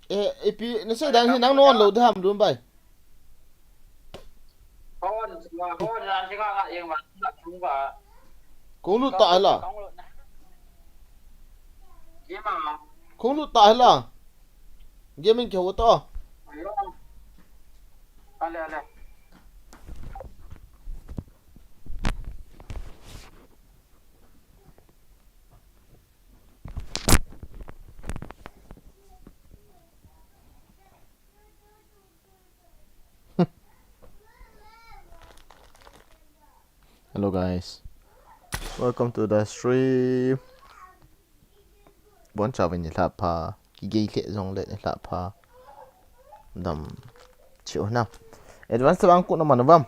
Epi nó sẽ đang nắng non lâu tham luôn bay. Con ra chứ các bạn yên mà đặt chúng và Cũng lụt con tại lụt là. con lụt này nhưng mà Cũng lụt tại là. Game mình kiểu to. ale Hello guys. Welcome to the stream. Bon chào mình là pa. Cái gay lệ dòng lệ là pa. Đầm chịu nào. Advance CHAVANGKUT naman navam.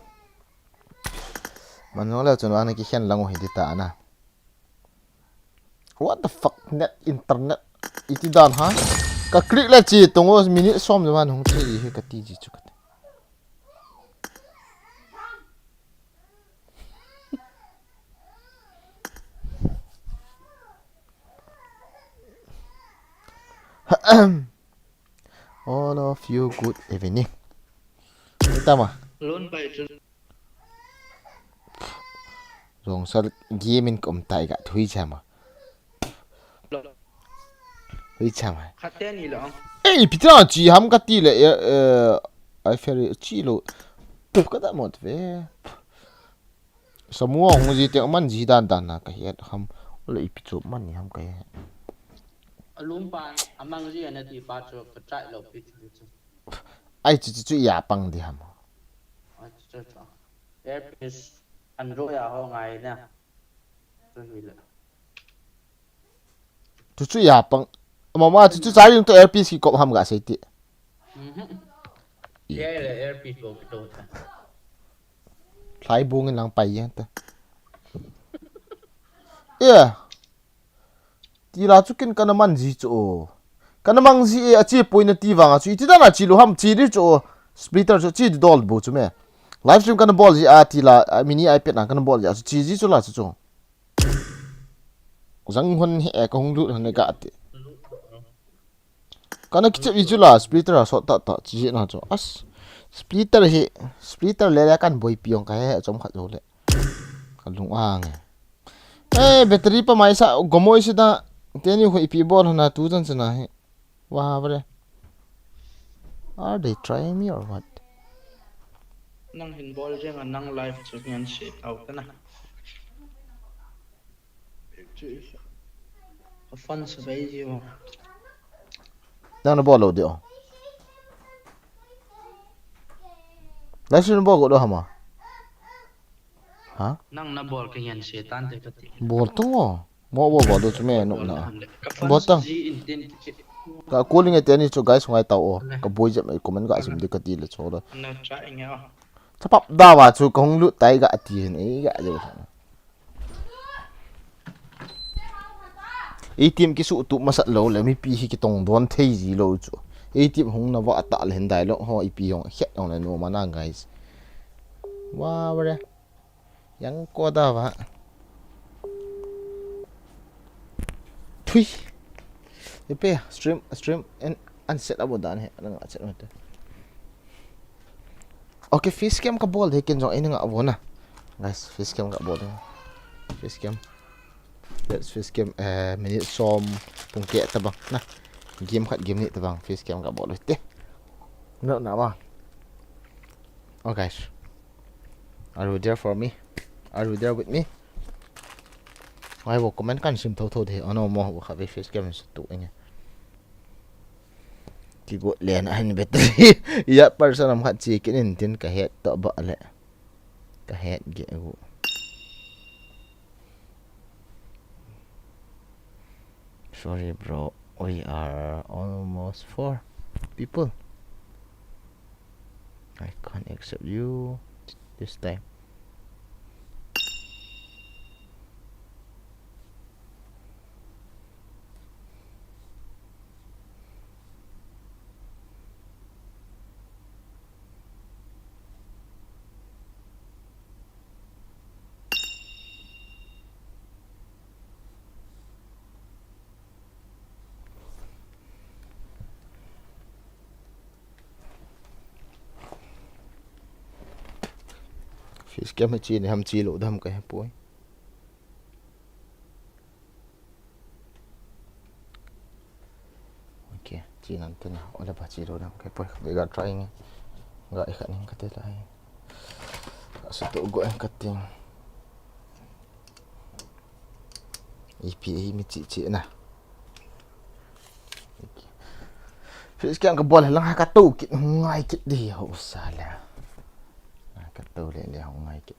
Manola chunwa na kisyan lang hindi ta na. What the fuck net internet iti dan ha? Ka click la chi tungo minute som naman hong chi he ka ti ji chukat. All of you good evening. Ita ma. luôn vậy chứ Rong sal gaming kom tai ga thui chama. Thui chama. khát tiền gì lắm Ei pitra chi ham ka ti le ai fer chi lo. Tu ka da mot ve. Semua hong ji te man ji dan dan na ka het ham le ipichu man ni ham ka he. luôn bạn mang gì anh thì ba cho cái trại lộc đi chứ Ai chu ya pang di ham. cho airpiece anh rồi à hôm ngày nè tôi nghĩ là Chu ya pang. Mama chu sai yung to airpiece ki ko ham ga sai ti. cái là airpiece của đồ ta Lai bungin lang pai yan ta. Yeah. Ti la chu kin kana man ji chu. Kana mang ji a chi point na ti wanga chu ti da na chi lo ham chi ri chu splitter chu chi dol bu chu me. Live stream kana ball ji a ti la mini ipad na kana ball ji a chi ji chu la chu. Zang hon he ka hong lu han ga ti. Kana kichep ji chu la splitter so ta ta chi na chu. As splitter le kan boy piong ka he chom khat zo le. Kan lung ang. Battery pa mai sa gomoy sida teni ho ipi ball na tu jan chana he. Wow, bre. Are they trying me or what? năng hình ball chứ mà năng live cho nhân sẽ out cái này phân số vậy gì mà Đang nó ball đi. Lấy xin ball của đâu hả? Hả? năng na ball cái nhân sẽ tan được cái Ball tung. Mo ball do chume no na. Ball tang. Ka calling it any cho guys ngai tao ka boy jam comment ga sim de ka ti le chola. na try nghe Chapap da wa chu kong lu tai ga ti ni ga de. ATM ki su tu masat lo le mi pi hi ki tong don thei ji lo chu. ATM hong na wa ta le hen dai lo ho ipi hong het on le no mana guys. Wow bre. Yang ko da wa. Thui. Ipe stream and unset abo dan he na nga set mo. Okay, face cam ka ball he ken jong ina nga abo na. Guys, face cam ka ball. Face cam. Let's face cam minute som pung ke ta bang. Na. Game khat game ni ta bang face cam ka ball te. No na ba. Oh guys. Are you there for me? Are you there with me? Ai wo comment kan sim tho tho de ano mo wo kha face cam tu nya. Ki go len an battery ya person am khat chi kin tin ka het to ba le ka het ge go sorry bro, we are almost 4 people. I can't accept you this time. Fish cam hay chi này ham chi lộ đâm cái bối. Ok, chi nằm tên nào, ở đây bà chi lộ đâm cái bối. Bây giờ try nghe, gọi khả năng cái tên lại. Sẽ tự gọi cái tên. EPA mi chị nè. Fish cam cái ball là hai cái tủ kịt ngay kịt đi hậu xa là. Cái tủ lại hậu ngay kịt.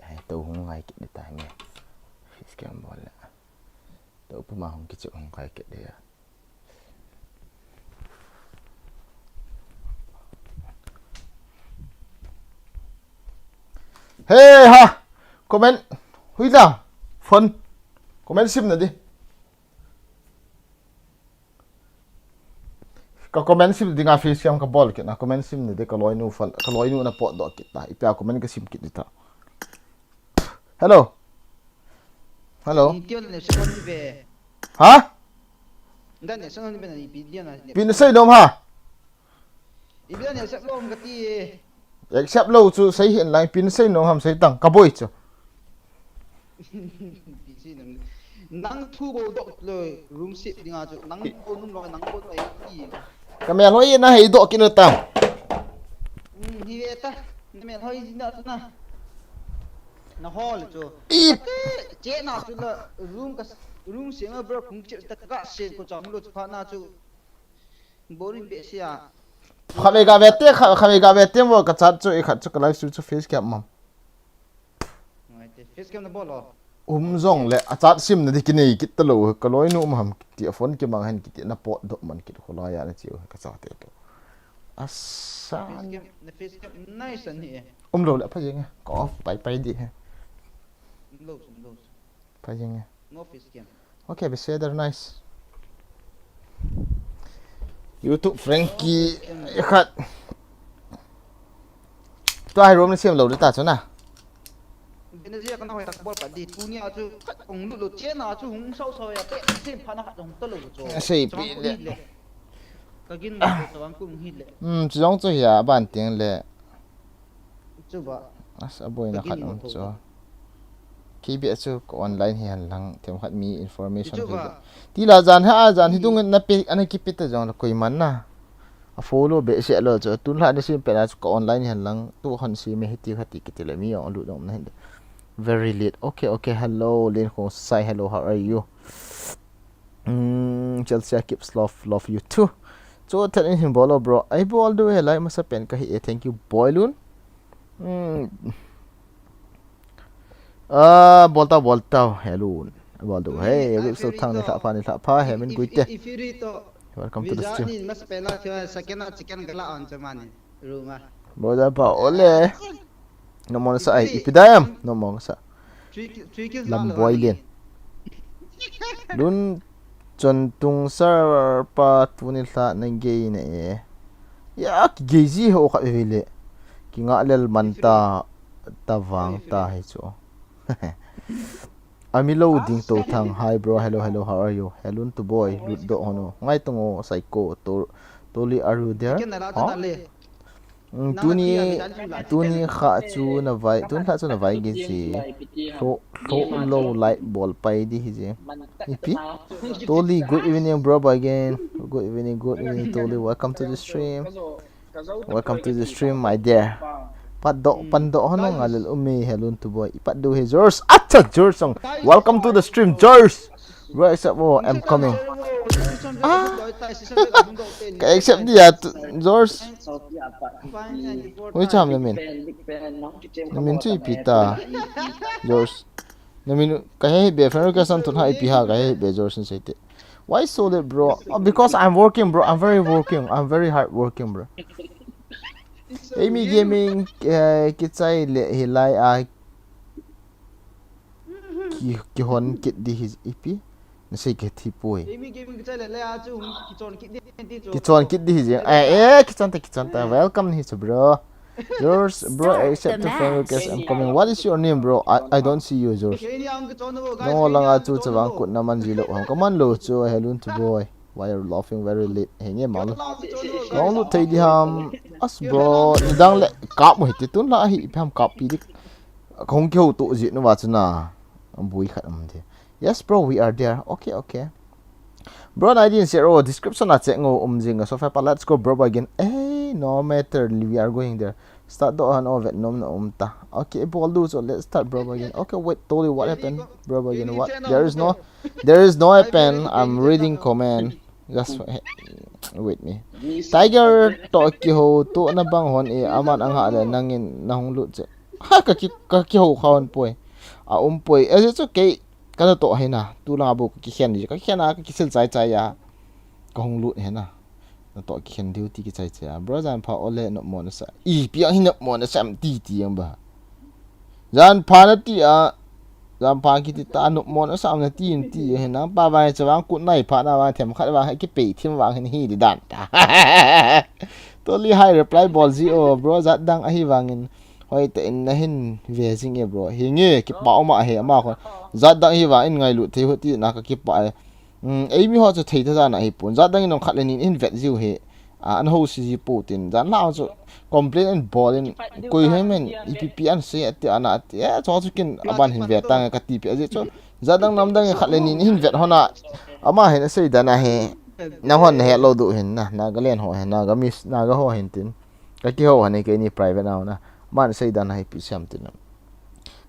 Hai tàu không ngay kịch để tai nghe fish cam ball là tàu pun mahong kicik không ngay kịch dia. Hey ha comment hui ra phone comment sim nè đi có comment sim đi ngay fish cam cái ball kịch na comment sim nè đi cái lối nu phone cái lối nu na pot dot kịch ta ipia comment cái sim kịch đi ta. Hello. Hello. Hả? Pin xây đom hả? Accept lâu chú xây hiện lại pin xây nó hàm xây tăng cả bôi chứ. Nang thu bộ độ rồi room ship đi ngã chú nang bộ nung rồi nang bộ này gì? Cái mẹ nói na hay độ kia nữa tăng. Hi vậy ta, mẹ nói gì nữa na? Na hall chú. Chế nào chú là room xem ở bờ cũng chế tất cả xem có chọn luôn phát na chú. Boring bệ xia. Kami ga vete mo ka chat chú ikhat chú cái live chú face cam mam. Face cam na bolo. Zong le chat sim na dikini kit talo ka loi nu mam ti phone ki mang han kit na pot do man kit khola ya na chiu ka chat te to. Asan. Face cam nice anh nhỉ. Lo le phai nghe có pai đi ha. Lo. Phai nghe. No face cam. Okay, be say they're nice. YouTube Frankie ikhat. To hai room ni sim lo đi ta cho na. Bên dưới con hỏi đặt ball phải đi tu nia chú ông lụt chế nào chú hung sâu sâu ya bé xem phá nó hạt hung tơ lụt chú. Sei pi le. Cái kia nó CHAVANKUT hit le. Chỉ giống tôi ya ban tiếng le. Chú ba. Asa boy na khat cho. Kibi chu ko online hian lang them khat mi information hi. Ti la jan ha jan hi dung na pe an ki pita jong la koi man na. A follow be se lo cho tun la de sim pe la ko online hian lang tu han si me hiti khati ki le mi on lu dom na. Very late. Okay. Hello, Lin Ho. Say hello. How are you? Chelsea keeps love you too. So tell him bolo bro. I ball do like masa pen ka hi. Thank you boy lun. Bolta hello. Ball do. Hey, we so thang ni tha pa he min guite. Welcome to the stream. Mas pela second chicken gala on chamani. Ruma. Bola pa ole. No mo sa ay ipidayam. No mo sa. Lam boy lin. Dun chontung sar pa tunil tha nang gay na eh. Ya ki gayzi ho ka vile. Ki nga lel manta tawang ta hi chu. I'm loading to thang. Hi bro, hello, how are you? Hello to boy, do hono. Ngay tungo psycho to toli are you there? Tuni kha chu na vai tun kha chu na vai gi chi so low light ball pai di hi je ipi toli good evening bro again good evening toli welcome to the stream my dear pando hono ngalel umi hello to boy ipat do his yours acha George song welcome to the stream George right up I'm coming cái accept đi à George ôi chăm mình chui pita George mình cái bé friend cái son tuần hai pi ha cái bé George sẽ thế why so late bro because I'm working bro I'm very hard working bro Amy gaming kitsai le hilai a ki hon kit di his ep na sei ke thi poi kichon kit di je kichon ta welcome hi bro yours bro accept the friend request I'm coming what is your name bro I don't see you yours no langa chu CHAVANKUT naman jilo come on lo chu hello to boy why are you laughing very late henge mal long lu thei di ham as bro ni dang le kap mo ti tun la hi pham kap pi dik khong keu tu ji no wa chuna bui khat am the yes bro we are there okay okay bro I didn't say description na che ngo jing so fa let's go bro again hey no matter we are going there start do an over nom na ta okay ball do so let's start bro again okay wait totally what happened bro again what there is no happen I'm reading comment just wait me tiger to ki ho to na bang hon e aman ang ha le nangin na hong lu che ha ka ki ho khawn poi a poi it's okay ka to hai na tu la bu ki khen ji ka khena ki sil chai chai ya ka hong lu he na to ki khen duty ki chai chai bro jan pha ole no mo na sa I pi hin no mo na sam ti ti ang ba jan pha na ti a jan pha ki ti ta no mo na sam na ti he na ba ba chawang kut nai pha na wa them khat wa ki pe thim wang hin hi di dan ta to li hai reply ball ji o bro zat dang a hi wangin hoi te in na hin ve jing e bro hi nge ki pa ma he ma kho zat dang hi wa in ngai lu the hoti na ka ki pa e mi ho chu thei ta na hi pun zat dang in khat le nin in vet jiu he an ho si ji putin zan la chu complain and ball in koi he men ipp an se ati ana ati ya cho chu kin aban hin ve tang ka ti pe je chu zat dang nam dang khat le nin hin vet hona ama he na sei da na he na hon he lo du hin na ga len ho he na ga miss na ga ho hin tin ka ki ho ne ke ni private now na man sei dan hai pi sam tin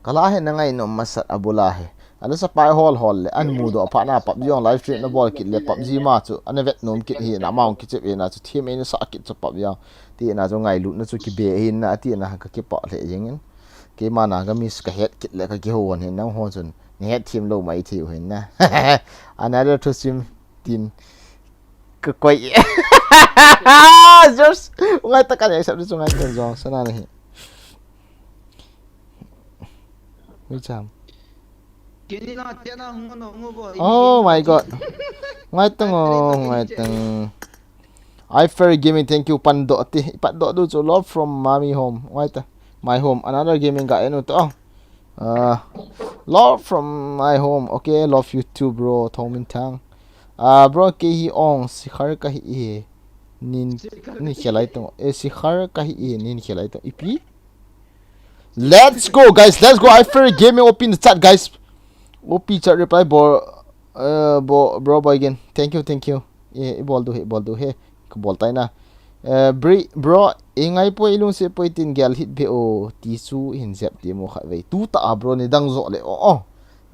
kala he na ngai no masat abula he ana sa pai hol le an mu do pa na pub jong live stream na ball kit le pub ji ma chu ana vet nom kit hi na maung ki chep na chu thim e na sa kit chu pub ya ti na zo ngai lu na chu ki be hin na ti na ka ki pa le jengin ke ma na ga miss ka het kit le ka ki ho hin na ho chun ni het thim lo mai thi hin na another to sim tin ka koi just ngai ta ka le sa chu ngai ten zo sana ni oh my god ngai tang I fair gaming thank you pando ti pando do so love from mommy home ngai ta my home another gaming ga eno to love from my home okay love you too bro thomin thang bro ke hi ong sikhar ka hi nin ni khelai to e sikhar ka hi nin khelai to ipi let's go guys let's go I fair gaming open the chat guys OP chat reply bro boy again thank you e ball do he ko ball tai na bro ingai po ilung se po tin gel hit be o ti su hin zep ti mo kha ve tu ta bro ni dang zo le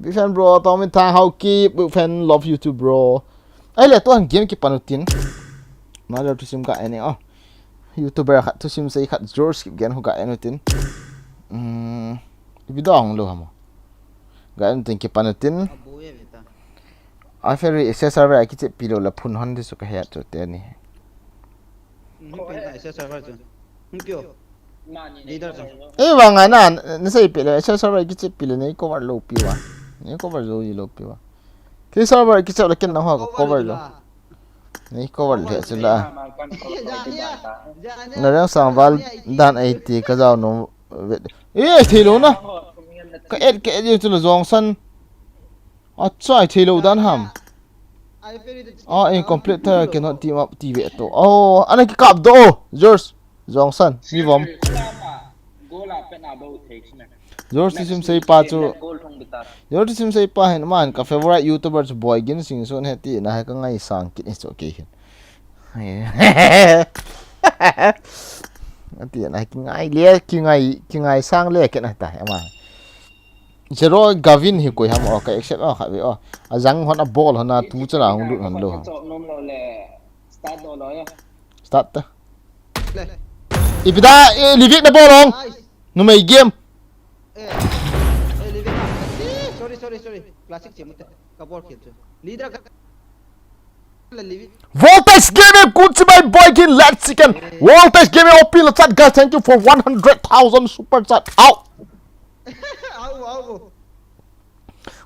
big fan bro tom ta how keep big fan love you too bro ai le to game ki panutin na le to sim ka ene youtuber khat to sim sei khat jor skip gen ho ga enutin bidong lo hamo gan tin ki panutin I ferry accessory ai ki che pilo la phun hon de su ka he to te ni e wanga na sai pilo accessory ki che pilo nei cover lo piwa nei cover zo yi lo piwa ki server ki che la ken na ho cover lo nei cover le chu la na rang sang val dan ai ti ka jaw no e thilo na ka et ke ju chu zong san achai thilo dan ham incomplete tire cannot team up TV to ana ki kap do George Johnson mi vom George sim sei pa chu George sim sei pa hen man ka favorite youtubers boy gin sing son heti na ha ka ngai sang kit is okay hin ati na ki ngai le ki ngai sang le ke na ta ma zero Gavin hi koi ham ka accept kha ve azang hon a ball hona tu chala hung lu hon lo start ta ibida livik na ball ong no mai game sorry classic chemut ka ball khel leader Voltage Gaming good to my boy kin let's chicken Voltage Gaming OP let's chat guys thank you for 100,000 super chat out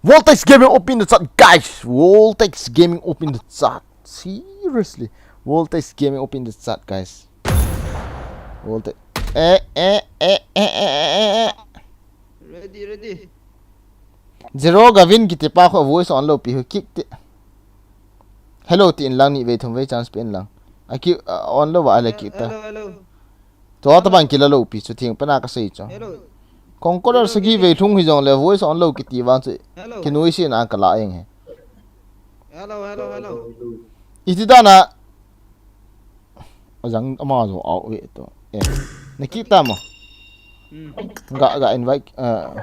Voltage Gaming open the chat guys Voltage Gaming open the chat seriously Voltage Gaming open the chat guys Voltage ready Zero Gavin kite pa ko voice on lo pi kick ti hello ti in lang ni ve thum ve chance pen lang aki on lo wa la ki ta cho ta ban kila lo pi chu thing pana ka sei cho hello kong ko sa gi ve thung hi jong le voice on lo ki ti wa chu hello ki noi sin an ka la eng he hello iti da na ajang ama zo au we to ne ki ta mo ga invite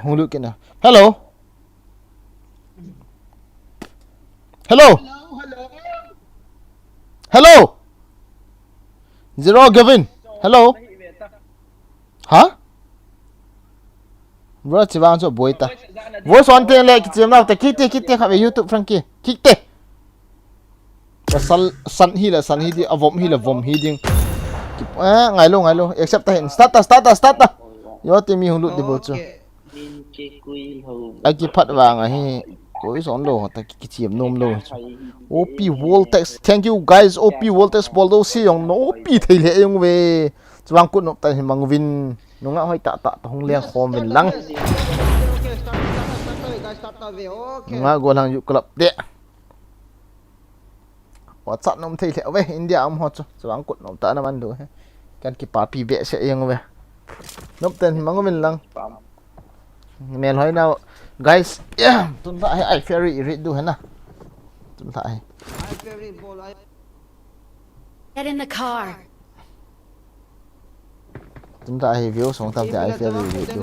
hung lu kina hello Zero Gavin hello hả bro chỉ vang cho bôi ta voice on tên lại chỉ nào ta kít tê khắp YouTube Frankie kít tê san hi đi avom hi là vom hi ding ngay luôn accept ta hiện start ta yo tìm mi hung lụt đi bộ chưa ai kịp phát vàng à hi Ôi son lo ta ki chiam nom lo OP Voltex thank you guys OP Voltex boldo si yong no OP thei le yong we chuang kut no ta mang win no nga hoi ta hong le khom win lang nga go lang yu club de wa chat nom thei le we India am ho chuang kut no ta na man do kan ki pa pi be se yong we nop ten mang win lang men hoi nào guys tun ta ai ferry read du hana tun ta ai Get in the car. tun ta ai view song tam te ai ferry read du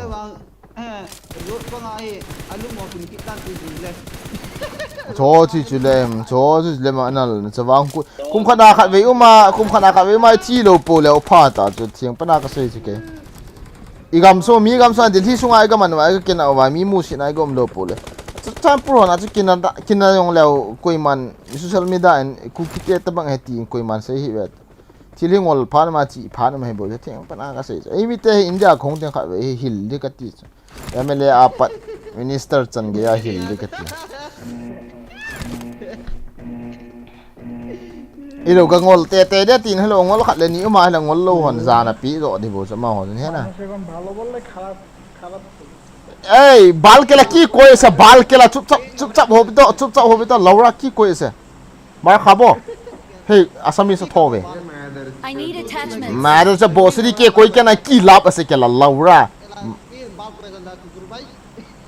cho chi le ma nal chawang ku kum khana khat ve ma chi lo po le pha ta chu thiang pana ka sei chi ke igam so an thi sunga igam an wa ke na wa mi mu sin ai gom lo pole chan pro na chu kin yong leo koiman social media en ku ki te ta bang heti koiman sei hi vet thiling ol phan ma chi phan ma he bo theng pana ka sei ai mi te india khong te kha ve hil de ka ti mla apat minister chan ge ya hil de ka ti ilo ka ngol te de tin halo ngol khat le ni ma la ngol lo hon za na pi ro di bo sa ma hon he na ei bal ke la ki koi sa bal ke la chup chap ho bi to laura ki koi se mar khabo hey asami sa thobe I need attachments. ma da sa bosri ke koi ke na ki lap ase ke la laura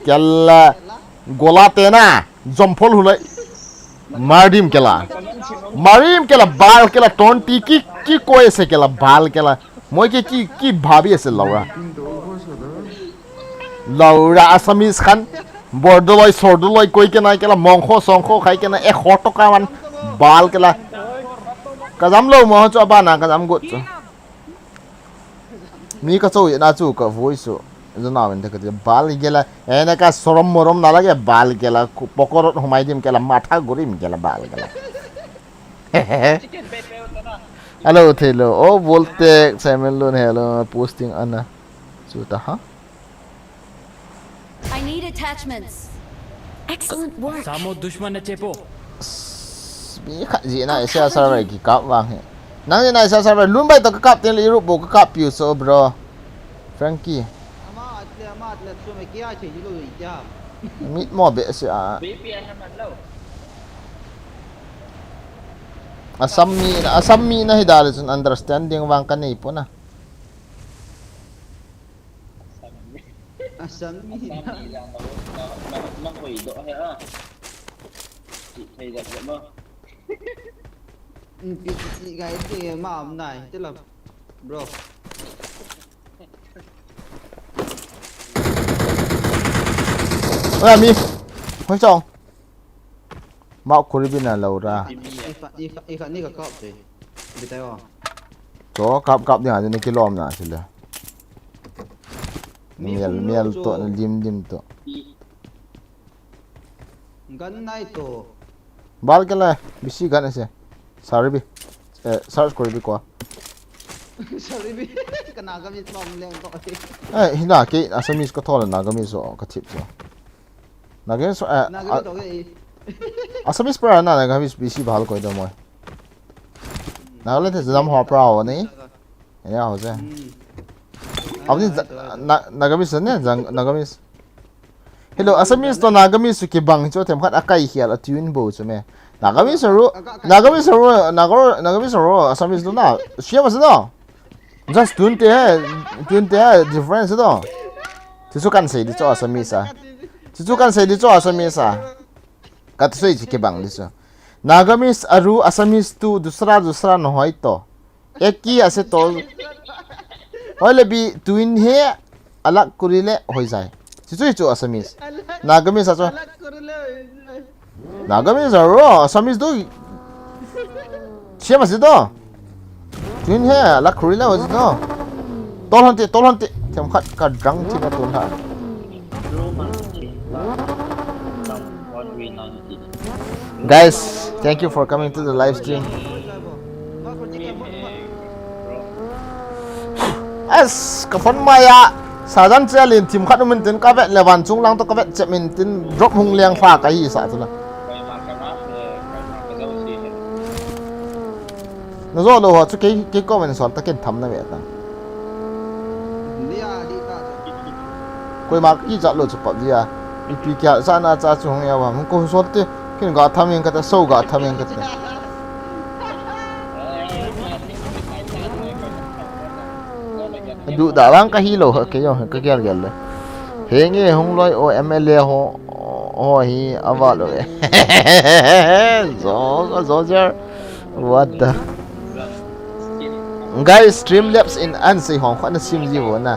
ke la gola te na jomphol hulai marim ke la bal ke la ton ti ki koi se ke la bal ke la moi ke ki bhabi ase laura asamis khan bordoloi sordoloi koi ke na ke la mongkho songkho khai ke na 1 toka man bal ke la kazam lo mo cho ba na kazam gut mi ka choi na chu ka voice zona wen ka bal ke la ena ka sorom morom na lage bal ke la pokorot humai dim ke la matha gurim ke la bal ke la hello thelo oh bolte simon lon hello posting ana chuta ha I need attachments. Excellent work. Samo dushman na chepo. mi kha ji na isa server ki kap wang he nang na isa server lumbai to ka kap ten li ru bo ka kap yu so bro Frankie ama atle so me kya che lo ya mit mo be se a VPN naman daw. asami na hidal sun understanding wang kanai po na asami lang makoy do hay ah. Thầy gặp vậy mà. Chị gái thì mà hôm nay tức là bro ôi mi hoi chong mau kuribin na laura ifa ni ka kap te bitaw to kap ni ha ni kilom na sila miel to na dim to gan nai to bal ke la bisi gan ase sarbi search koribi ko sorry bi kana ga mi tom leng to hina ke asamis ko thol na gami so ka thip so nage so na ga to ge asamis pra na gami bisi bhal ko do moi na le te jam ho pra ho ni ya ho je abni nagamis ne nagamis hello asamis to nagamis ki bang cho them khat akai hial atun bo chume nagamis ro asamis do na shia mas no just tuân te difference đó thì số căn sĩ đi cho Assamese à thì số căn sĩ đi cho Assamese à cắt suy chỉ cái bằng đi cho Nagamis aru Assamese tu दूसरा न होय तो एक की ऐसे तो होय ले भी twin है अलग कुरिले हो जाए thì cho Assamese Nagamis à cho Nagamis aru Assamese tu siapa sih to twin है अलग कुरिले हो जाए तो tol hanti thiam khat ka drang thi na tun ha guys thank you for coming to the live stream as ka phon maya sajan chalin thim khat min tin ka vet lewan chung lang to ka vet chemin tin drop hung liang pha ka hi sa tula no zo lo ha chu ke comment sol ta ken tham na ve ta कोई mark की जालो चुप दिया EP क्या जाना चा चुंग या हम को सोते किन गा थामें कते सौ गा थामें कते दु दावांग का ही लो के यो के गेल गेल हेंगे होंग लोय ओ एमएलए हो ही अवा लो zo jar what the guys streamlabs in ansi hong khana sim ji wo na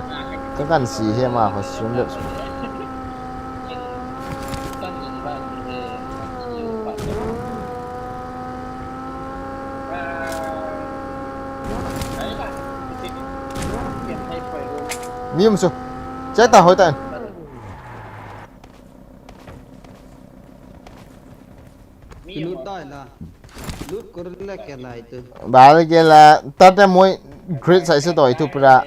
cái căn xì he mà phải xuống được miếng số chết ta hỏi tên lút đây là lút có là cái này từ bảo cái là tao đã muốn great size đó itu pura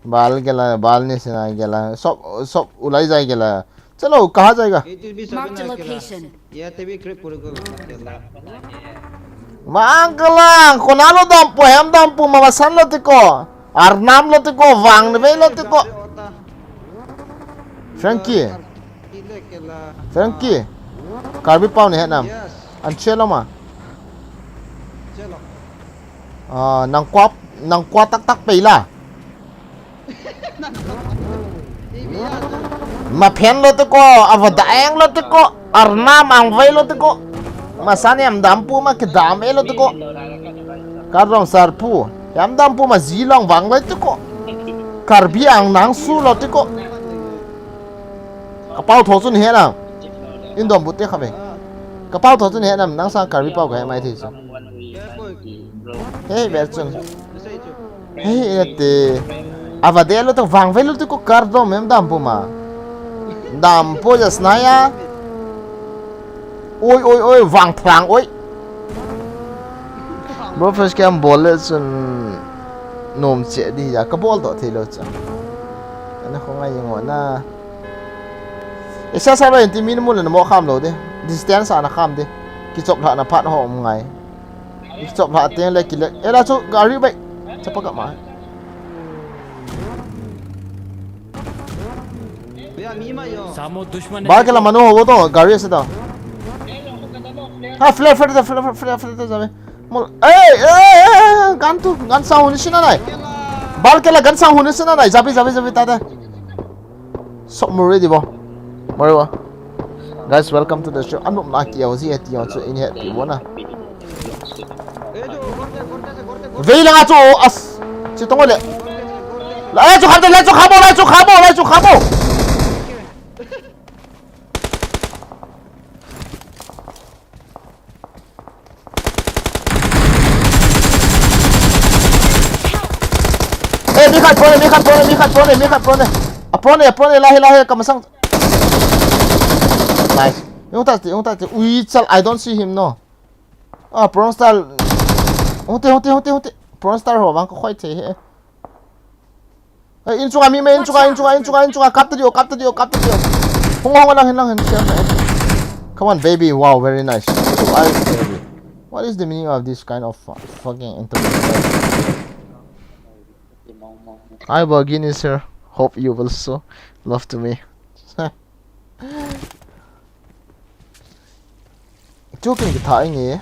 बाल गेला बाल ने से ना गेला सब उलाई जाए गेला चलो कहाँ जाएगा Marked a location. ये तभी क्रिप पूरे को मांगला कोनालो दाम्पो हम दाम्पो मवासन लो तिको आरनाम लो तिको वांग ने लो तिको फ्रैंकी कार्बी पाव ने है नाम अंचेलो मा नंगक्वा तक पेला mà phen lo to ko avadaeng lo to ko arna mang vai lo to ko masane am dampu ma ke dam e lo to ko karong sarpu am dampu ma zilong wang lo to ko karbi ang nang su lo to ko kapau tho sun he na indom butte khabe kapau tho sun he na nang sang karbi pau ga mai thi so hey ber chung hey ete avadelo to wang vai lo to ko kardo mem dampu ma dampu jas naya oi wang thang oi bro first cam ball sun nom che di ya ka ball to thilo cha ana khonga yengona esa sa ba inti min mun na mo kham lo de distance ana kham de ki chop la na phat ho ngai ki chop la teng le ki le ela chu gari bai chapa ka ma बाहर के ला मनो हो तो गाड़ी से तो हाँ flare जावे मोल गन साउंड होने से ना नहीं बाहर के ला गन साउंड होने से ना नहीं जाबी ताता सब मरे दिबो मरे वा guys welcome to the show Anup ना किया वजी है तियो चो इन है दिबो ना वे लगा चो अस चितों ले ला चो खाबो mi khat prone lahe kamasang nice yung ta ui chal I don't see him no prawn star hote prawn star ho bang ko khoi the he in chunga mi me in chunga kap to dio hong lang hen come on baby wow very nice baby what is the meaning of this kind of fucking internet I Bargain is here. Hope you will show love to me. Joking cái thải nhỉ?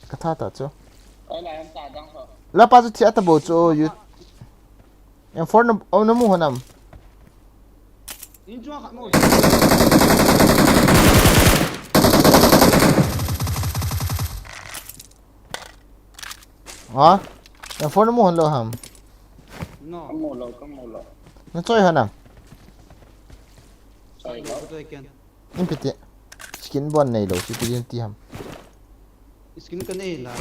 cái thà ta cho Ở lại em tả đang hở. là bao nhiêu thiệt ta bộ cho you em for nó mua hả nằm In chua khát mồi. hả em for nó mua hả lo hầm No. Có một lỗ. nó chơi hả nằm Sorry, lỗ. Tôi kian. im piti skin bon này lo chỉ tiền ti hầm Skin cái này là.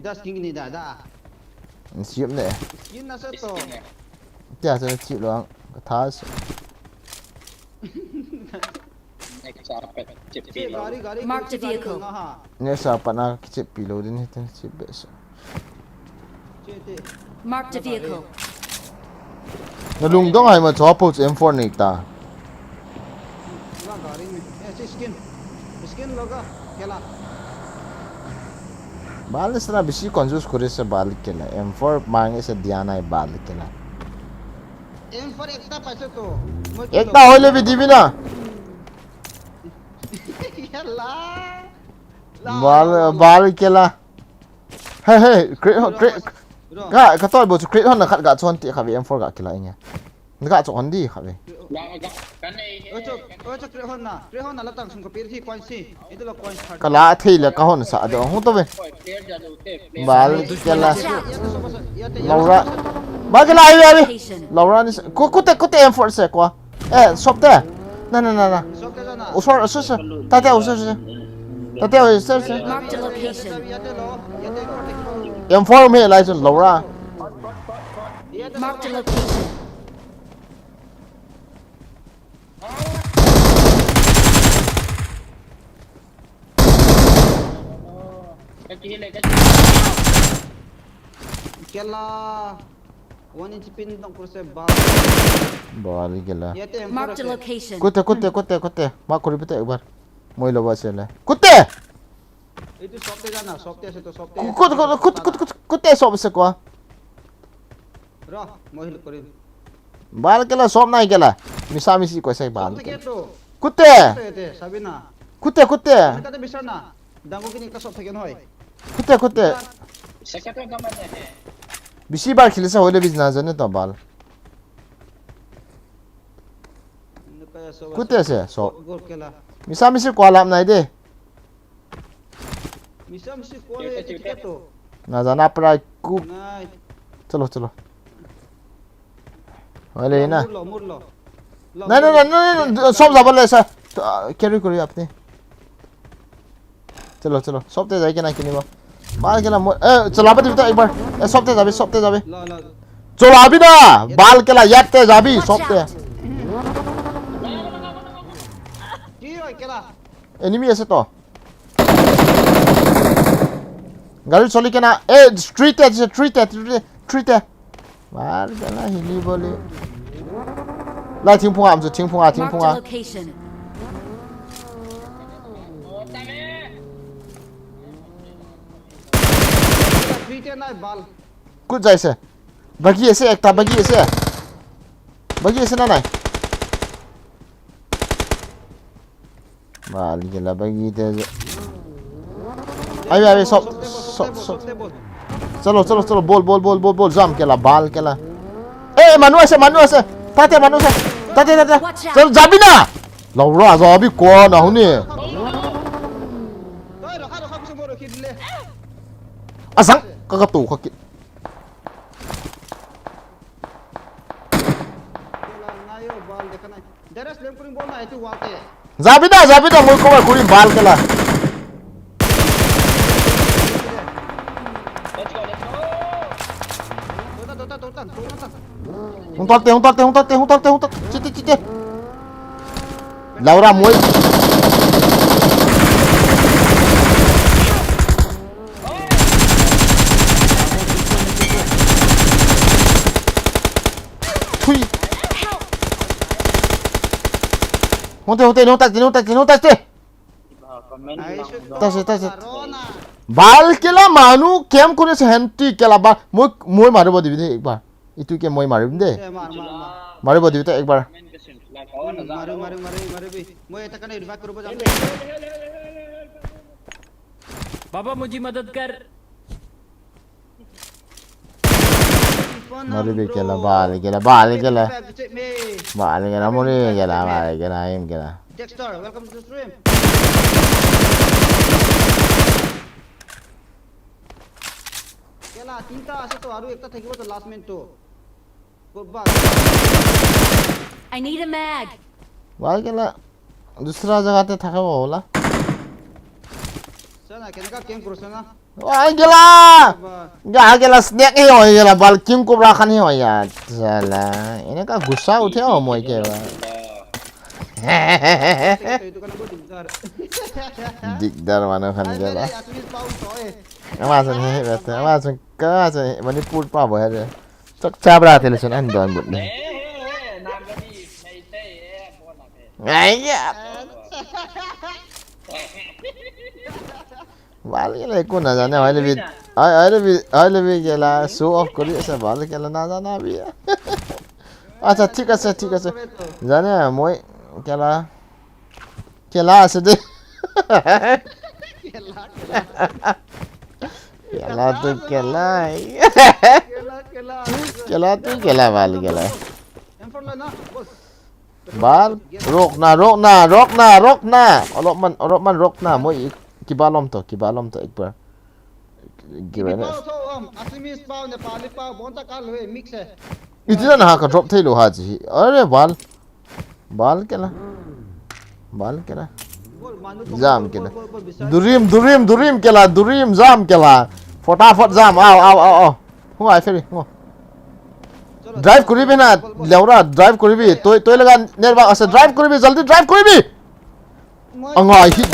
Da skin cái này đã. chịu này Skin nó sẽ to. tiếc rồi chịu lo cái thà Next up, chip Che gari. Mark the vehicle. nhớ sao bạn nào cái chip pilo đến hết chip best Che te. Mark the vehicle. nó lung đó hay mà cho post M4 này ta Na gari में. ऐसे skin. Skin लोगा केला. बाल से ना बेसी कंजूस करे से बाल के ला M4 मांगे से दियाना है बाल के ला M for एकता पैसे तो. एक ना होले भी दीवी ना Yalla. बाल के ला हे cái tôi bộ create hơn là khát gạ chọn tiệt khẩu M4 gạ kia lại nghe nó gạ chọn đi khẩu Cái này Ơ cho create hơn là tăng sung cái gì coin gì. Itu là coin card. cái lá thì là cái hòn sợ được không tôi về clear ra đầu tiên. बाल के ला Watch out. Laura ba cái lại về Laura này cô tê M4 sẽ qua shop thế nè Shop cái na. ô sorry ta theo sorry ta theo sorry Mark the location. M4 mới lại rồi Laura Mark the location. Cái gì này Kela 1 inch pin dong kurse bal. बाल के ला Yate Mark the location. कुत्ते माँ को repeat एक बार मोई लो बस ले कुत्ते Itu shop te jana, shop te se to shop te. कुत्ते सब से को Ra, mohil korin. बाल के ला सब नहीं के ला मिसा मिसी को से बाल Shop te keto. कुत्ते Te sabina. कुत्ते Kita te bisar na. Dango kini ka shop te ken hoy. कुत्ते Sakit ka man eh. बिसी बार खिले से होले बिजना जाने तो बाल Kaya so. कुत्ते से सब Gol kela. मिसा मिसी को आलाम नहीं दे Misam si kole te keto. ना जाना पड़ा कु Nai. चलो होले ना Murlo. नहीं सब जाबल ले सा कैरी करिए आपने चलो सब ते जाएगा ना किनी बा बाल के ला चला बे एक बार सब ते जाबे La. चला भी ना बाल के ला याद ते जाबी Watch सब ते out. Ki hoy kela. Enemy ऐसे तो गाड़ी चली के ना स्ट्रीट है बाल के ला हिली बोले ला ting phung am ting phung Mark the location. Free te nai bal. कुछ जैसे बगी ऐसे एक था बगी ऐसे ना नहीं बाल के ला बगी ते अबे सब te bol. चलो बोल जाम के ला बाल के ला मनु ऐसे ताते चल जाबी ना लौरा जाबी को ना होने Toy ro ka se boro ki dile. असंग का तू खकी Kela nayo bal dekha nai. Daras lem kuring bol na itu wal te. जाबी ना मुझ को कुड़ी बाल के ला Totan. hung tok cite Laura muối Thui hung tắc đi Comment Tase बाल केला मानु केम कोने से हेंटी केला बा मोय मारे बदी दे एक बार इतु के मोय मारे दे मारे बदी एक बार मारे भी मैं eta kana रिवाइव करो जा पापा मुझे मदद कर Mari bi kela bal kela bal kela muri kela bal kela im kela. Dexter, welcome to the stream. Kela tinta ase to aru ekta thakibo to last minute to. Good ball. I need a mag. Bal kela दूसरा जगह ते था वो होला. Sana kenaka game kuro sana. Wah gila snack hi hoy gila bal kim ko rakan hi hoy ya. Salah, ini ka gussa uthi ho moi ke ba. Itu kan gue digdar. Digdar mana kan gila. Asli pau toy. Amasan he bete, amasan ka sa Manipur pa bo ha. Tok chabra television an don but ne. Ai ya. Bal gila ko na jane I lebih gila show off kori asa bal gila na jana bhi hai. Acha thik ase jane moi kela ase de. Kela tu kela bal gila. Yang for na bos. Bal rokna Olokman rokna moi kibalom to ek bar given Pau to asli pau Nepali pau bonta kal hoye mix hai. itna na ka drop thailu ha ji are bal kela Bol manu jam kela durim kela jam kela फटाफट jam आओ हो आइ फेरि हो drive koribi na leura drive koribi toy laga nerva ase drive koribi jaldi drive koribi anga hit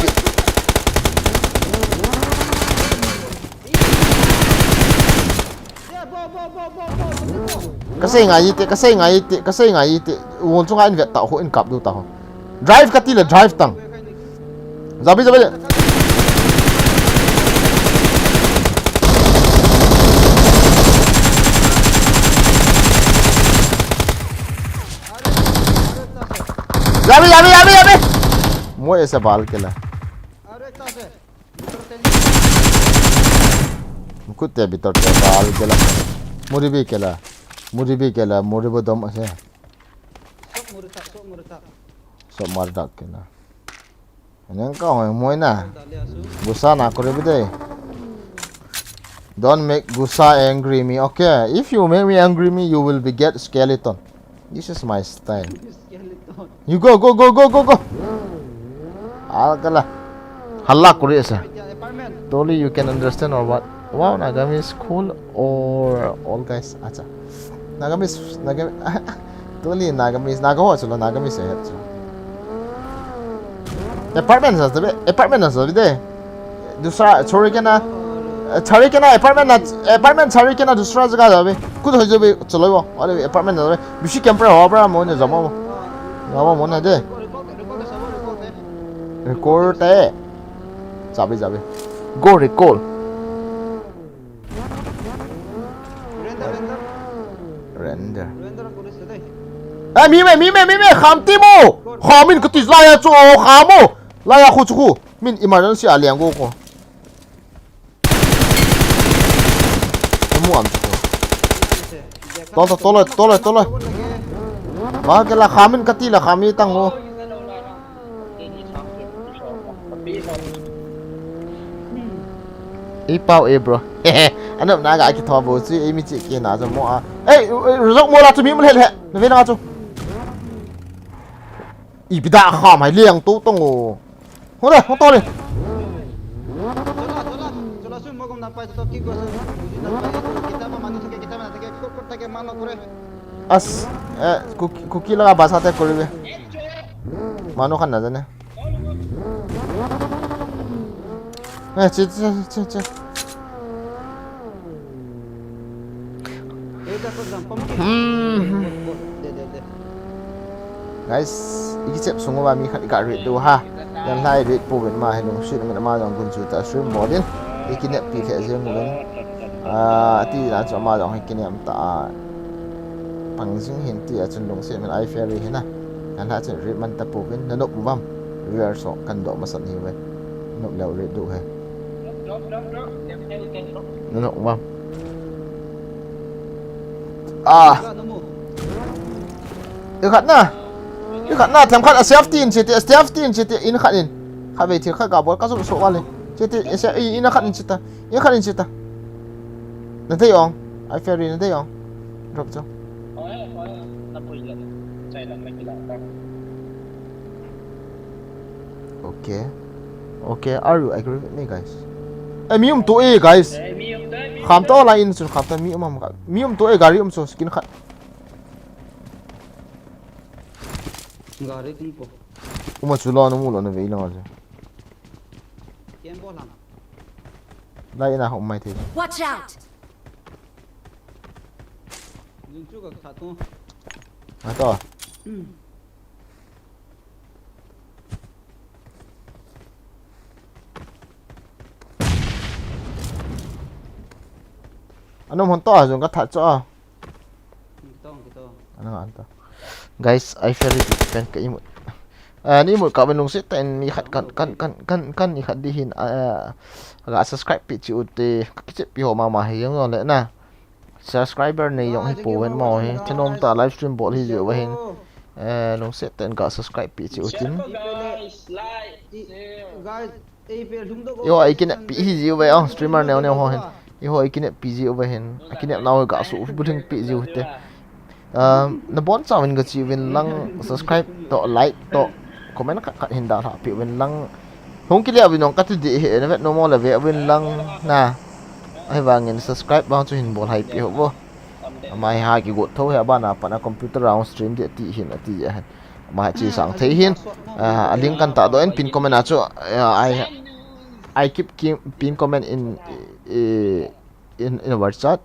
kasai ngai te won chunga in vet ta ho in kap du ta ho drive ka ti le drive tang zabi moi esa bal kela Aru ekta ase. kutte bitor te bal kela muri bi kela muri bo dom ase Sok murta. so mar dak kela nang ka hoy moi na gusa na kore bide don't make gusa angry me okay if you make me angry me you will be get skeleton this is my style Skeleton. you go alkala halla kore ase Apartment. totally you can understand or what wow Nagami is cool or all guys acha Nagami totally Nagami chalo Nagami se het apartment has de dusra chori ke na apartment chori ke na dusra jaga jabe kud hoy jabe chaloibo ale apartment jabe bishi camper hobra mo ne jamo mo na de record te jabe go recall render Police dai. mime khamtimo khamin kutis la ya chu khamo la ya khu chu min emergency aliang go ko mu am tole ma ke la khamin kati la khami tang ho pau bro anam na ga ki thobo chi mi chi ke na zo mo a rok mo la chu mi mu le na ve na chu bida kham hai liang tu tong o ho le ho to le Chola sun mogom na pai to ki go sun. Kita ma manu kita ma take ko take mano kore. as cookie la ba sa te koribe mano khan na jane che Eta ko dam pam. De. guys iki chep sungo ba mi khat ka ri do ha yan lai ri po ben ma helong shi na ma jong kun chu ta stream modin ikine pi khe je mu ben ti la cha ma jong ikine am ta pang jing hin ti a chun long se men ai ferry hina kan ha chen ri man ta po ben na nok bam rear so kan do ma san hi we nok le ri do he nó nụng không à yêu khát na thèm khát safety chỉ thì safety chỉ thì in khát in khát về thì khát gặp bố các số số vào chỉ thì sẽ in khát in chỉ ta in khát in chỉ ta nên thấy không ai ferry nên thấy không drop cho okay are you agree with me guys mium to guys kham to la in sun kham ta mium to gari so skin khat gari tin po uma chulo no mulo na ve lang ase kem bo lam lai na hom mai the Watch out! jin chu ka tha tu ha to anh hon to dùng cái thật cho anh ăn to guys I feel it depend cái imut ni một cả bên lùng xít tên ni khát kan ni khát đi hin agak subscribe pi chu te cái chip pi ho mà hay giống rồi nè subscriber này dùng hay bù bên mò hay trên ông ta livestream bộ thì dựa vào hin lùng xít tên cả subscribe pi chu tin yo ai kia pi hi dựa vậy ông streamer nào nào ho hin yo ai kia pi dựa vậy hin ai kia nào cả số bút hình pi dựa thế na bon sa mình chỉ win lang subscribe to like to comment kat hinda tha pi win lang hong kilia win ong kat di he na vet no mo la ve win lang na ai wangin subscribe bang chu hin bol hai pi ho bo mai ha ki got tho he ba na pa na computer round stream de ti hin ati ya ma chi sang thei hin a link kan ta do en pin comment a chu I keep pin comment in a word chat.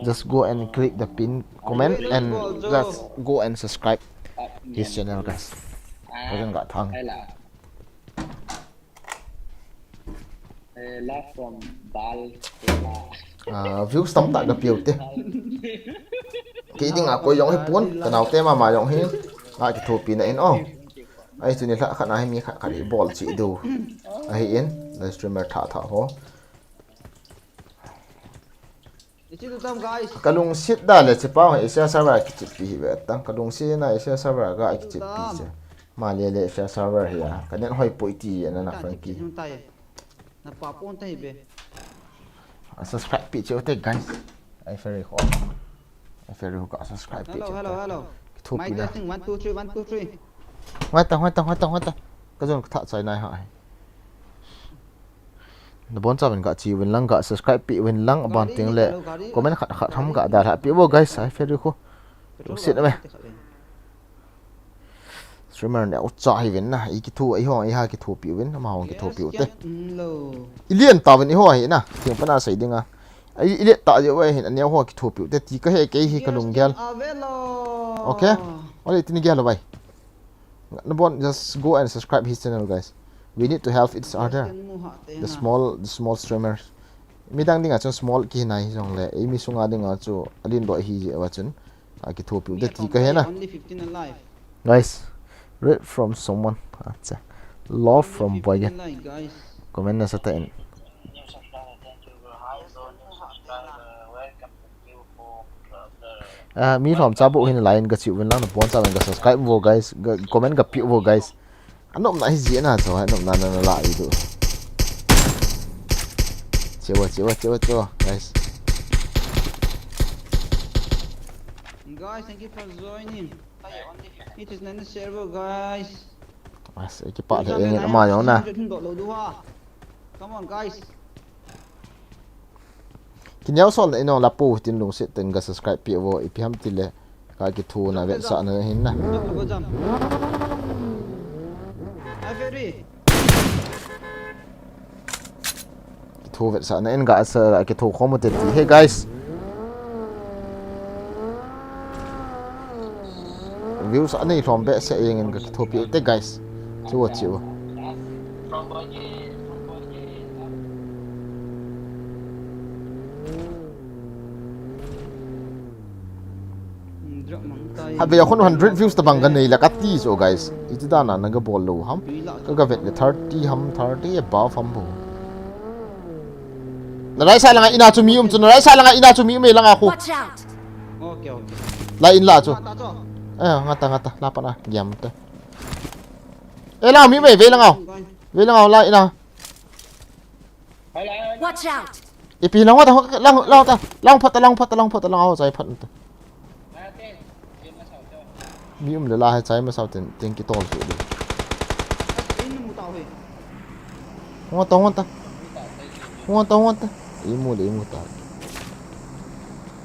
Just go and click the pin comment and just go and subscribe his channel guys. Kalian nggak tahu. Views tấm tại gặp nhiều thế. Kỹ tiếng aku yang hay pun, kenal tema mà yang hay, ai cái pin này nó. Ai tu ni lah kan ai mi kan kali ball chỉ do. Ai in, streamer thả ho. Kalung sit da le chipa ha Asia server ki chip pi be ta kalung si na Asia server ga ki chip pi che ma le le Asia server ya kanen hoi poiti na na franki na pa pon tai be subscribe pi che te guys I very ho ga subscribe pi che hello thu pi na 1 2 3 1 2 3 hoata ka zon tha chai nai ha na bon cha mình gạ chi win lang gạ subscribe pi win lang ban tiếng lệ comment khát thăm gạ đã pi bo guys ai phải được không xịn đấy streamer này út hay win na iki thu ai ho ai ha ki thu pi win mà hong ki thu pi te ilian ta win ho hi na tiếng pana sai dinga ai ilian ta je we hin aneu ho ki thu pi te ti ka he ke hi ka lung gel okay ole tin gel bai na bon just go and subscribe his channel guys. We need to help each other. The small streamers. Midang dinga chu small ki nai jong le emi sunga dinga chu alin do hi je wa chun a ki thopi de ti ka hena. Guys, read from someone. Acha. Love from Boyan. Comment na sa tain. Mi from chabu hin line ga chu win lang na bon cha ga subscribe vo guys. Comment ga pi vo guys. Anh nộp lại gì nào rồi, anh nộp lại được. Chill, guys. Guys, thank you for joining. It is not server, guys. Cái bạn thấy nghe nó mà giống nè. Come on, guys. Cái nhau son này nó là po tin lùng sẽ từng cái subscribe pi vô, pi ham tin lệ. Cái thu là vẹn sợ nữa hin nè. Thu vẹn sợ nên gã sợ lại cái thu không một tiền tí. Hey guys, view sợ này from bé sẽ yên cái thu biểu tết guys. Chịu. Bây giờ 100 views ta bằng gần này là cắt tí rồi guys. Itu dah na naga ball lo ham. Kaga vet le 30 ham 30 above ham bo. right side lang ina chu mi chu right side lang ina chu mi me lang aku Watch out! Okay. la in la chu Ta cho. ngata la pa na giam te la mi me ve lang la ina Watch out! ipi lang ta lang phat lang au chai phat ta mi le la hai chai ma sau ten ki tol chu đi In mu tao he. ngon ta imu ta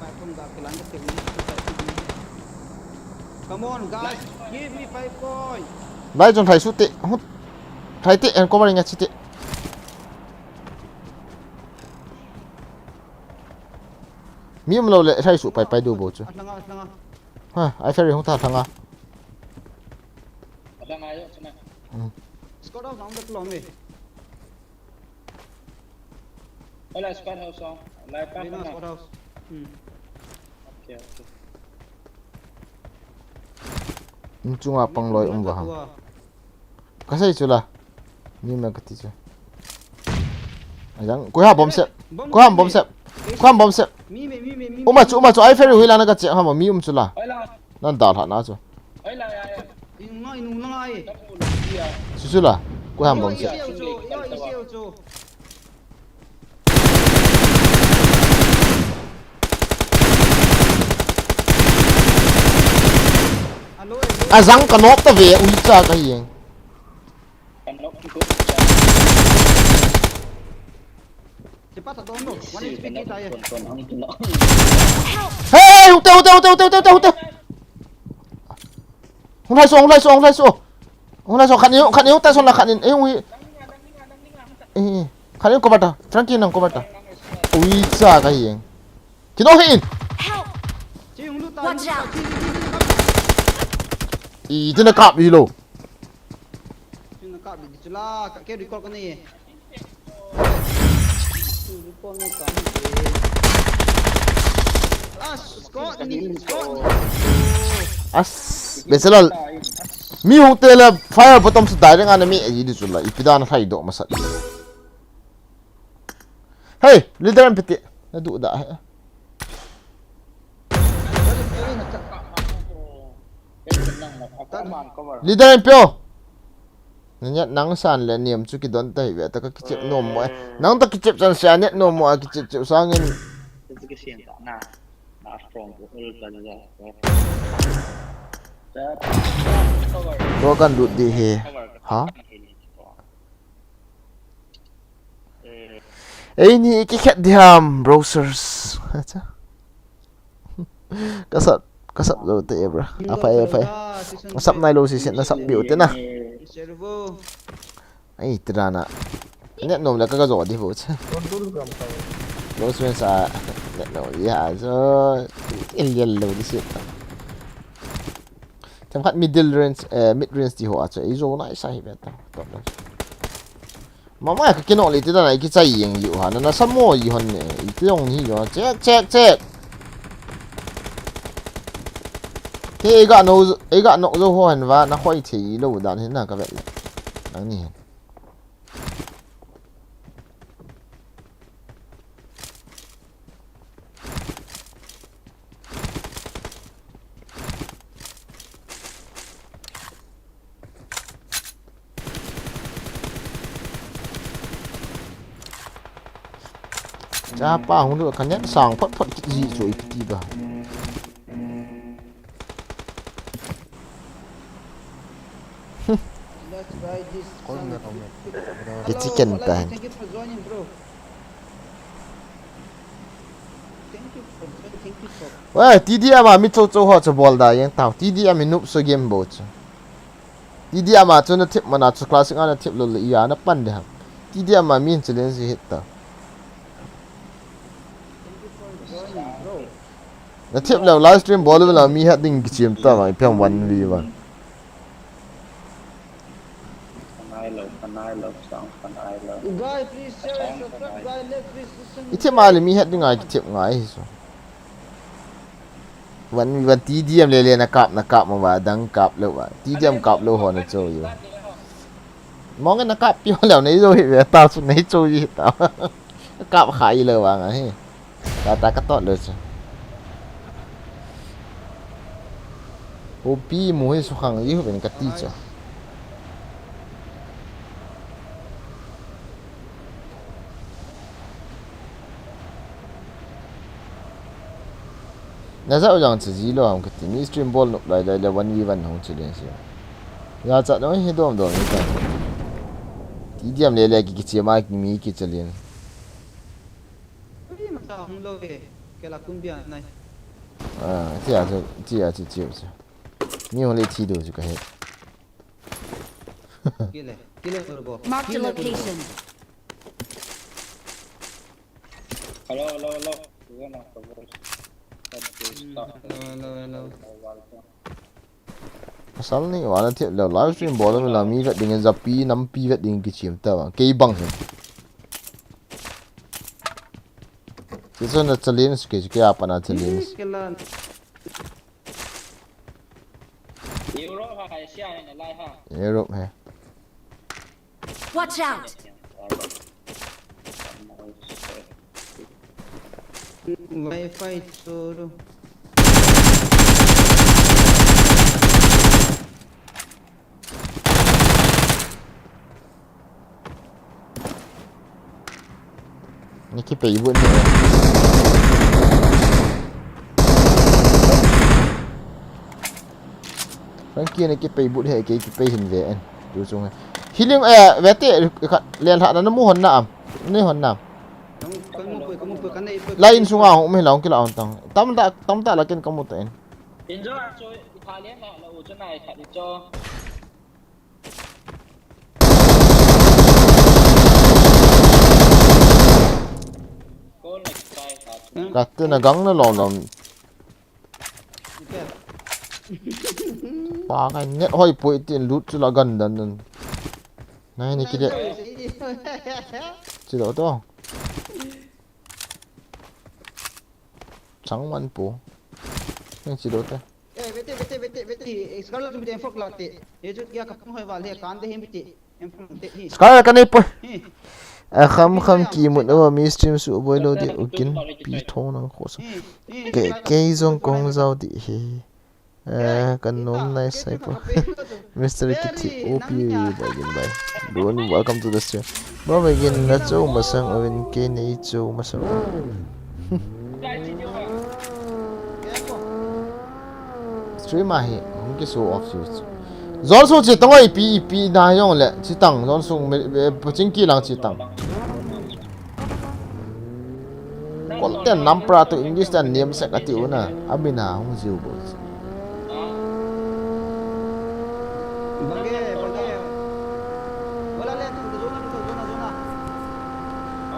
Phải không gặp cái láng cái tiếng. Come on guys, give me 5 coin. lai jon thai su te thai te en ko nga chi te mi lo le thai su pai du bo chu Langa. ha ai ferry hong ta thanga Squad house nang dak lom me. Squad house song. Live pack Dina na. squad house. Okay. chunga pangloi ba ham ka sai chu la mi ma ka ti chu ajang ko ha bom se Mi. uma chu ai ferry hui la na ka che ha ma mi chu la nan da tha na chu In nang ai. chu la ko ha bom se Yo. Alo. ajang ka nok ta ve ui cha ka yeng Cepat tak dono. One HP kita ya. hey hute hong lai so khan yo ta son la khan in ui khan yo ko bata frankie nang ko bata ui cha ka yeng kino hin Ci lu ta. Watch out! i tin kap hi lo Ci nak di celah. Kak ke recall kan ni. Recall ni kan. Scott ni. as beselal mi hong te la fire bottom su dai nga na mi e di chu la ipida na thai do ma sat hey leader am piti na du da leader am pyo nya nang san le niam chu ki don tai ve ta ka ki chep nom mo nang ta ki chep chan sha net nom mo ki chep sang in do kan du di he ha ei ni ki khat diam browsers cha kasap lo te bra apa sap nai lo si set na sap biu te na Servo. ai trana net nom la ka zo di bo cha lo suen sa net no ya zo il yellow di sit cham khat mid range di ho cha i zo na sai beta top lo mama ka kino le ti da nai ki chai yeng yu ha na samo yi hon ne i ti yong ni yo check thế gạ nấu dâu hoành và nó khoai thì lâu đạn thế nào các bạn đáng nhìn cha pa không được khán nhất sàng phất cái gì rồi đi vào Let's buy this. cái chicken Hello, pan thank you for joining, bro. Thank you for. well TDM mà mi cho họ cho ball da yang tao TDM mi noob so game bo cho TDM mà cho nó tip mà na cho classic ana tip lo le ya na pan de ham TDM mà mi challenge hit ta na tip lo live stream ball là mi hat ding chim ta ma pyam 1v ba Guys, please share and subscribe. Guys, let's listen. ite ma le mi hat ding ai tip ngai so วันทีเดียมเลยนะกับมาว่าดังกับแล้วว่าทีเดียมกับแล้วหัวนะโจอยู่มองกันนะกับเปียวแล้วในโจเห็นตาสุดในโจอยู่ตา cạp khải lờ vàng à he ta cắt tọtเลยopi muhe sukhang ihu ben katicha na za ojang chi ji lo am kati ni stream ball nok lai lai la 1v1 hong chi len sia ya cha no he dom dom ni ta ti diam le le ki chi ma ki mi ki chalien mà sao không lâu về cái là cung biển này ti ya chi chi mi hong le ti do ju ka he kia là rồi bỏ Marked a location. Hello. We're gonna cover. lâu asal ni wala ti la live stream ball me la mi vet ding za pi nam pi vet ding ki chim ta wa ke bang he ti so na chalin ke apa na chalin cái là Europe ha Asia này lại ha. Europe he Watch out! wifi số đâu ni ki pe ibu ni Frankie ni ki pe ibu he ki pe hin ve en du chung he healing ve te khat len ha na mu hon na am ni hon na có một cái này lain sunga ho me laung ki laung tam ta la ken kamu ta en Enjoy cho Italian là ở chỗ này phải cho. Cô này cái ka te na gang na lom pa ka net hoi pui tin lut chu la gan dan nan nai ni ki de chi do to chang man pu nang chi do ta vete sekarang tu dia fok latih dia tu dia kapung hoi wal he kan de hem bete em fok te hi ska ka nei pu a kham ki mun o mi stream su boi lo di ukin pi thong nang kho sa ke zong kong zau di he kan nom nai sai pu Mr. Kitty OP bye don welcome to the stream ba begin na chou masang owen ke nei chou masang stream a hi hong ki so off shoot zon so chi tong ai pi na yong le chi tang zon sung me puching ki lang chi tang content nam pra to english tan niam sak ati una abina hong jiu bo bage wala le tu zona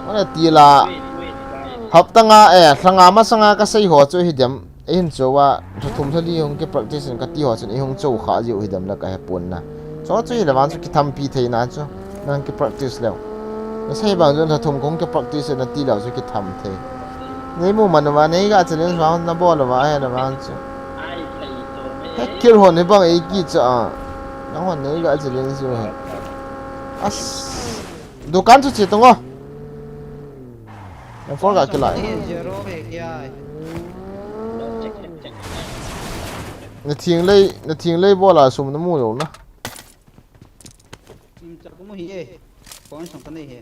ona ti la haptanga thlanga ma sanga ka sei ho chu hi dem in chowa thum thali hong ke practice ka ti ho chen hong chou kha ji hidam la ka he pon na cho chu hi lawan chu ki tham pi thei na chu nang ke practice lew na sai bang jon thum kong ke practice na ti law chu ki tham thei nei mu man wa nei ga chen wa na bo la wa he na wa chu ai thầy tôi he kir ho ne bang e ki cha na ho nei ga chen chu he as dukan chu chi tongo na for ga ki lai zero he kya na thieng lei bola sum na mu lo na im cha ko mo hi e kon song kan he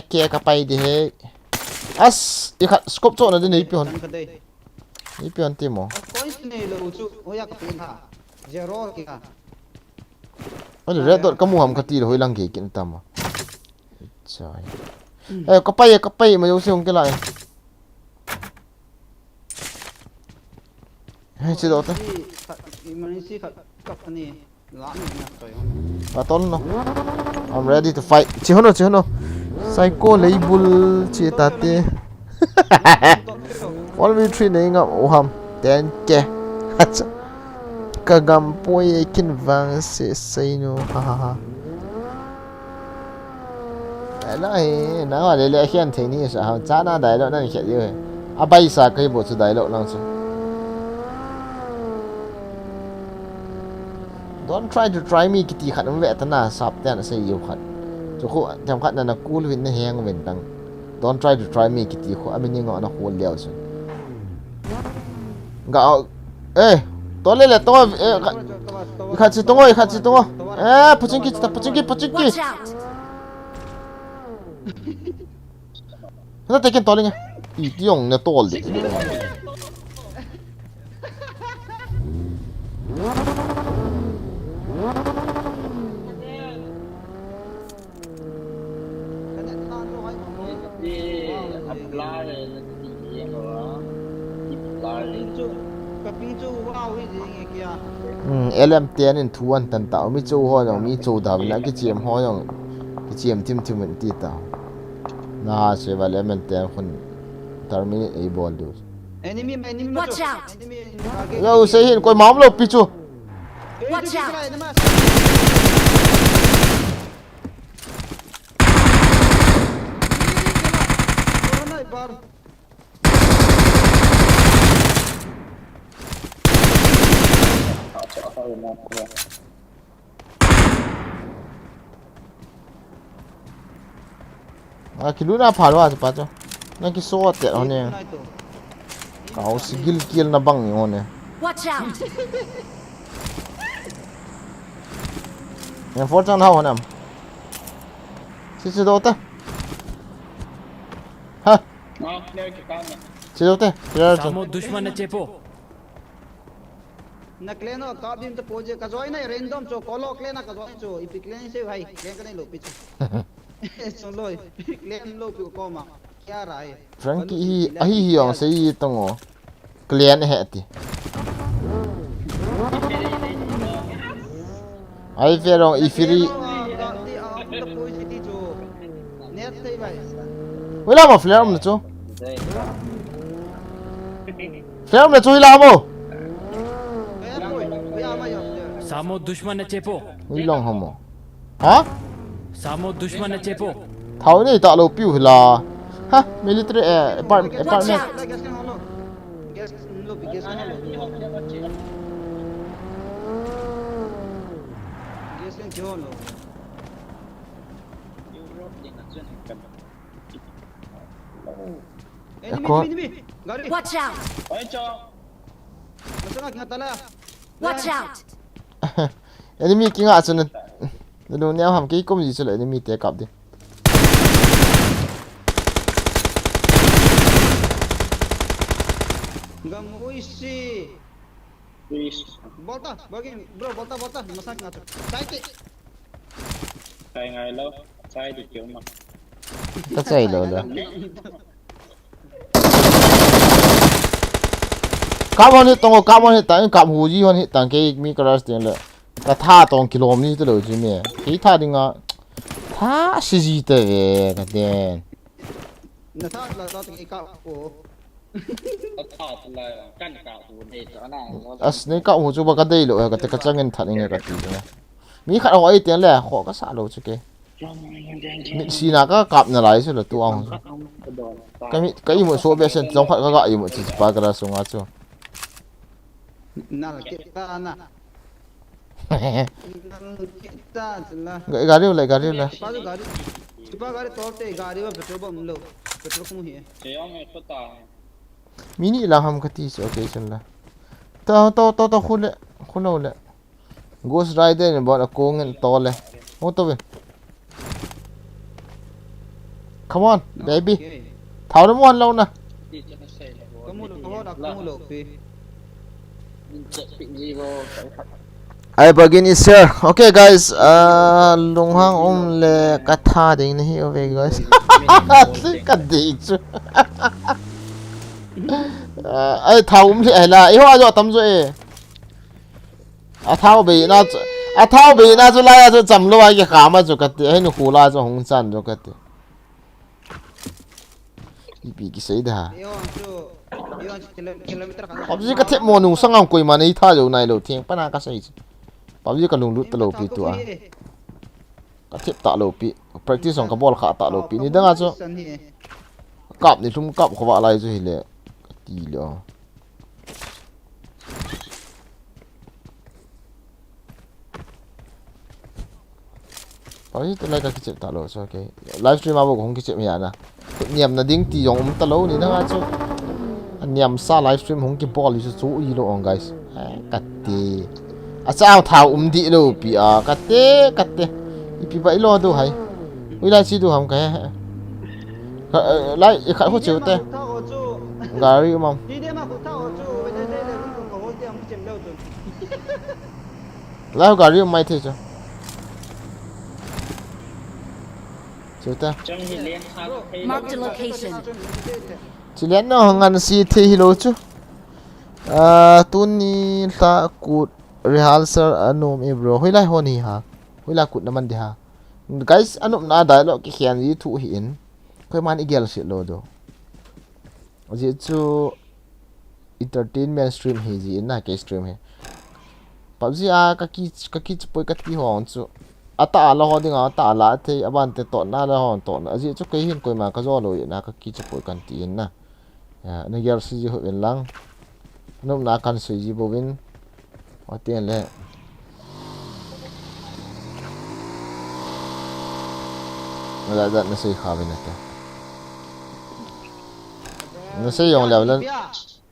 ke ka pai di he as i khat scope cho na de nei pion kan ka dei nei pion ti mo coins ne lo chu hoya ka pin ha zero kya oi red dot ka mu ham khati hoi lang ge kin tam chai ka pai ma yo seong ke lai hey chi do ta emergency ka ni la ni na toy atol no I'm ready to fight chi hono psycho label chi ta te 1v3 nei nga o ham ten ke ka gam poi kin vang se sei no ha la he na wa le hian thei ni sa ha cha na dai lo na ni khe yu a bai sa kai bo chu dai lo lang chu don't try to try me kiti khat ve ta na sap ta na sei yu khat chỗ khu chăm khát là cool win này hang win tăng don't try to try me kiti khu amin ngọ nó hole leo rồi gạo ê to lên là to khát chỉ to ê puchin ki Watch out! nó tay cái to lên nha ý tiếng nó to đi apply gì đó apply Kaping chu wow hi ding kia. LM tiền in thuan tan tao mi châu ho yong mi châu da na cái chiêm ho yong cái chiêm tim mình ti tao na se va LM tiền khun terminate a ball do Enemy Watch out! enemy. yo se hin koi mam lo pi chu Watch out! kilu na phalo a pa cho na ki so te ho ne kau sigil kill na bang yo ne Watch out! en for chan ha honam si do ta ha nó đeo cái con này si do te clear cho Samo दुश्मन ने चेपो Nakleno kabim to poje ka join na random cho kolo klena ka join cho ipiklen se bhai klen ka nahi lo pichu soon low claim लो पे coma क्या रहा है Frankie hi yong se yi tongo clean he ti ai verong ifiri net से भाई wala ma flare mo cho đây flare mo cho ila mo सामो दुश्मन ने चेपो ilong homo ha सामो दुश्मन ने चेपो thau ni ta lo piu la ha military apartment Watch out! ôi cho Watch out! enemy kinga chun lu nyam ham ki kom ji chule enemy te kap di बोलता बगी bro बोलता मसाक ना side cái ngày lâu sai thì kiểu mà ta chai lo la kam on hit tang kam hu ji hon hit tang ke mi crash den le ka tha tong kilom ni to lo ji me ki tha dinga tha si ji te ve ka den ना था ला तो एक ओ nó thọt là căn cả của để chỗ này as ne ka hu chu ba ka dei lo ka te ka changin tha ni ka ti ne mi kha oi tian le kho ka sa lo chu ke mi si na ka kap na lai su lo tu ang cái gì mà số bé sen giống phải có gọi gì mà chỉ ba cái là số ngã chưa ना kita ना kita चला gãy gà điêu lại बाजू गाड़ी छिपा गाड़ी तोड़ते गाड़ी में पेट्रोल पंप लो पेट्रोल कम ही है chỉ ông này có tao mini là ham cái tí ok chân là tao khôn lâu lệ ghost rider này bọn là cố ngân to lệ ô tô về come on baby tháo nó muốn lâu nè đi cho nó xây là kamu lo pe mình chạy bị gì vô cái thật I begin is here. Okay guys, lung hang le katha ding nahi ove guys. Ka ding chu. Ai thau le la, I ho jo tam zo e. A thau be na zo la ya zo cham lo ai ke kha ma zo ka te ai nu hu la zo hong chan zo ka te. Ipi ki sei da. yo kilometer kan PUBG ka the mo nu sangam koi ma nei tha jo nai lo thieng pa na ka sei. PUBG ka lung lut ta lo pi tu a. Ka thep ta lo pi practice on ka ball kha ta lo pi ni danga cho kap ni thum kap khawa lai chu hi le ti lo Ôi tôi lại cái chip ta lo so cái livestream abo không cái chip mày na niệm na ding ti yong ta lo ni na cho niệm sa livestream không cái ball is so i lo on guys cắt ti sao thao đi lo pi cắt te ipi vậy lo đâu hay ui lại chi đâu không cái lại khai hỗ trợ te gari mong đi đi mà cũng thao chú đây cũng có hỗ trợ một chém đâu rồi lại gari mai thế chứ chúng ta Trong thì liên sang thấy Marked a location. chỉ lẽ nó ngăn si thế hilo chứ tuni ta cút rehearsal anom ebro hoi lai honi ha hoi la cút naman di ha guys anom na dai lo ki khian yi thu hin khoi man igel shit lo do ji chu entertainment stream hi ji na ke stream he PUBG kaki chpoi kat pi hon chu ata la ho dinga ta la the aban te to na la hon to na ji chu ke hin koi ma ka zo lo na kaki chpoi kan ti na ya na ger si ji ho en lang nôm na kan sui ji bovin o tiền le na da na sei kha bin ta na sei yong le lan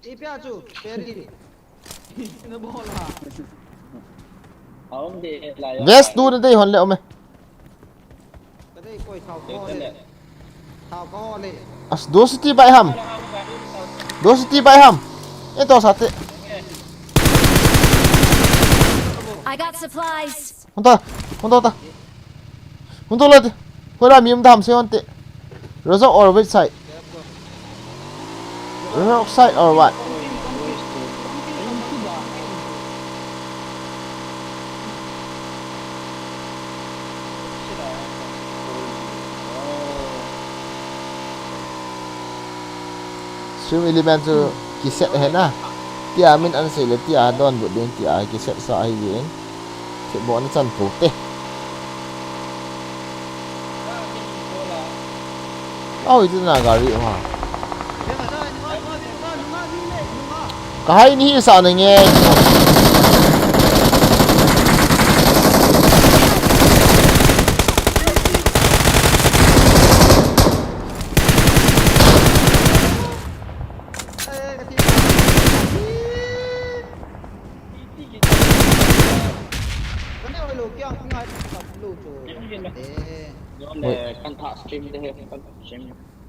đi bia chú bé đi nó bỏ là Không thì lại vest du na dei hon le ome cái đây coi thao co này as do city bai ham do city bai ham eto sate I got supplies. honta le hora mi dam se honte rozo or which side rock side or what stream element tu kiset he na tia min an se le tia don bu den tia kiset sa ai yen se bo na chan pu te ôi itu na gari ma ka hai ni sa na nge Rồi căn thả stream đây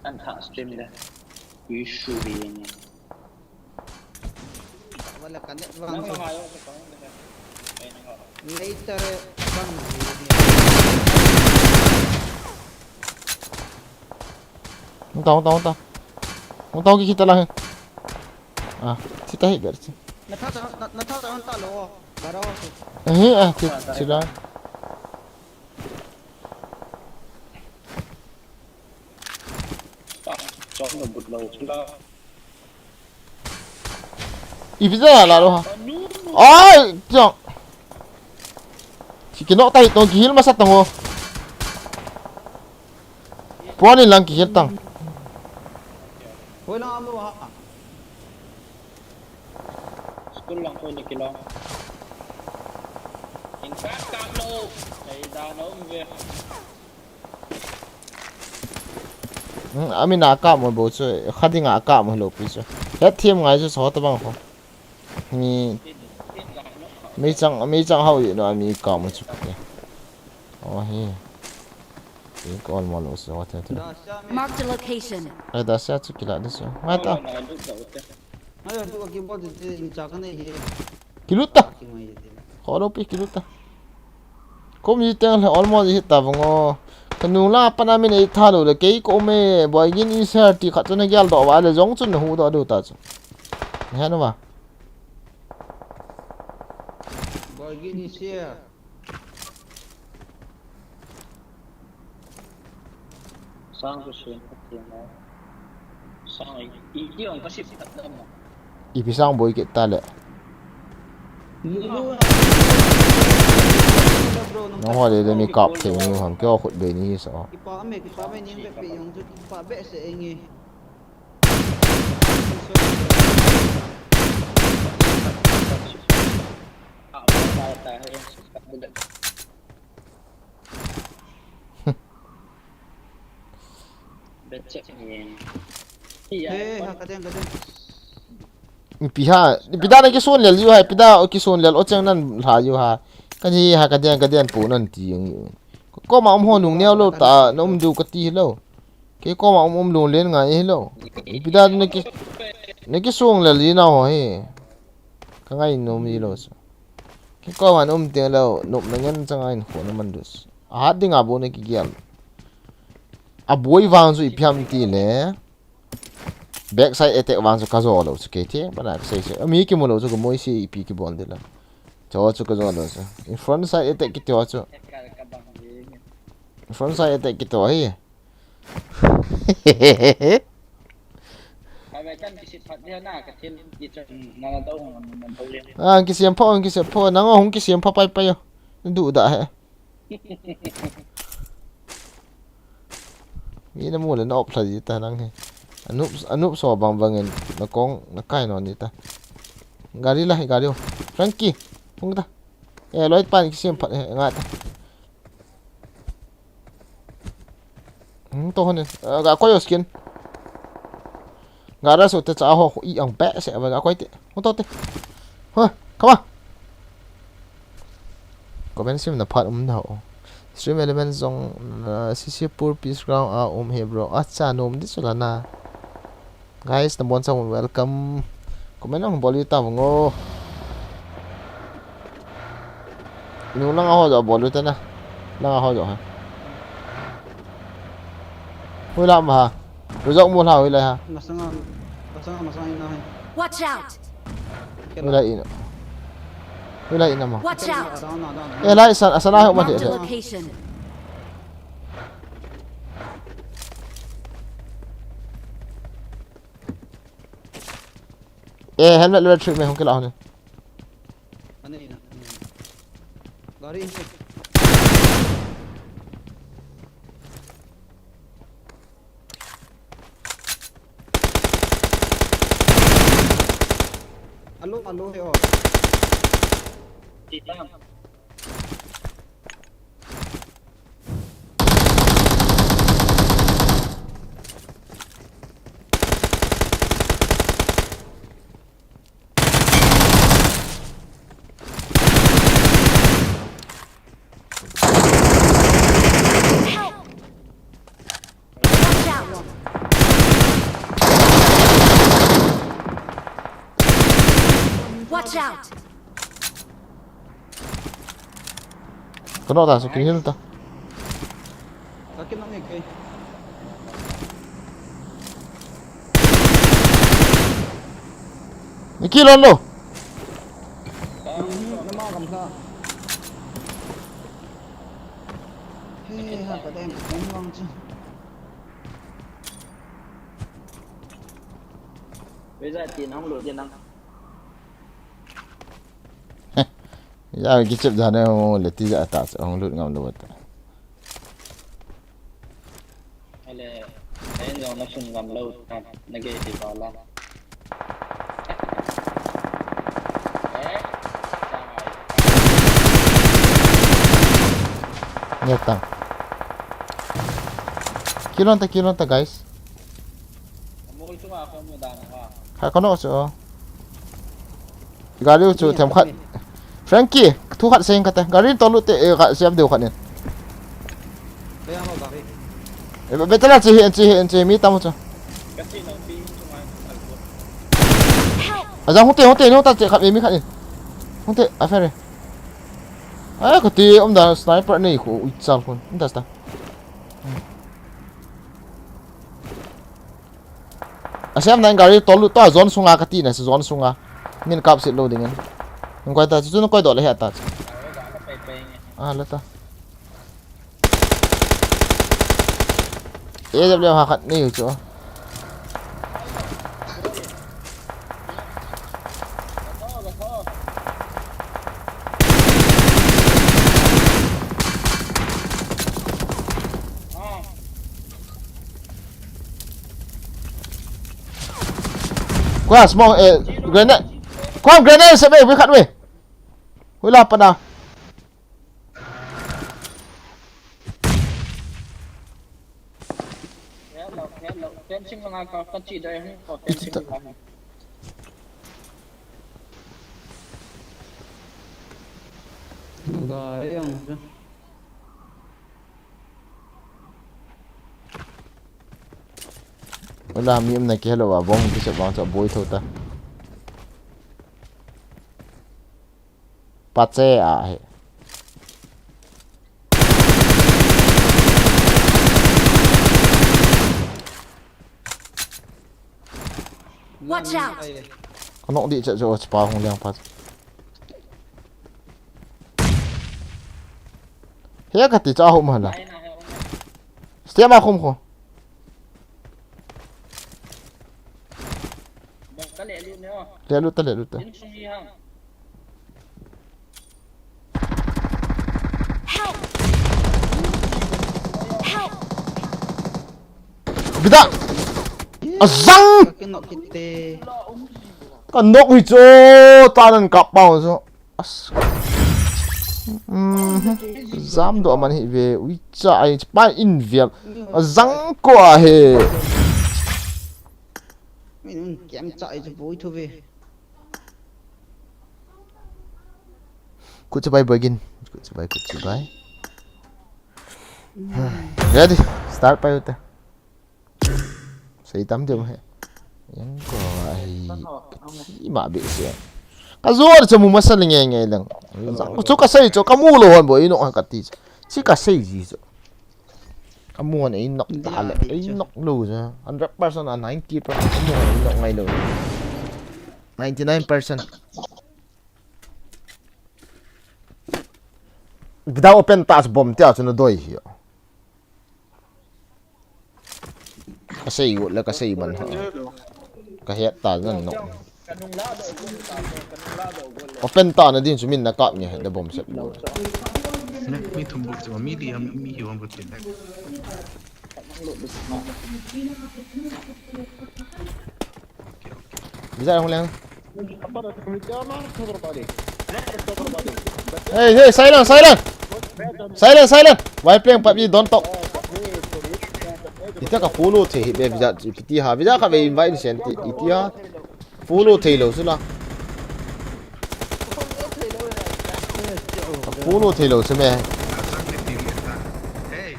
căn thả stream đây quý su đi này wala ka net nó bang có so hai không later bang không tao kita lah kita hit ber na thao ta lo barawa sila cho nó bụt lâu chúng ta ibisa la lo ha ai jong si kino tai tong gihil masat tong ho puani lang gihil tang hoi lang amo ha school lang thôi được kilo in cắt cam lô đây ra nấu về ami na ka mo bo chu khadi nga ka mo lo pi chu het thiam ngai chu so ta bang ho mi mi chang hau yi no mi ka mo chu ke oh hi cái con mo lo so ta ta Marked a location. ai da sa chu kila da so ma ta ayo tu ki bol de in cha ka nei he kiluta ki mai de kholo pi kiluta kom yi tang le almost hit ta bongo kanula panami nei tha lo le ke ko me boy gin insert ti khat na gyal do wa le jong chun hu do do ta chu ha no ba boy gini sia sang cái xuyên cái tiền này sang này ý ông có ship thật đâu mà ipi sang boy ke ta le no ho le mi kap the mi ham kyo khut be ni so ipa me ning be pe yong ju ipa be se engi tại hay em sẽ cắt được Biết chết nhìn. Thì Hey, ha cái đen. Piha pida na kison lel yu hai pida o kison lel o chang nan ha yu ha kan hi ha ka dian pu nan ti ang yu ko ma om honung neo lo ta nom du ka ti lo ke ko ma om lo len nga e lo pida na ki song lel yi na ho he ka ngai nom yi lo so ke ko ma nom te lo nom na ngan chang ai ho na man dus a ding a bo na ki gyal a boi wang zu i pyam ti le backside attack wang so kazo lo so ke the bana sai sai ami ki mo lo so ko moi si ip ki bon de la cho cho kazo lo so in front side attack ki to so front side attack ki to hi Vậy căn cái sự thật như thế nào cái thiên gì cho nó đâu mình đâu liền. ki siam pho nang hong ki siam pho pai pai yo du da he mi na mo le no phla ji ta nang he anup so bang bangin na kong na kai no ni ta gari la gari Frankie hong ta e loit pan ki siam phat he nga ta to hon ga ko yo skin ga ra so ta cha ho i ang ba se ba ga ko ti ho to te ha come on ko ben sim na phat na stream element zong cc pur peace ground a he bro acha nom di sula na guys the bon song welcome comment ang boli ta ngo nu lang ho jo bolu ta na lang ho jo ha hui lam ha rồi rộng một hào lại ha Masang ina hai. Watch out! hui lại nằm Watch out! e lại sana ho ma Marked a de location. e helmet le trick me không cái lão này Ano ina? Gari insik. Alo he oh. Thì tam. Help! Watch out! Watch out! có nó ta sẽ kinh hết ta Kaki na mig kay. ni kilon lo Nama kam sa. Hey, ha cái đen cũng ngon chứ. Bây giờ tiền không lụt tiền đâu. ya ki chep jane mo le ti ja ta ong lut ngam lo ta Hay là đấy rồi nó sung làm lâu thật nó ghê thì vào lắm. Đấy. nyata kilon ta guys Mua cái chúng không mua đàn à. ha có nó so gari chu them khat Frankie thu khat sen kata gari to lu te ga siam deu khat ne Kaya mo gari. betala chi mi tam cho Cái gì nó đi chúng ai Help! à hong te no ta che khat mi khat ne hong te a fere ai ko ti om da sniper nei ko ui chal kon nda sta a siam nan gari to lu to zone sunga ka ti na zone sunga min kap sit loading an ngoi ta chu no koi do le ha ta à lát ta e jab le ha khat nei chu qua small grenade qua grenade sẽ về với khát về với lạp nào hello fencing mga consider ko fencing lang Gayang. wala mi am na ki hello wa bong ki se bang cha boy thota pache a he Watch out! ano di cha jo pa hong liang pat he ka ti cha ho ma la stia ma khum ko kali lu neo le lu ta din sung yang Help! Help! bida azang Kinok kita. kan nok wi cho ta nan ka pa so as zam do man hi ve wi cha ai pa in vial azang ko a he Mình kém chạy cho bối thôi về. Good to buy begin. Good to buy. Ready? Start pa yun. Say tam dia mah. Yang ko ai mabi siya. Kazuar sa mo masaling ngay lang. So kasay cho kamulohan boy ino ang kati. Si kasay ji so. Kamu an inok tala, inok lo sa 100% na 90% kamu an inok ngay lo. 99%. Bida open tas bom tia so na doi hiyo. Kasi yo la kasi man ha. Kahit ta nan no. Open ta na din sumin na kap niya da bom set lo. Mi tumbuk cuma mi diam mi hiwam betul. Bisa yang ulang. Hey, silent. Why playing PUBG? Don't talk. Kita ka follow the be bisa piti ha bisa ka be invite sent itia follow the lo sula. Follow the lo se me. Hey,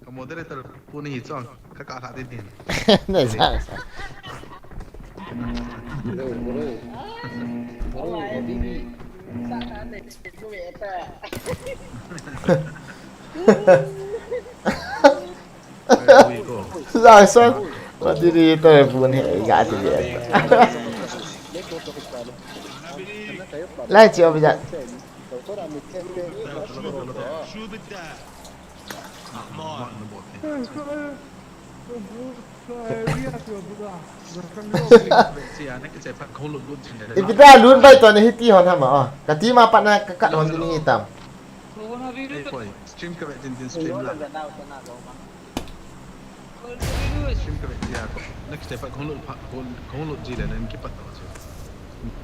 moderator punya hijau, kakak tak ada. Nah, sa. Sa. Moderator punya enggak ada dia. Lai chiều bây giờ. Kita luôn bay tuần này hiti hòn hả mà? Cả tí mà bạn này cắt hòn cái này tầm. Stream ke din stream lah. Stream ke dia kok. Nak cepat kong lu ji dan kipat tu.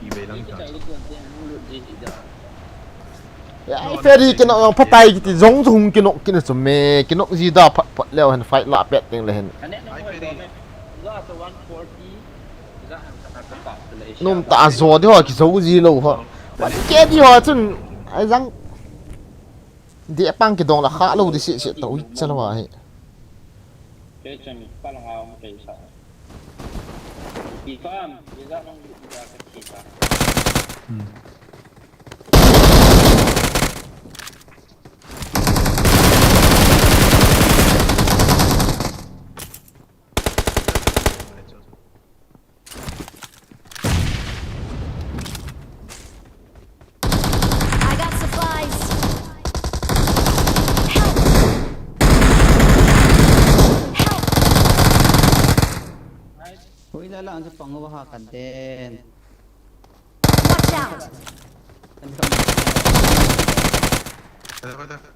Ibe lang ka. Ya, ferry kena orang patai kita zong zong kena semai kena zida pat leo han fight la pet ting lehen. Nôm ta zo đi hoa ki zo ji lo ha. Ba ke di hoa chun ai rang dia pang ki dong la kha lo di si to wi chala wa he. Ke chen pa lang ao mo kay sa Di farm di ra nang di ra ka kita I got supplies! Hoi la lang sa pangawahakan din. Watch out!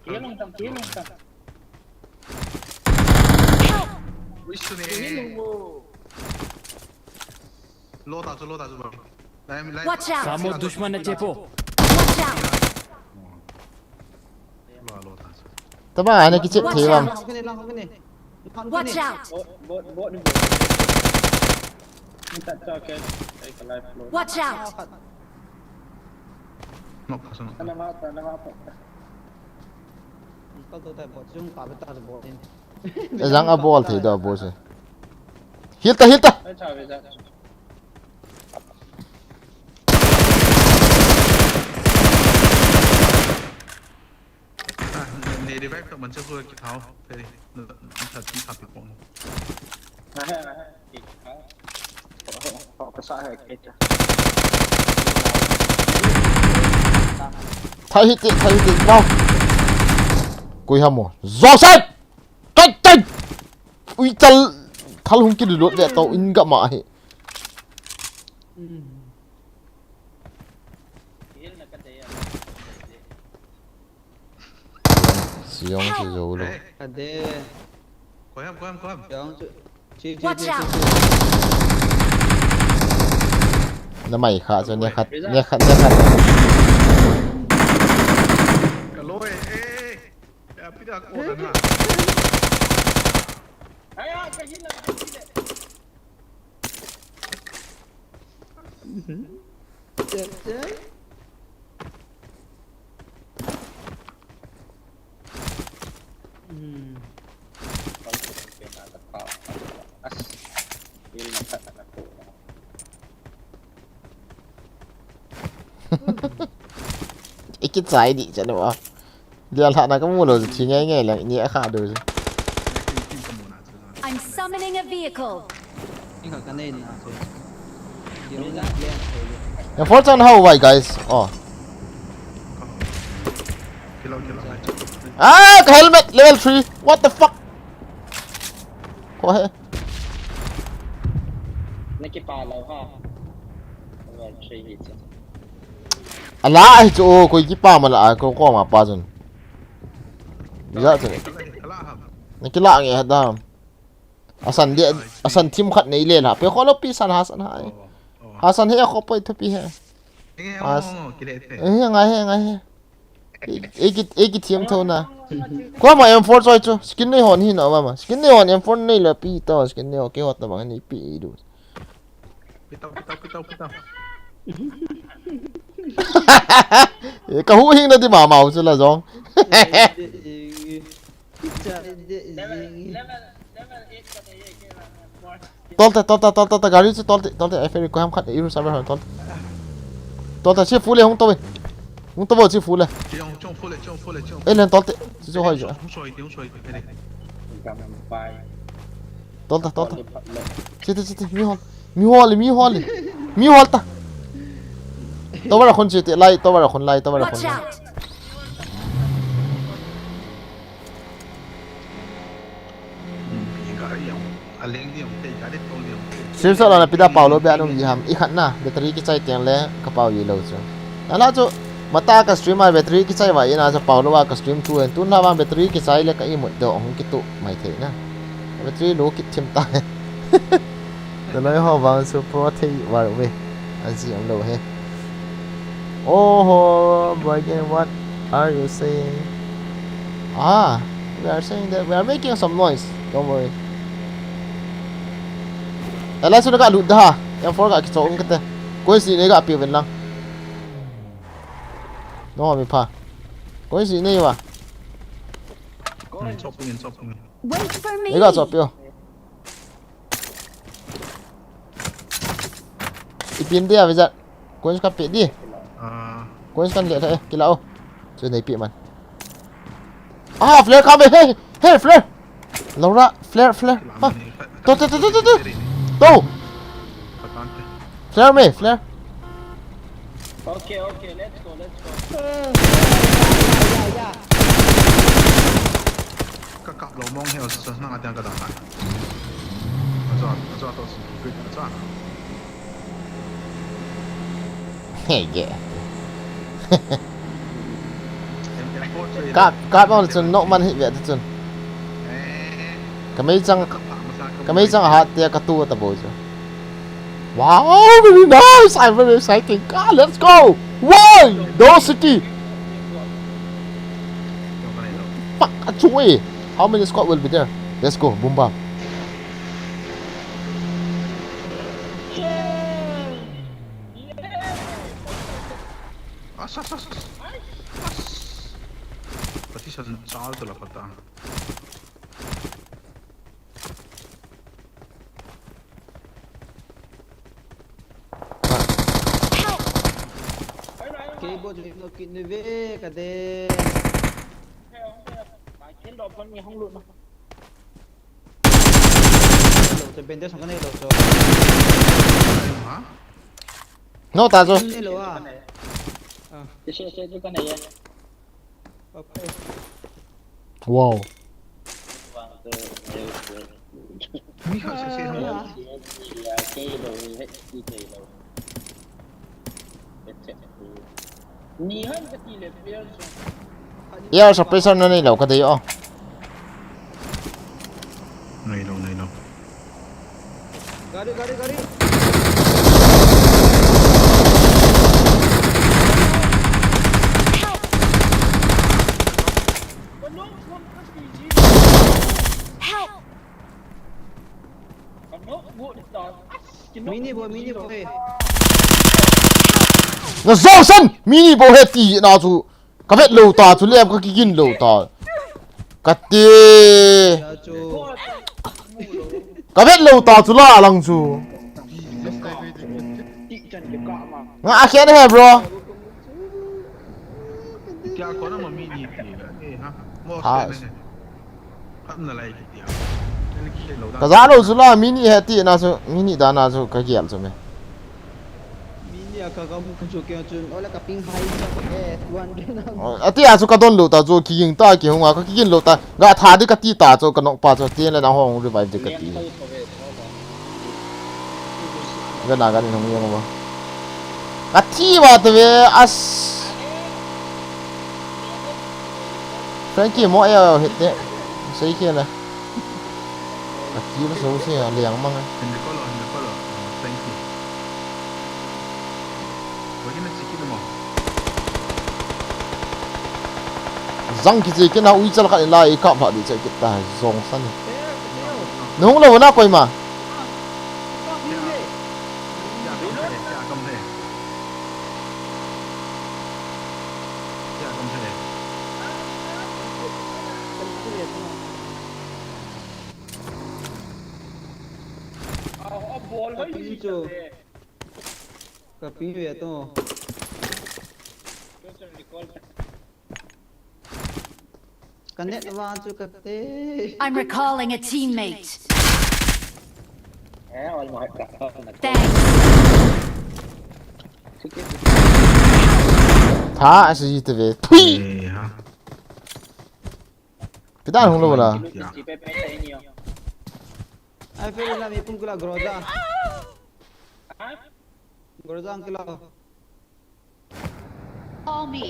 Kilong tam Help! Wish ni. Lo ta bang. Watch out! सामो दुश्मन है चेपो Watch out! Lo ta. Tama ana ki chep the bam. Lang ko ni. Watch out! Bot ni. Ni tak tahu ke. Saya ke live flow. Watch out! Nok pasang. Nama apa? Kau tu tak bot, chúng cả biết tao là bot ini. Rằng a ball thì đó bố rồi. Heal ta. Saya cawe dah. Nè đi back mình sẽ vừa kịp tháo. Thế đi. Nó thật chỉ tháo bị bóng. Họ có sai hay kết. Thay hit vào. Cùi hầm mồ. Gió xanh. Tránh. Ui chân. Thal hung kia được lột đẹp tao in gặm mãi. Siêu chỉ rồi luôn. Ada. Có em. Yang chi. Watch out! Nó mày khá cho nhẹ khát. Cả lôi. Ê. Ya biết là cô đàn à. Ayo, ke sini. Cek. Ít cái trái đi cho nó. Liên hạ nó có mua đồ chỉ nghe là nhẹ khá được rồi. I'm summoning a vehicle. Ini kat kanan lah. Dia nak lihat. Unfortunately, how why guys? Oh. Kill out. Ah, cái helmet level 3. What the fuck? Có hệ. Nó cái pa lâu ha. Rồi chơi gì chứ? À lá chỗ coi cái pa mà lại có mà pa rồi. Dạ rồi. Nó cái lạ nghe đó. Asan team khát này lên hả? Bây giờ nó pisan Hasan hai. Hasan hay khó phải thôi hè. Ngay. Cái team thôi nè. Qua mà M4 rồi chứ. Skin này hòn hi nào mà. Skin này hòn M4 này là pi to. Skin này cái hot bằng này pi đủ. Pitau. Cái hũ hình nó thì màu chứ là giống. Tolta gari chứ tolta ai phải có ham khát iru sabar hòn tolta chi phú lên không tôi chi phú lên ấy lên tolta chứ cho hỏi chứ tolta chết mi hol ta tôi bảo là con chết lại tôi bảo là con lại Watch out! Sim sa la na pida Paulo be anong yam ikhat na battery ki chai tiang le ka pau yi lo chu ala chu mata ka streamer battery ki chai wa ina cha Paulo wa ka stream tu en tun na wa battery ki chai le ka i mo do hong ki tu mai the na battery lo ki thim ta the lai ho wa su pro thei wa we aji am lo he oh boy what are you saying we are saying that we are making some noise don't worry. Ala sudah kat lut dah. Yang for kat kita orang kata. Kau sini kat api belang. No mi pa. Kau sini wa. Chopping. Wait for me! Ni kat api. Ipin dia bezat. Kau suka pet dia. Kau suka lihat saya kilau. So ni pet man. Flare coming. Hey flare. Laura flare. Ha. Tu. Tuh, flare. Okay, let's go. Ya. Kakak lo mong heo sa nang atang kadang hai. Azo to good azo. Hey yeah. Các bạn chân nọ man hit vậy chân. Cái mấy trang hạt tia cả tua tập bồi chứ. Wow, very nice! I'm very excited. God, let's go! One, Door City. Fuck, a chui. How many squad will be there? let's go boom bam As. Pati sa ito lang pata. Keyboard lino kinve kade. Trên đó con nhà không lụn đâu. So bende sang kanay lo so. Ha? no ta rồi Ni lo ah. Xe cái con này Okay. wow Mi ka sa siya mo. cái rồi hết đi về rồi. Nhiều hơn cái tỷ lệ bây giờ air suppressor na nilaw kada yo Nay no. Gari. Help! nó buồn tao. Mini boy. na zo san mini bo he ti na chu ka vet lo ta chu lem ka kin lo ta ka ti Ya chu. ka vet lo ta chu la lang chu Chị Trần cái cọ mà. nga khen he bro Kaya ko na mamini ha. Mo Ah. sa. Kan na lai ki ya. Ni ki lo da. ka za lo chu la mini he ti na chu mini da na chu ka gial chu me Mini akagam kuncho kaya chun. Ola ka ping high sa tuan kena. ati a chu ka don lo ta chu ki yin ta ki hunga ka kin lo ta ga tha di ka ti ta chu ka nok pa chu ti le na hong revive de ka ti ga na ga ni hong yang ba a ti ba te ve as Frankie mo ayo hit de sai ke la a ti lo so se liang mang Hindi ko lo. Thank you. Wag na chikin mo. zang ki je ke na ui chal ka la i ka pha di che ki ta zong san nong lo na koi ma Ya kom the. Bol hơi Tapi gì itu. vậy? Ka ping ya to. Cái Trần đi con. Kanet wa chu ka te. I'm recalling a teammate. Rồi mọi cả là Thanks. tha a si te ve thui Ha. pi ta hong lo la Chỉ bé thấy nhiều. Ai feel na mi pung kula groza. Hả? Groza ang kila. Call me.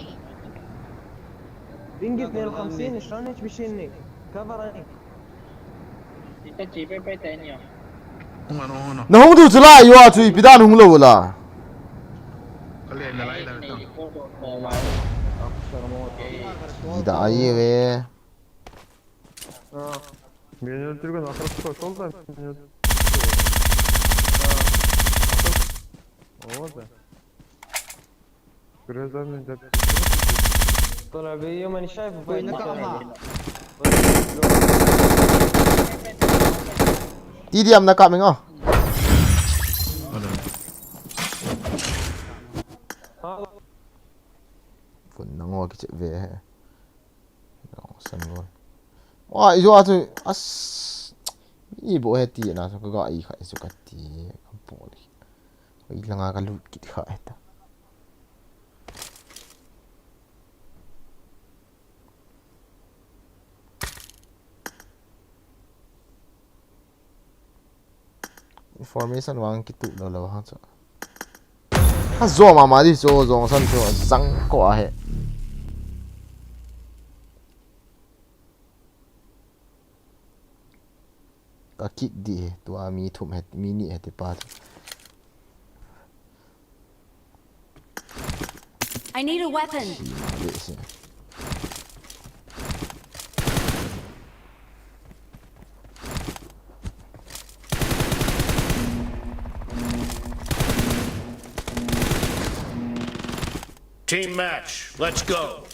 Ringgit 150 شلون هيك بشيلني كفرني Chỉ bé thấy nhiều. Kung ano. na hong du chu la yo a chui pi ta hong lo la Kali na lai la to. da ai ve меня другой на хорошо солда вот да грозами да طلع بي ماني شايفه Boy na ka ama. ti diam na ka meng o Ano. phun na ngo ki che ve he no san lo wa i jo a chu as i bo he ti na so ka ga i kha su ka ti ka po li i langa ka lut ki kha eta information wang ki tu lo lo ha cha ha zo ma ma di zo zong san chu zang ko a he ka kit di tu a mi thum het mi ni het pa I need a weapon. ma de se Team match, let's go.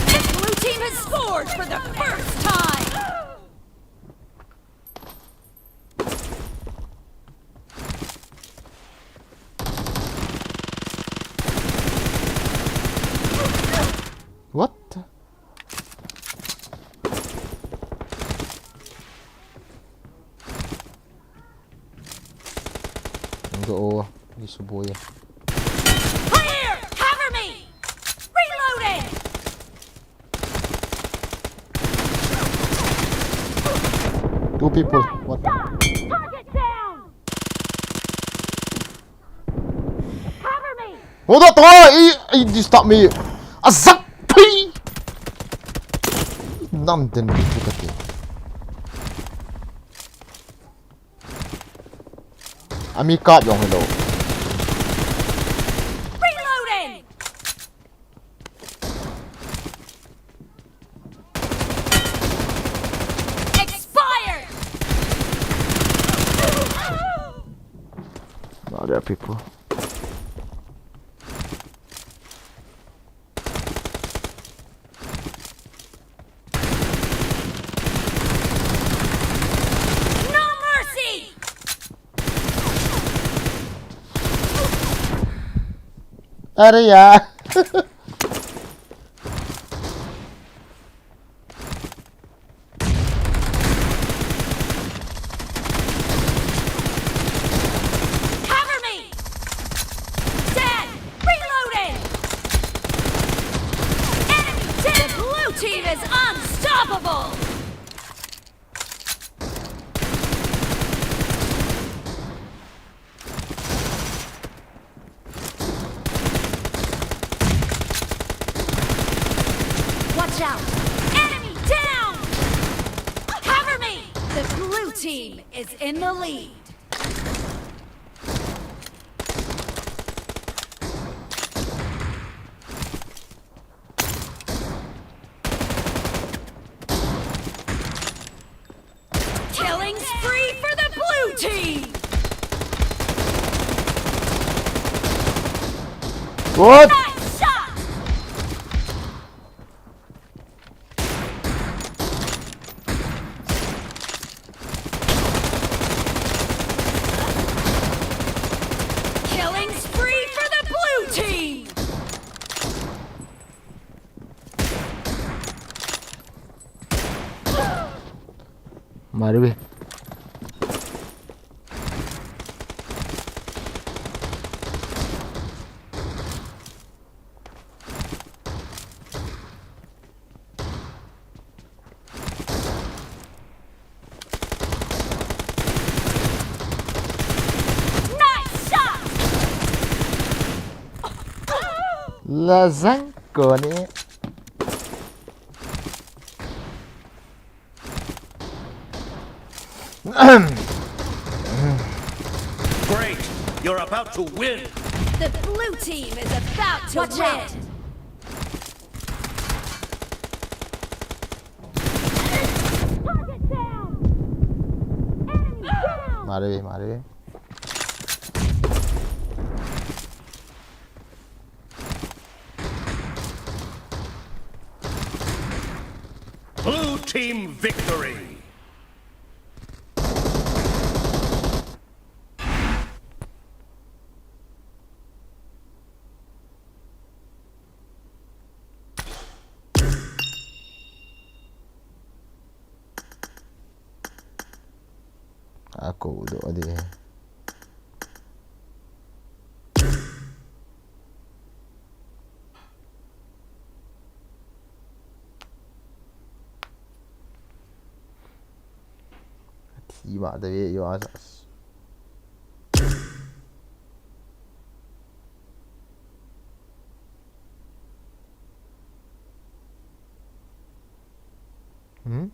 The blue team has scored for the first time! What? Oo, hindi subuya. Clear! Cover me! Reloading! Two people. What? Target down! Cover me! Hold on, you stop me. Azak! Namden gitu kati. Amika yung hello. Reloading! Expired! Now there are people. No mercy! Are ya. Cover me! Dead! Reloading! Enemy dead! The blue team is unstoppable! Watch out! Enemy down! Cover me! The blue team is in the lead. Killing spree for the blue team! What? Nice shot! Killing spree for the blue team! Mari weh. Nice shot! Lazangko ni. Great, you're about to win. The blue team is about to win! Target down! Enemy down! Mari weh, mari weh. Blue team victory. Aku duduk dia. Tiba tadi yo asas. Hmm?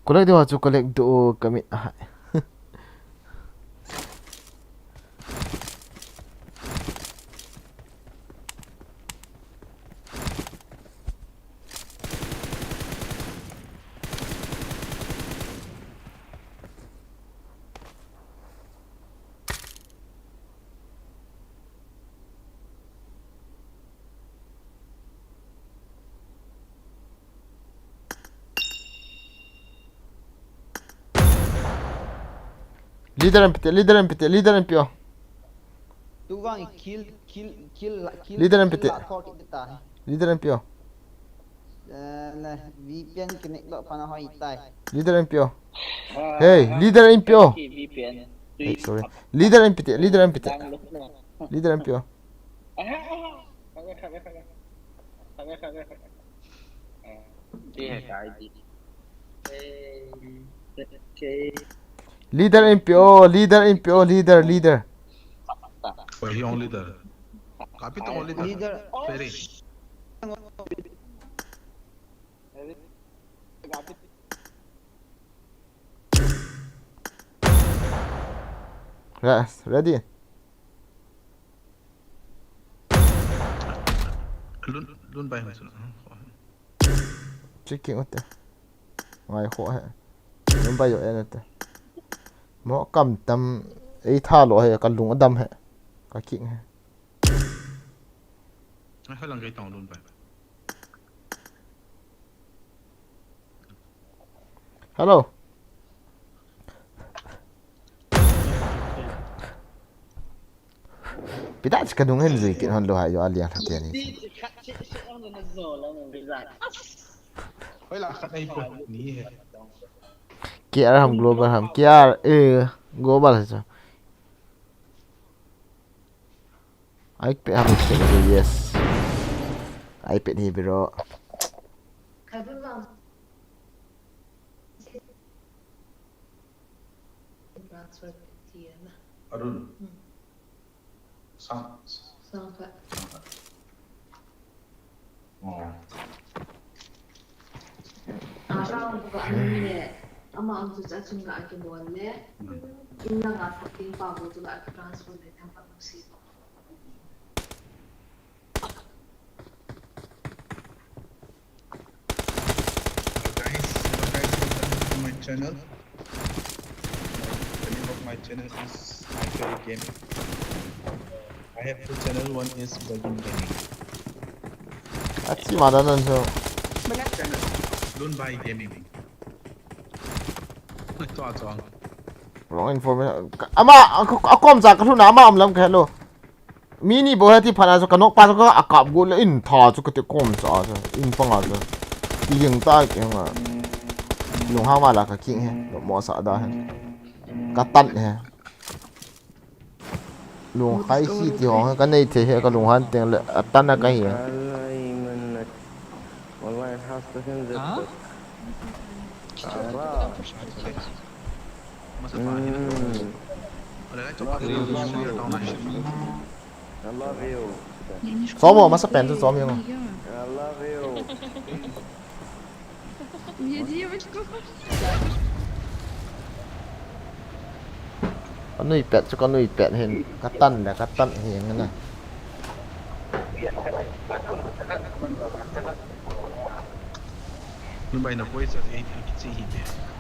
Collect dia tu collect do kami. Leader MPT. Tu vang kill. Leader MPT. Lakor kita. Leader MPO. Nah, VPN connect lo pana hoi tai. Leader MPO. Hey, leader MPO. VPN. Hey, sorry. Leader MPT. Leader MPO. Leader MPO. Leader. Well, he only the. Copy to only the. Leader. Ferry. Yes, ready. Luôn bay mà. Chicken what the? Ngoài khổ hệ. Nó bay rồi em nè. Mỏ cầm tâm ấy tha lỗi hệ, cầm lùng ở đâm hệ. Cái kiện hệ. Hơi lần cái tàu luôn bay. Hello. Pita ka dung hen zui kin hon lo ha yo alian ha tiani. Hơi là khát đây cô. Ní hệ. Kia ham global ham kia global ha. Ai pe ham ke yes. Ai pe ni biro. Arun. Sang. Oh. Arang buka ni ama ang tuja chunga ake bolle inna nga paking pa bo tuga ake transfer de tempat musi Guys, welcome to my channel. The name of my channel is Hyper Gaming. I have two channels. One is Bugging Gaming. Ati madanan so. Don't buy gaming. Cho. Wrong information. Ama ako am za ka thu na ama am lam ka hello. Mini bo hati phana so kanok pa so ka akap go la in tha so ka te kom sa so in panga so. Ti yeng ta ke ma. Lung ha ma la ka king he. Mo sa da he. Ka tan he. Lung hai si ti hong ka nei the he ka lung han teng le tan na ka hi. والله حاسة تنزل Masa pahin. Ada coba kita tahu nak. I love you. Somo masa pen tu somo. I love you. Con nuôi pet cho con nuôi pet hen cắt tân hiền cái này. Luôn bay nào quay sợ thì chỉ hình.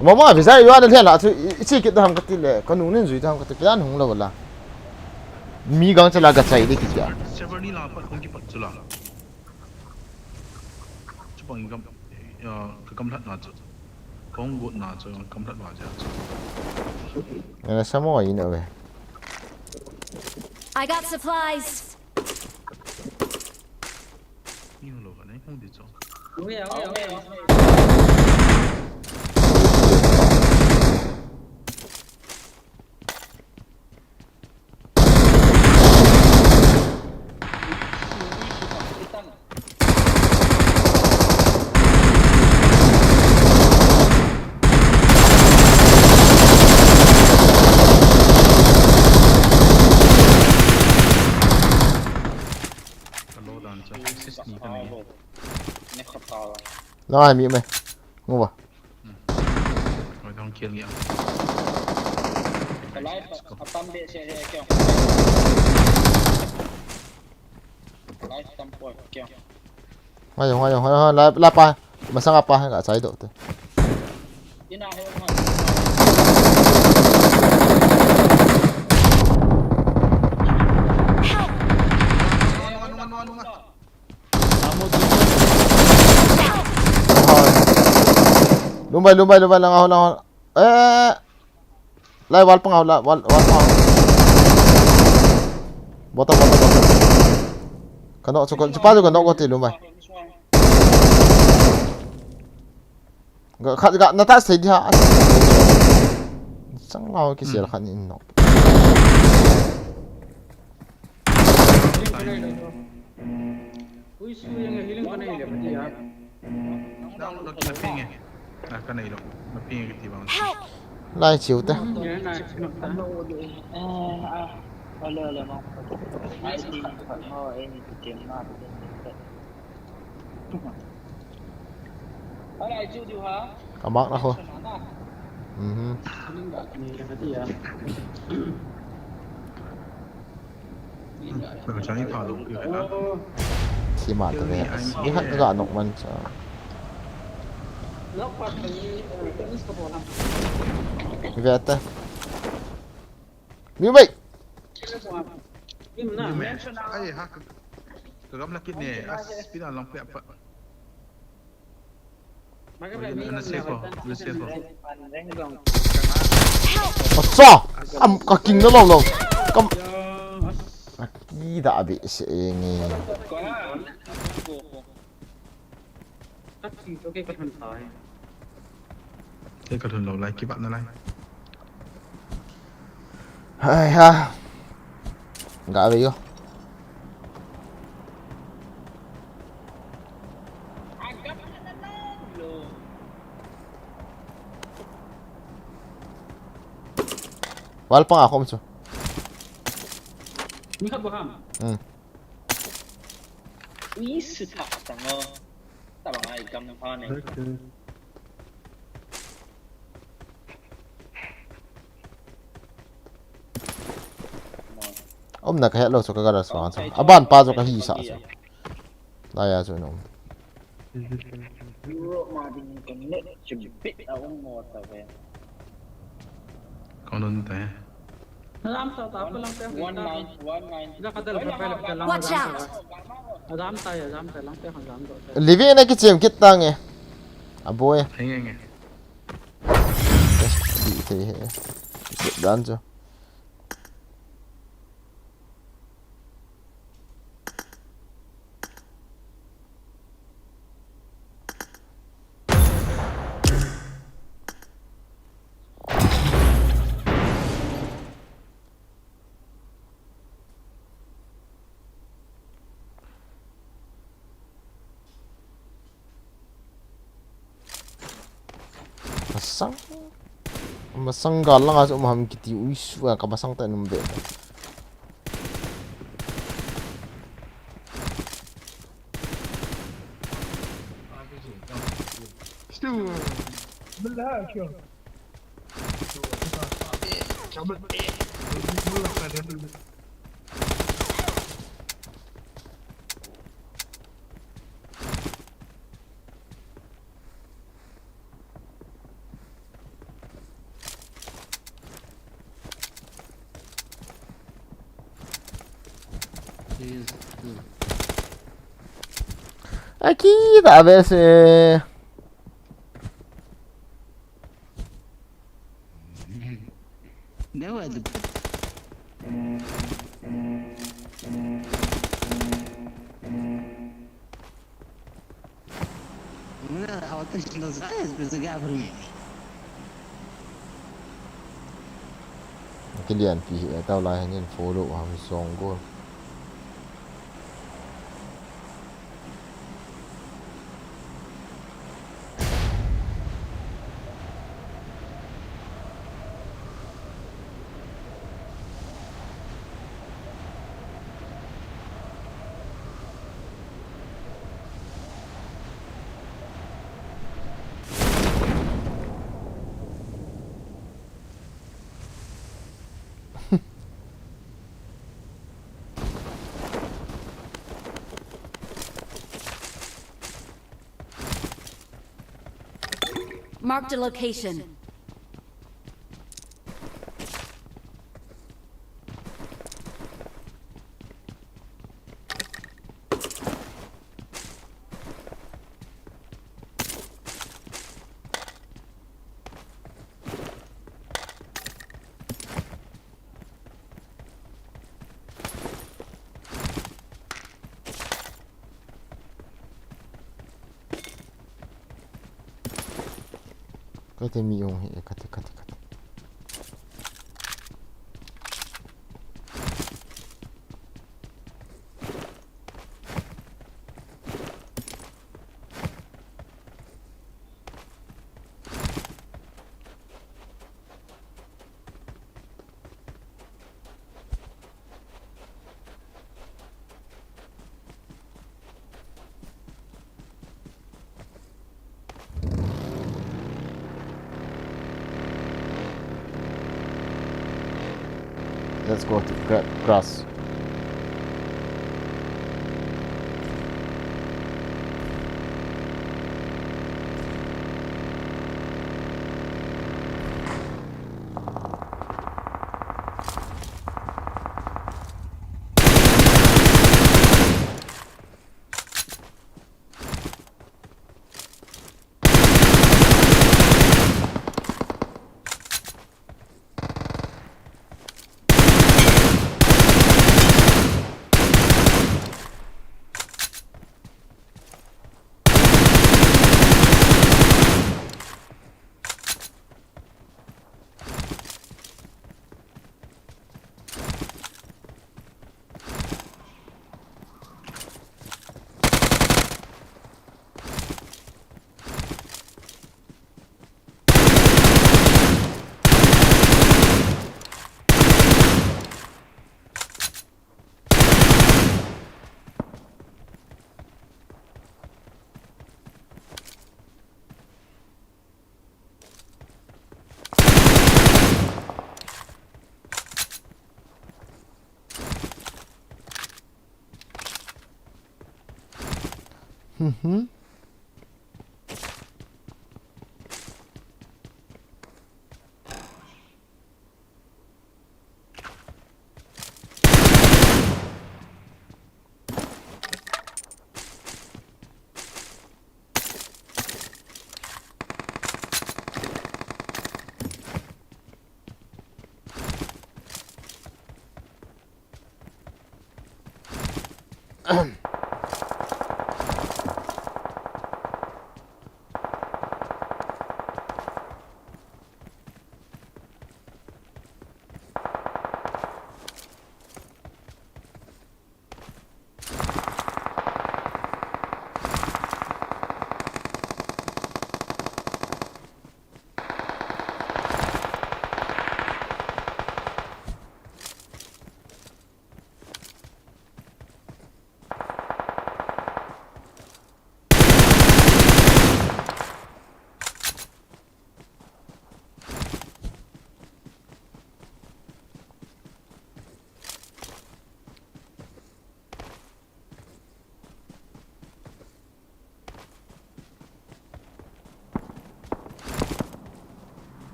Mà vì sao yo anh thiên là chỉ cái tham cái là con nuôi nên rồi tham cái plan hùng lâu là. Mi gang chala cái chạy đi cái gì à? Server ni lah pat kongki pat cula. Cuba ingam ke kamlat na tu. Kong gut na tu kamlat na aja. Này sao mà vậy nữa I got supplies. Ni lo kan ni kong di tu. Nó ai mi mày. Ngu à? không kill nghĩa Lại tâm bệ xe rẻ kêu. Lại tâm bội kêu. Hoa la pa masang apa enggak saya tuh. Ina heo ha. Lumbai lang ako. Lai wal pang wal pang. Bota. Kano so sepatu kano ko ti lumbai. Gak nata sai dia. Sang lao ki sil khan in no. Ui su yang healing ka nahi le bati yaar. nó kena ping eh cái này đâu nó ping cái gì bằng Lai chiu te. Hello mong. Ai đi phải ngồi em thì kiếm mà ở đây chưa điều hả? Kamak ako. mình chẳng đi thảo luận kiểu đó Si mata be. Lihat nga anok man sa. Vete. Ni bay. nhưng mà ai hắc cái gam laki nè aspira long pe apa nó safe Asa! Am kaking na long. Kam. Aki da abi si ngi. cái cẩn thận lâu lại cái bạn nó này Hai ha. Enggak abi yo. Wal pang ako mo. Ni ka baham? Ui sự thật rằng ta bằng ai cầm hoa này. Om na kahelo so kagara swan sa. Aban pa so kahi sa so. Daya so no. Mà đi cái nét chuẩn bị ở ông ngồi tao về. còn đơn thế Adam sa apa lang teh? 19. Ila kadal kapel lang. Watch out! Adam tay lang teh Adam do. Living na kitchen kita nge. Aboy. thấy nghe Thì dan cho. Masang galang aso maham kiti uisu ka masang ta numbe. Aquí a veces Nếu mà حاولتش نصحيح بس قاعد cái liền thì tao lại nên phố độ hàng song cô. Marked a location. Kate mi yung kate. Let's go to grass.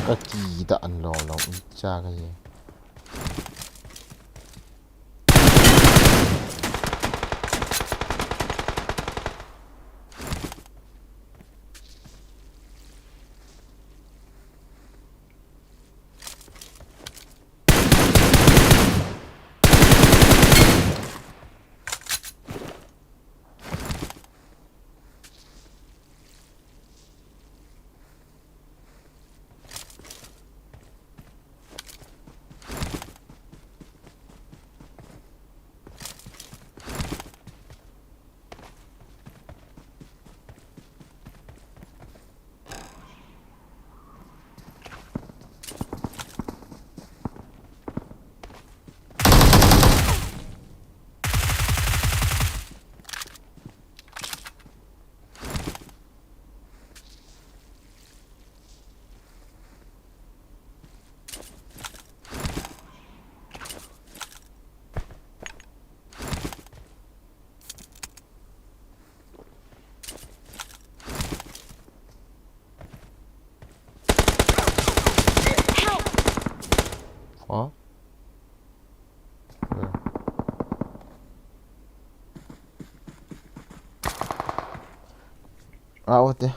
Kaki đã ăn lò lòng cha cái gì. Out there.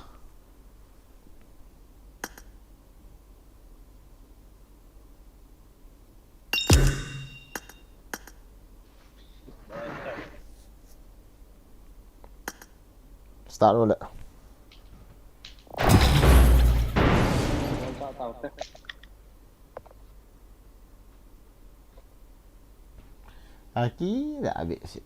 Start roll it. Kaki dah habis sih.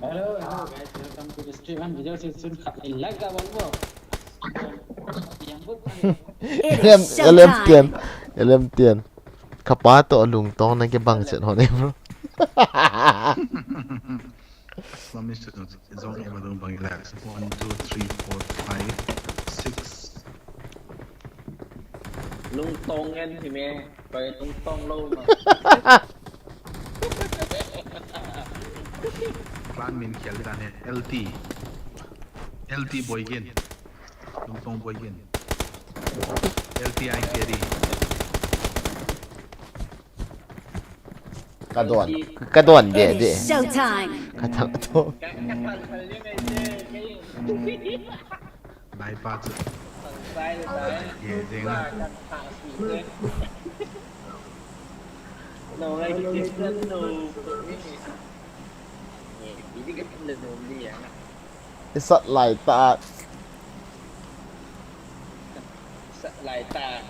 Hello guys, welcome to the stream. I'm video soon. Like that one more. It is showtime. Elem tiền. Kapato lung tong na ke bang set hone bro. Let me sit. It's only a little bit relax. 1, 2, 3, 4, 5, 6. Lung tong em thì mẹ phải lung tong lâu mà. Plan min khel dan LT. LT boy gen. Lung tong boy gen. LTI carry. Cái đoạn It để is showtime. cái thằng to. Lai pa chu. Sai rồi. Ye ding na. Nó ngay cái chân nó. Ini kan belum dia. Isat lai ta. Lại ta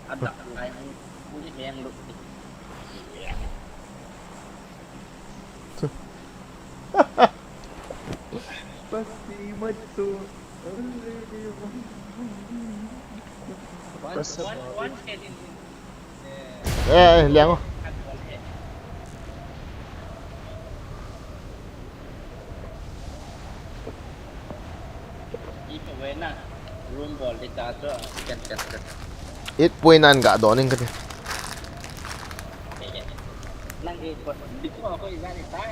anh đặt lại mũi đen luôn. Pasti maju. One head in. Liang. Room ball di tato kan. 8.9 gak doning ke. Nang ikut di ko ako iba ni ta.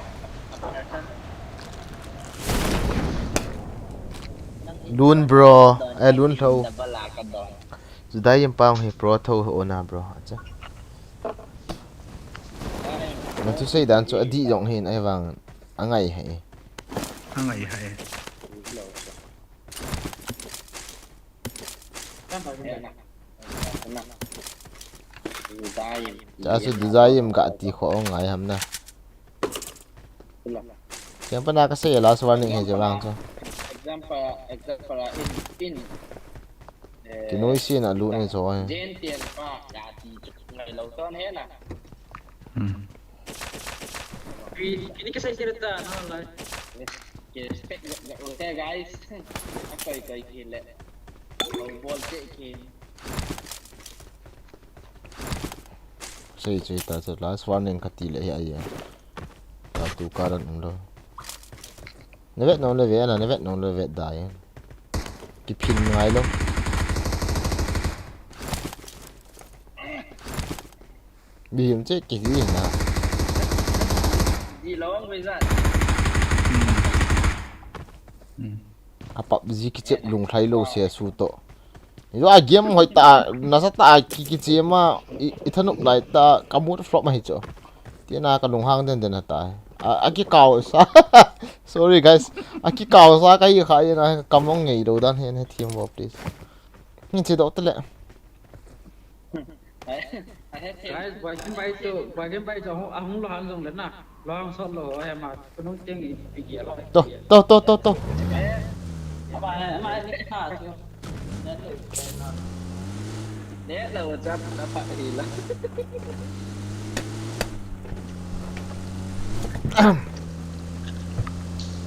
Lun bro, lun thâu. Today yung pang hi pro thâu ona bro. Acha. Nó tu say dan cho adi dong hin ai wang angai hai. Angai hai. Cha su design ga ti kho ngai ham na. Yang pernah ka say last warning hai jawang cho. Example in Kinoi si na lu ni so ai. Gen tiền pa ya ti ngai lâu ton hết nè. Ini kisah cerita, no like. Okay guys, apa itu gila. Ball cek Say cerita so last warning ka ti le ai. Ta tu karan lo. Nevet no le ve na nevet no le ve dai. Ki pin ngai lo. Bìm chết cái gì nè. Đi lâu bây giờ. Apa biji kicip lung thai lo se su to. Yo a game hoi ta na sa ta ki ki ma ithanuk lai ta kamut flop ma hi cho. Tina ka lung hang den den ta. A ki kaw sa. Sorry guys. A ki kaw sa kai khai na kamong ngei do dan hen team wo please. Ni che do tele. Guys, bagian baik jauh, ahung lo hang dong lena, lo hang sot lo, mà penuh tinggi tinggi lo. To. Ama ini ha tu. Đấy là một trăm đã phải thì là.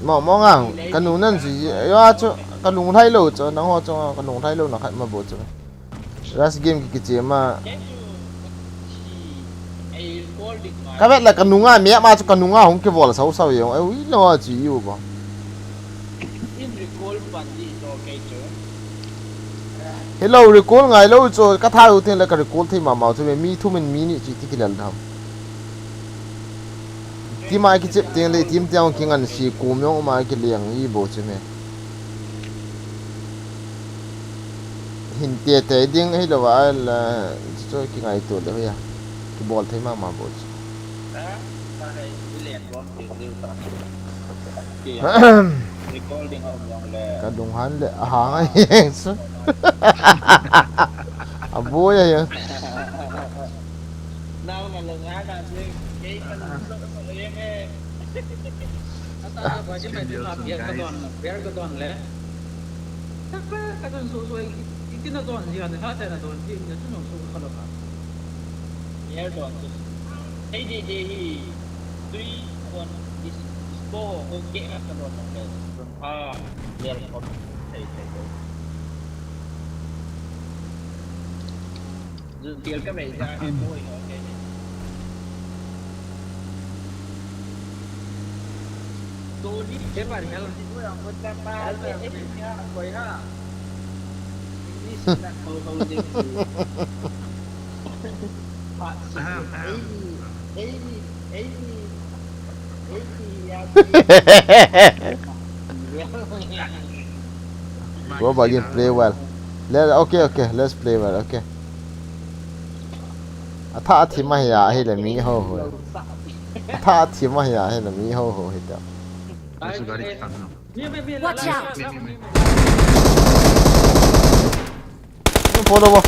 Mong à, cái nụ nên gì, yo cho cái nụ thay lo cho nó ho cho cái nụ thay lo nó khai mà bộ cho. Last game cái gì mà. Cái vậy là cái nụ à mẹ mà cho cái nụ à không cái vỏ là xấu xấu vậy, ui nó chỉ yêu quá. Hello recall ngay lâu cho cái thao đầu tiên là cái recall thì mà màu cho mình mi thu mình mini chỉ cái lần thầm. Team ai cái chip tiền lấy team tiêu kinh anh xí cùm nhau mà cái liang y bộ chứ mẹ. hình tiệt thế điên hay là vậy là cho cái ngày tuổi đấy à cái ball thấy mà bột cái đồng hắn lệ hàng ấy số à vui vậy Đâu mà lần á là cái Ata ba jin mai na biar ka don le. Ka don so itina don ji ha ta na don ji na tu no so khalo ka. nhớ đoạn thấy đi tuy còn dispo ok các cái đoạn này liền còn thấy dừng tiền các bạn ra cái môi ok tôi đi Thế mà thì là tôi làm 130 cái nha quay ha đi là không đi Go again, play well. Okay, let's play well. Okay. Tha thì mà ya hay là mi ho ho. Tha thì mà ya hay là mi ho ho hết đó. Watch out! Follow.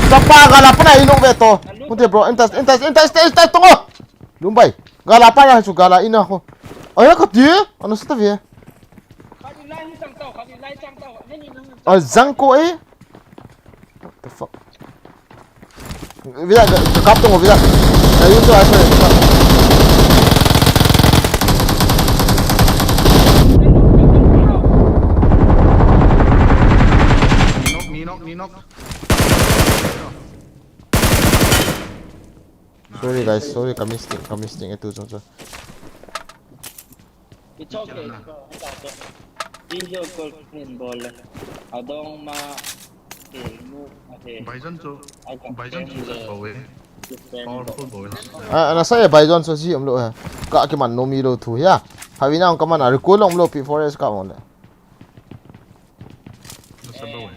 Sapa gala pa na inong beto. Kunti bro, entas tungo. Lumbay. Gala pa na su gala ina ko. Ay ka di? Ano sa tabi? Ah, Zangko eh. What the fuck? Vida, kapto mo vida. Ayun to aso. Ninok. Sorry guys, sorry kami sting itu so. It's okay. Video call in ball. Adong ma Bison so boy. Powerful boy. Nasa Bison so si amlo ha. Ka ki man nomi lo thu ya. Hawi na ka man ar ko long lo P4S ka mon. Nasa boy.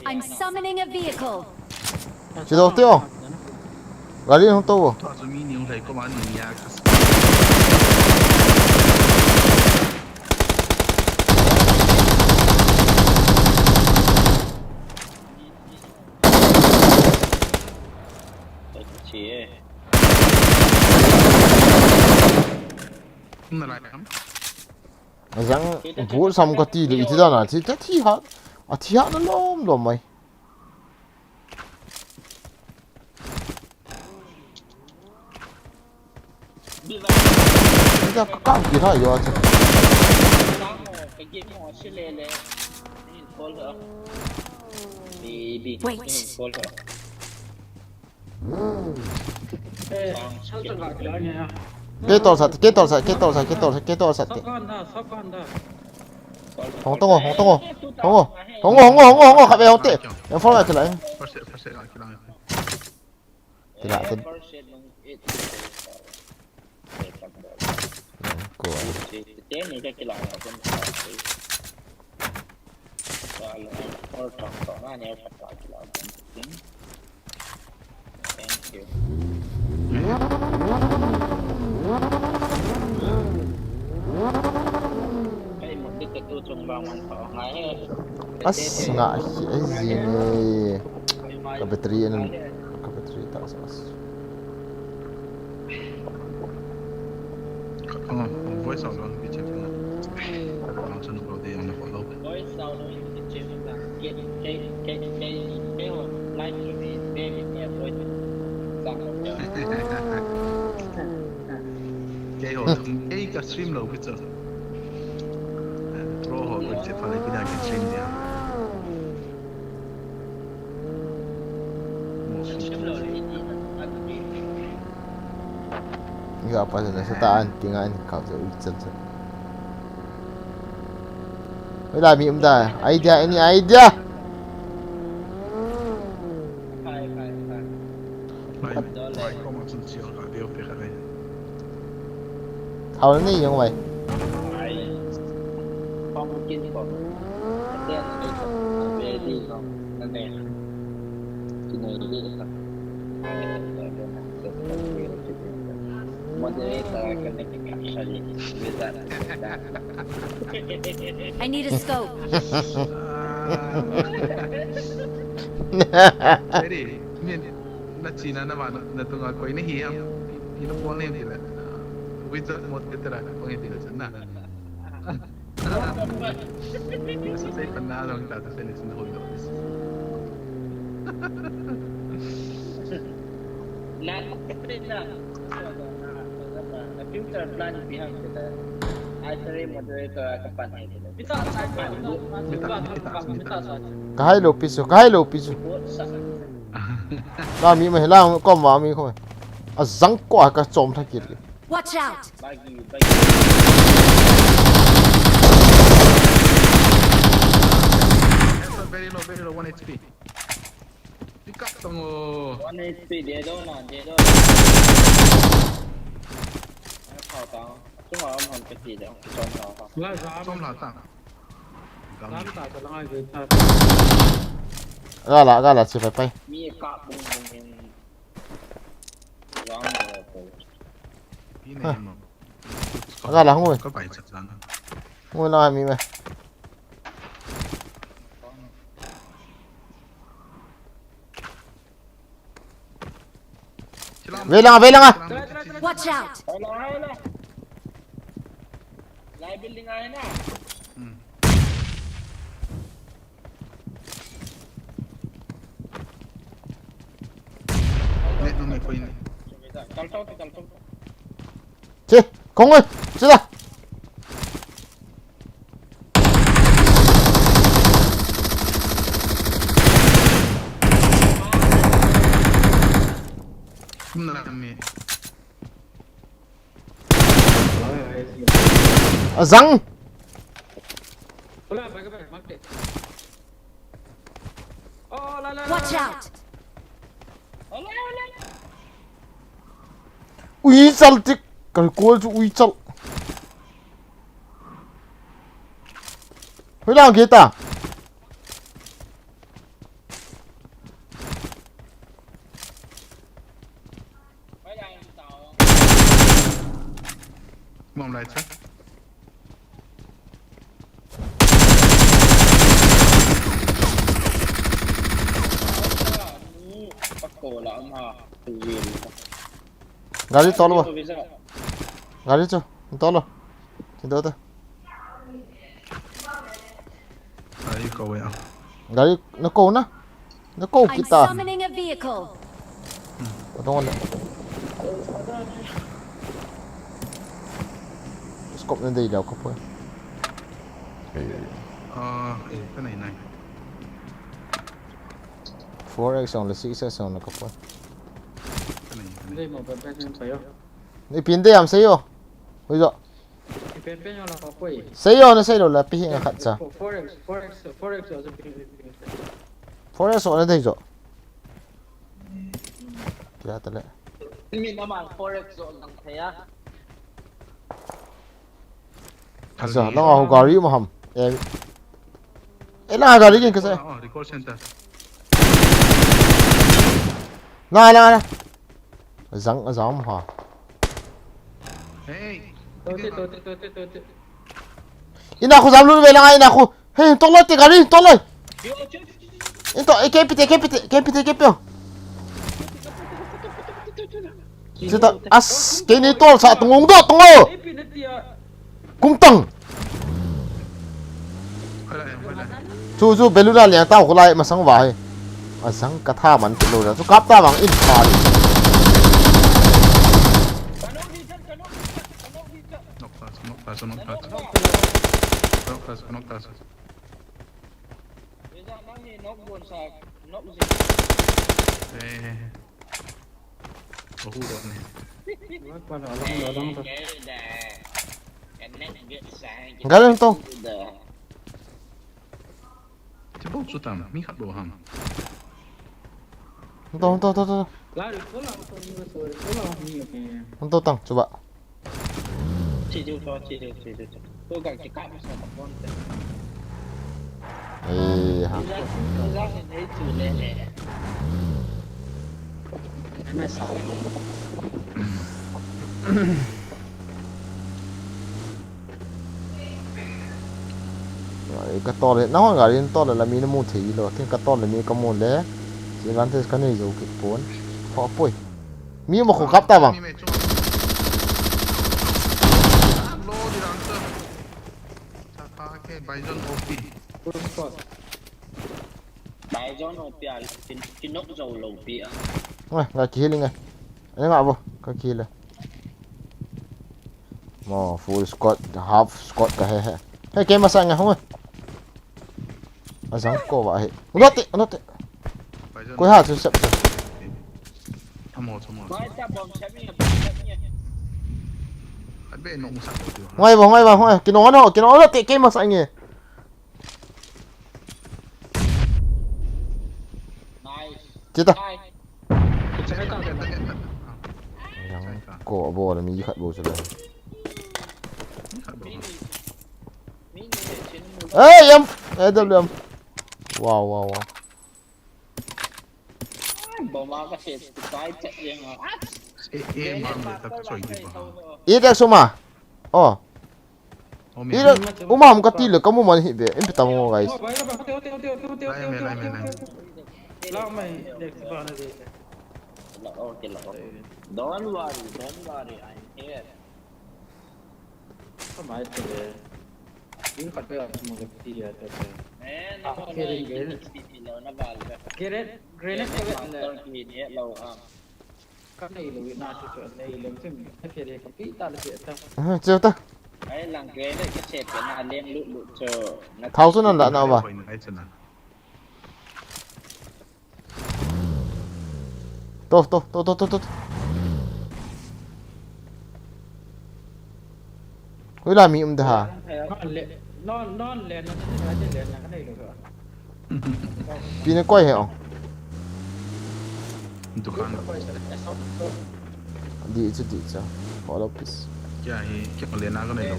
I'm summoning a vehicle. Chị đâu tiêu? Gà đi không tô. Thoa cho mi nhiều thầy có bán nhiều nhà. Không là lại lắm. Rằng vũ xong có tí được thế nào thì thi hạ. À thi hạ nó lom rồi mày. Kita kakak kira yo aja. Ketor satu. Hong tunggu. Kat bawah hotel. Yang follow ke lain. Tidak. As nggak sini ke bateri tak salah. Voice out on which is langsung kalau dia yang follow. Voice out on which is get like baby voice. Cái hồ cái stream lâu bây giờ. Pro hồ bây giờ phải bây giờ cái stream dia. Enggak apa sana setaan tinggal kau tu ucap tu. Dah mi umda. Idea ini idea. thầu này như vậy ai phong kinh còn đen về đi không nên này chỉ này đi được không moderator connecting actually with that. I need a scope. Jadi, min na China naman na tunga ko inihiyam pinupuan niya nila. Wizard mo tira kung hindi na sana. Sa say panalo ang tata sa lisin hold up. The future plan behind the actually moderator kapan itu. kahai lo pisu la mi mai la ko ma mi ko a zang ko ka chom tha kir Watch out! Bagi Very low, 1 HP. Pick up tong 1 HP dia đâu nè, dia đâu. Khảo tao, chúng họ không cái gì đâu, cho nó không. Lá giá som la tang. lá tại cho nó người ta. ga la chi pai Mi cặp bung in. Wrong rồi. Ini mo. ga la ngoi Có bảy chặt rắn. ngoi la mi mai về lang à Watch out! Hay là. Lại building ai nè. Net no may coin. Kalto. chị không ơi chết ra Kum na kami. răng Hola, pakai mak deh. Oh, la. Watch out! ui chal tik cái cô chú ui chal hơi lang kia ta Mom lại chắc. Bắt cổ là ông hà. Tự nhiên. gari to lo gari cho to lo thì đó ta Ay ko vậy. gari nó cô I'm kita summoning a vehicle. Tunggu nih. Scope nanti jauh ke apa? Cái này. 4x on the 6x on the apa? Cái này. Đây một bên bên saya. Ni pintu yang sayo. Bây giờ Bên bên là có quỷ. sayo nó sayo là pi yang khát sa. 4x ở bên bên. 4x on đây rồi. Kira tala. Mi naman forex zone ng kaya. Asa, lang ako gari mo ham. Lang gari din kasi. Record center. Na. Zang ha. Hey. Tôi. Ina ako zamlu be lang ina ako. Hey, tolong ti gari, tolong. Ito, kepit. Kita as kini tol sa tungong do tungo. Cung tầng. Chú belu na liang tao kulai masang vai. Asang katha man tilo na. Chú kap ta bang in pa. Noktas. Bisa nami nok buồn sa nok gì. Hudot này. Qua đó lông thôi. Galing to. Cepat sutam, mi hat boham. Untuk tang, coba. chỉ điều cho tôi gặp cái cạm sao tập con thế ha ra thì thấy chủ lệ lệ mày sao cái to này nó gọi là to là mình nó mua thì rồi thì cái to là mình có mua lẽ chỉ gắn thế cái này rồi cái bốn họ phôi mi mà không cắp ta bằng bài gió nó bia cái nốt dầu lầu bia rồi cái kia lên ngay anh ngạo vô cái kia lên mà full squad half squad cái hay cái mà sang ngay không ơi à sáng cô vậy nó tệ cuối hạt tôi sập rồi Thăm bài ta bom chém nhỉ anh bé nông sản ngay vào cái nó tệ cái mà sang nhỉ chết ta cổ bò là mình khát bò rồi ê em Edam Nah wow bom mà cái chết cái chết riêng à mà tập chơi đi vào ít đấy số mà ít đấy umam cái tí là có một món gì vậy em biết tao mua guys lao mày để vào này đi okay don't worry I'm here không phải thế những cái cái mà cái gì à thế nó nó vào grenade cái này lâu cái này là Việt Nam chứ này là phim cái kia cái kỹ ta là chuyện chưa ta ấy là cái này cái sệt cái nào lên lụt chờ tháo xuống là nào vào to Ôi là mịm đó hả? nó lên nó lên là cái này được rồi. Pin nó quay hả? Đi chứ. Follow please. Cái lên nó cái này đâu.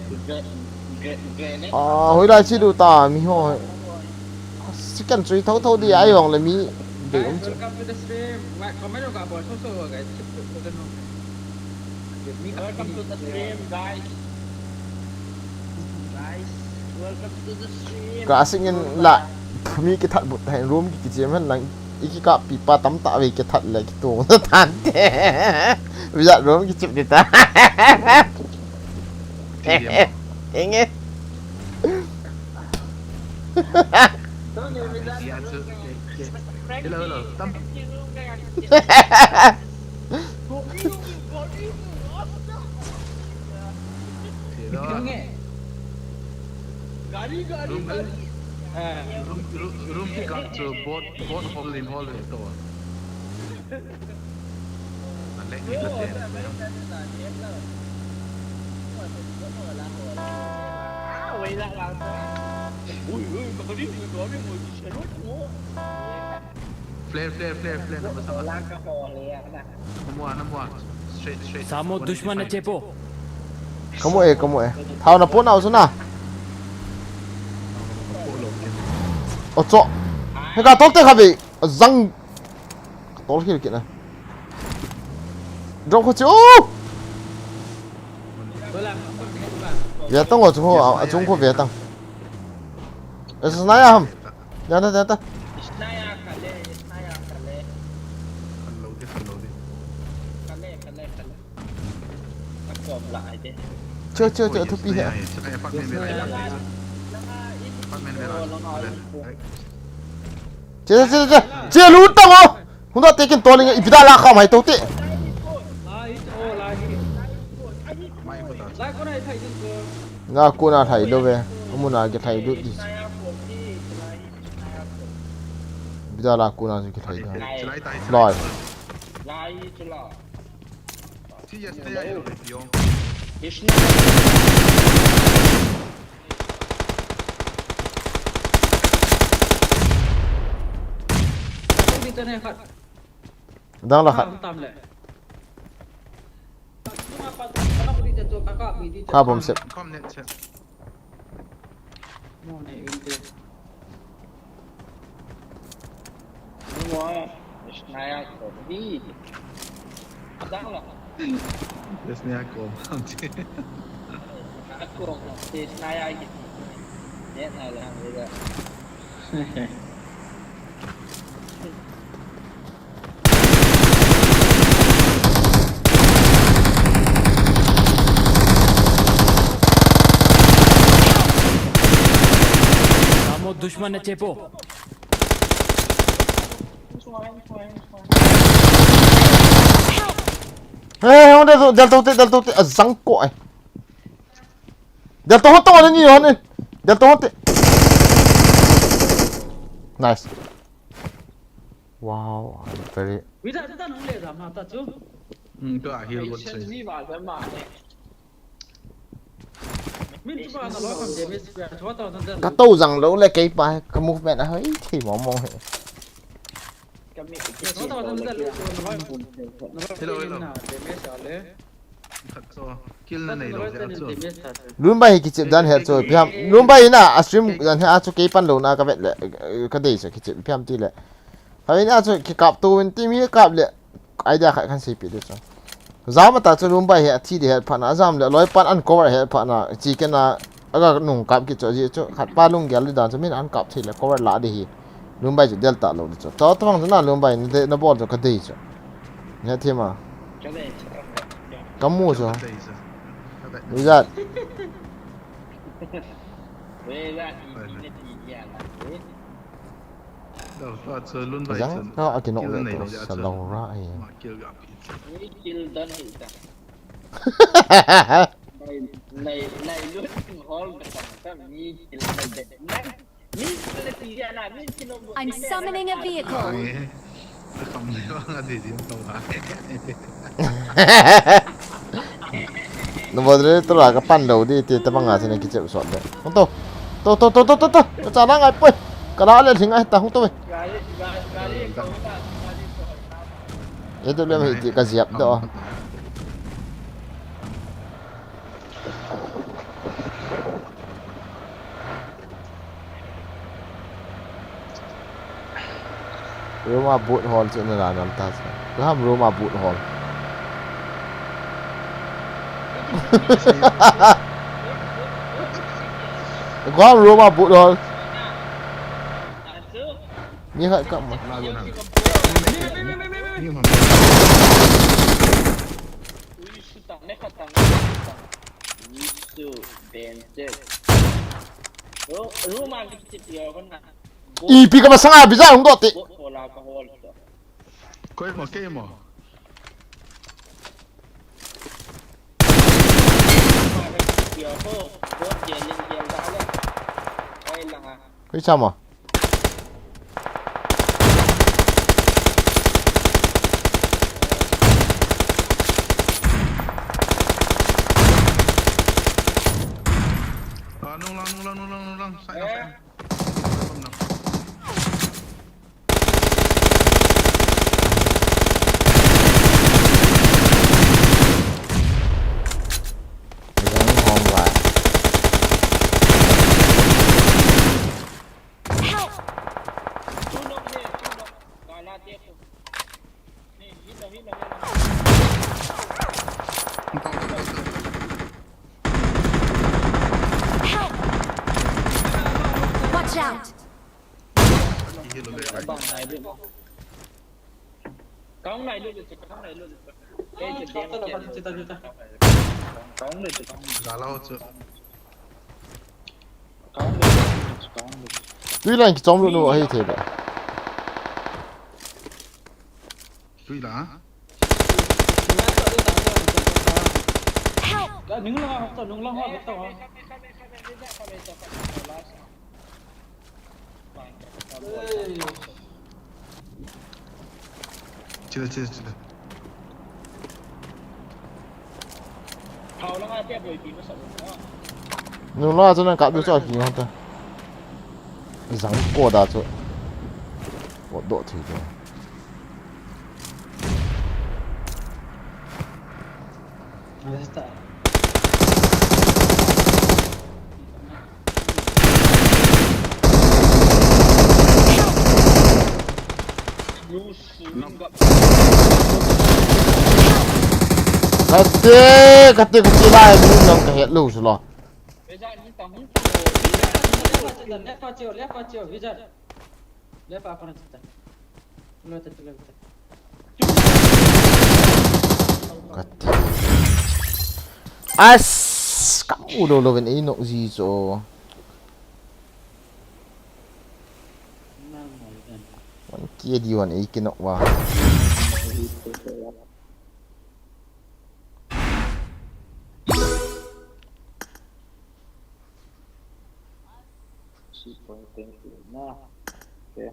Hồi lại chỉ đủ ta mi thôi. Chỉ cần truy thâu đi ai vòng là mi để ông chứ. Welcome to the stream. Comment đâu cả bỏ số cái welcome to the stream guys. Welcome to the stream. Cả sinh nhân lại mi cái thật một hành room cái gì mà là cái cặp pipa tắm tạ về cái thật là cái tổ nó tàn thế. Bây giờ room cái chụp đi ta. Anh nghe. Hello tâm Gari room pick up to both hole in door let me get there quay lại làm ui mà đi ngồi đi rút ngủ flare number sama lang ka ho le number one straight Samo dushman na chepo. Kamu thao na po nào xuống nào. Cho cái cả tốt thế hả bị răng tốt khi kiện này rong khó chịu Việt Tông ở Trung Quốc Việt Tông Sniper không nhà ta chưa thuốc pi hả chưa lún tông không không có tiền to lên ít là không hay tốt tệ nga cô nào thầy đâu về không muốn nào cái thầy đút đi bây giờ là cô nào cái thầy đó rồi đang là khát kakak BD. Kabom sip. Kom net set. Mau nih BD. Semua Snaya kok di. Ada lah. Yes ni aku. Aku si Snaya gitu. Dia lah juga. सामो दुश्मन ने चेपो Onde tu del tu azangko ai. Del tu hoto ni hone. Del tu hote. Nice. Wow, very. Bisa kita nolak dah mata tu. Tu akhir buat saya. Ni bahasa mana? Min cuba nak lawan damage square. Cuba tahu tentang. Ka tau rằng lâu le cái bài cái movement hơi thì mong mong hết. Kami Cuba tahu tentang lawan. Hello, hello. Damage ale. So kill na nei lo ja so. Luôn bay cái chuyện dan hết rồi. Piam luôn bay na stream dan hết cho cái pan lâu na cái vậy lệ cái đấy rồi cái chuyện piam tí lệ. Hay na cho cái cặp tu bên team hier cặp lệ. Ai đã khai khăn xí bị được rồi. Giá mà ta cho luôn bay hết thì hết pan azam lệ lối pan ăn cover hết pan na chỉ cái na aga nung cặp cái chỗ gì chỗ khát pa lung gyal dan cho mình ăn cặp thì lệ cover lá đi. Luôn bay cho delta lâu được. Tao tao mang na luôn bay nó bỏ cho cái đấy rồi. Nghe thêm mà. cho nên Kamu so. Đây giờ. Bây giờ về ra thì là Đâu có chơi luôn vậy. rằng nó cái nọ này sẽ lâu ra ấy. Mà kill gặp. cái kill đơn thì này luôn hall cái mi kill này I'm summoning a vehicle. Không hiểu là gì gì đâu hả? Nó vừa rồi tôi là cái pan đầu đi thì tao bằng ngã thế này cái chịu sọt đấy. Không to, chả đang ai bơi. Cái đó lên thì ngay tao không tôi. Itu dia mesti kasih siap doa. Rumah boot hall tu ni lah nanti. Faham rumah boot hall. Faham rumah boot hall. Ni kat kat mana? Nhưng mà Ih, pergi ke pasang habis dah untuk tik. coi một cái mà Cái sao mà? nung lang sai đâu. Watch out! Con này luôn được, con này luôn được. Đây là Cita. con được. Galau chứ. Con được. Tuy là cái trong luôn hay thế đấy. Tuy là Nung lang ho betul. chưa. Hầu nó ngay tiếp rồi thì nó sợ nó. Nhưng nó真的搞不着你看它。rằng过的这，我多推荐。Ada start. kate lai ni long ka het lu su lo left faccio vision left apa nak cerita lo tertulis kate as kamu do lo ben inok zi so wan kia di wan ikinok wa Nah, okay.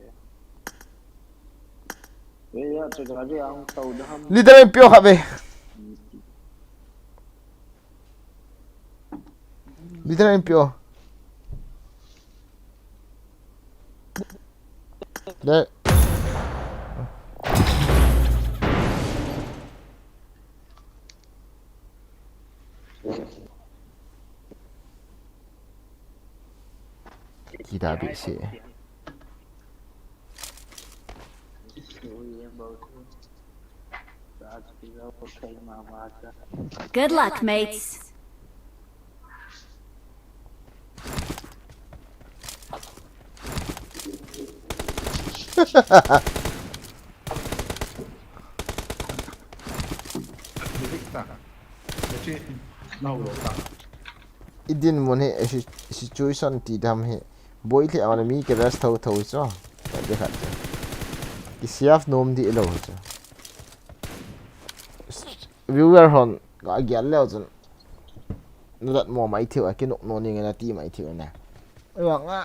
Ya, cakap aja yang tahu dah. leader en pio khabe leader en pio de tidak bisa Good luck, mates. idin mon he situation ti dam he boy le awan mi ke ras thau thau cho de khat ki siaf nom di lo cho viewer hon ga gyal le jon nulat mo mai thiu a ki nok no ni ngana ti mai thiu na wa nga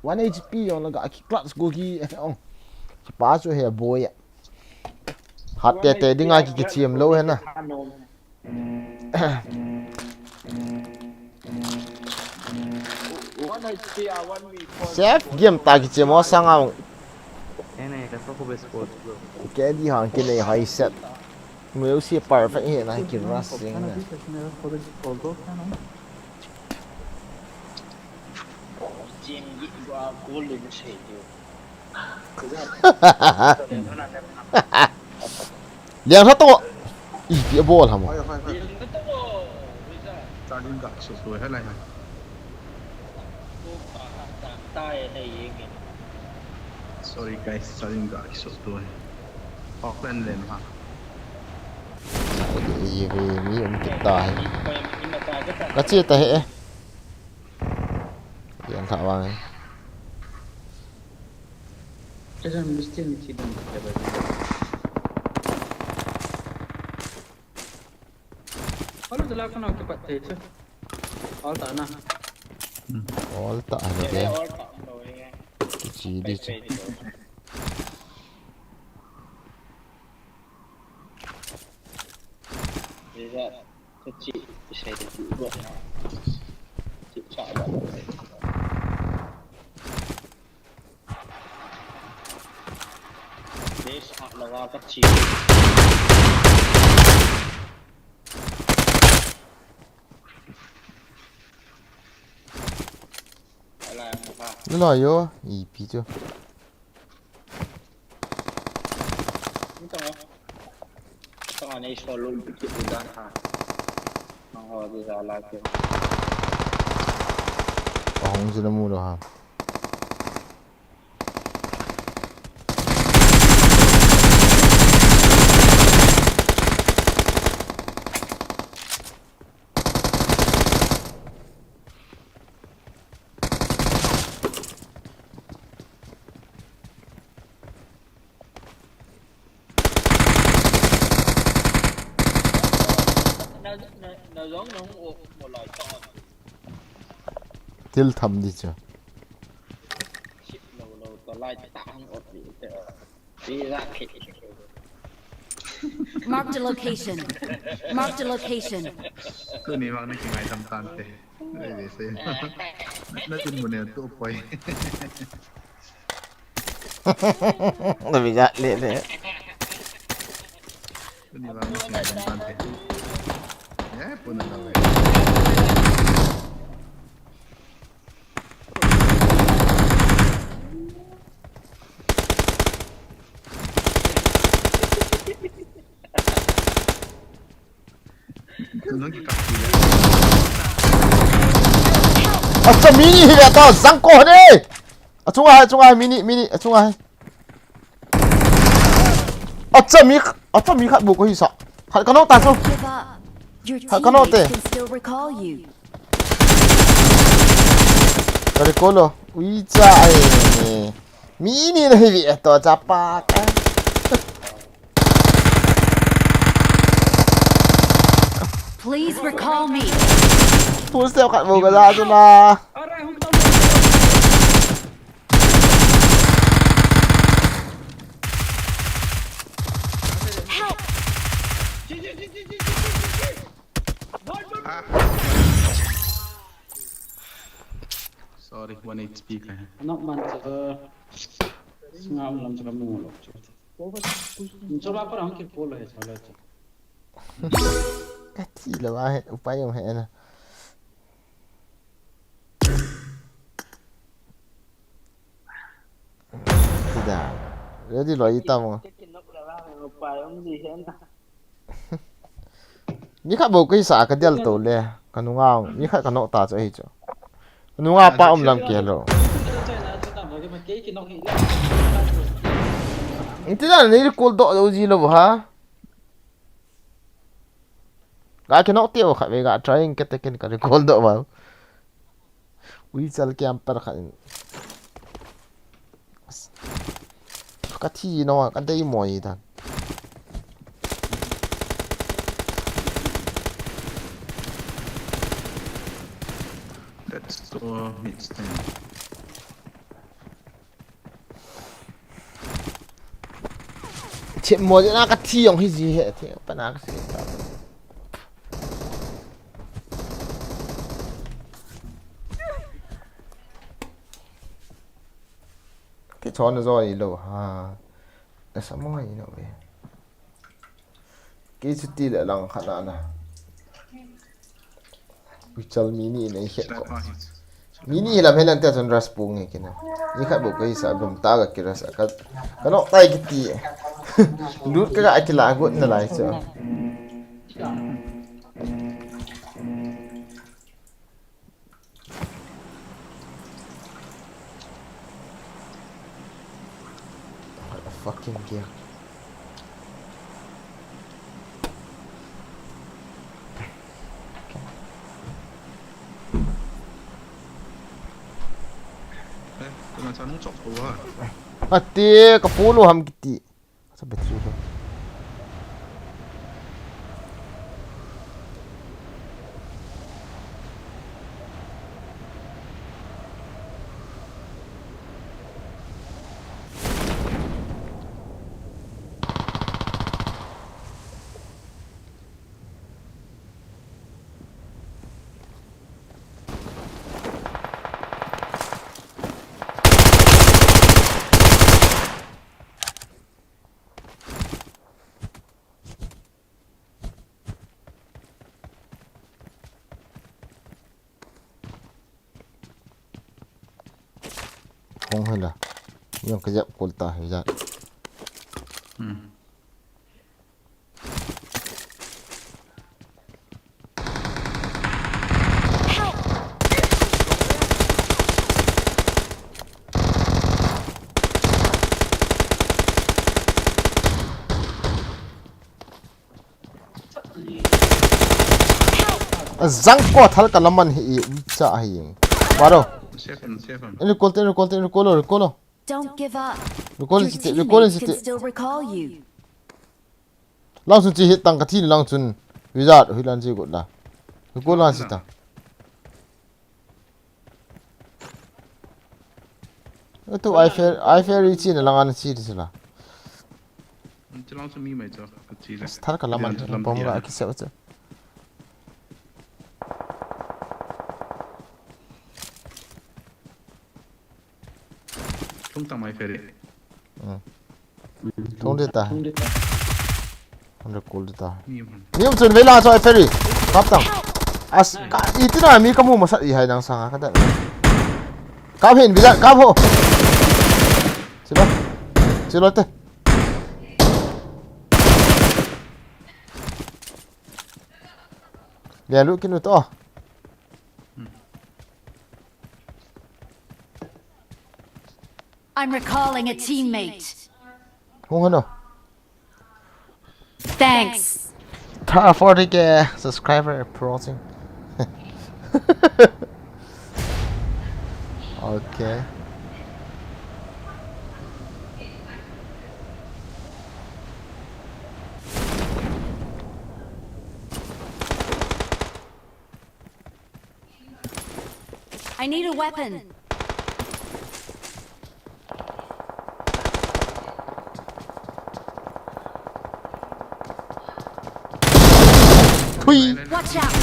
1 hp on ga ki class go ki ong pa cho he boy hat te te dinga ki chiam lo he na chef game ta ki chemo sanga Ini kasih aku best sport bro. ke di hang ki nei high set meu si perfect he na ki ras sing na liang sa to i pi ball ha mo Charging gak sesuai halai. Sorry guys, charging gak sesuai. Auckland len ha. ye ve mi um ki ta he ka chi ta he liang tha wa Jangan mesti ni tidak dapat. Kalau dah lakukan aku cepat saja. All tak nak. all ta ha de chi di chi Bisa kecil saya juga. Cicak dah. Desa lawa kecil. Alah, apa? lo yo i pi cho Tengah ni selalu pikir udah ha. Mau bisa lagi. hong zu na mu lo ha Nó giống nó một loại tròn. til tham di cho Lâu tao lại tao ột đi ra khỉ. Marked a location. Marked a location. Cứ ni bang ni kingai tam tan te. Để xem. Nó tin một nền tụ quay. na bi ga le le Cứ ni bang ni kingai tam tan te. Ya, pun na we. 너기 깍두기야. 저 미니 히가 또 쌍꼬네. 중앙 미니 중앙. 저 미 갓 보고 있어. 갓 가노 따서. Give up. Your Cannot teammates eh. can still recall you. Dari kolo. Wica ini. Mini nih bi to capak. Please recall me. Full step kat boga la tu lah. Aray, không tao. Help. Sorry, 1 HP ka. Anak man ngam lam sa kamu lo. Coba aku orang kira polo ya salah tu. Kati lah wah upaya mah na. Tidak. Jadi lo hitam. Ni khat bo kai sa ka del to le. Kanunga ni khat kanok ta cho hi cho. Kanunga pa lam ke lo. Tidak ni kul do ji lo ha. Ga ke nok tio khat ve ga trying ke teken ka kul do ba. Ui chal ke am par khat. Ka thi no ka dei moi ta. That's the mid stand. Chuyện mùa diễn ra cái thi ông hay gì hệ thì bạn nào cái gì cái chó nó rồi lâu ha nó sao mồi nó vậy cái chút tí lại lòng khát nè Wichal mini này hiện có mini làm hay lần theo chân raspung này kia nè như khách bộ cái sao bấm ta cái kia sao cái nó tay cái tí lút cái gãi cái lá gọn lại chưa fucking gear 그냥 자동 쪽 좋아. Ate kapolo ham kiti. Sa betri lo. Không hay là nhưng cái dẹp cột ta hay ra răng qua thal kalaman hi cha hi baro 세븐. ini recall Don't give up. recall Your sit teammates can still recall you. langsung chi hit tang ka thi langsung wizard hilan chi gut la recall lan sit ta itu I fair chi na langan chi di sila 지랑 좀 미매죠. 그치. thal kalaman pomra ki se wacha 통당 많이 페리. thong de ta recall ta 미만. niam chun vela cho I ferry kap tang as ka itina mi kamu masat i hai nang sanga ka da kap hin wizard kap ho chilo te เดี๋ยวลูกกินดูต่อ I'm recalling a teammate. หุ้งกันหนู Thanks. ถ้า 40k subscriber approaching โอเค I need a weapon. ทุย Watch out.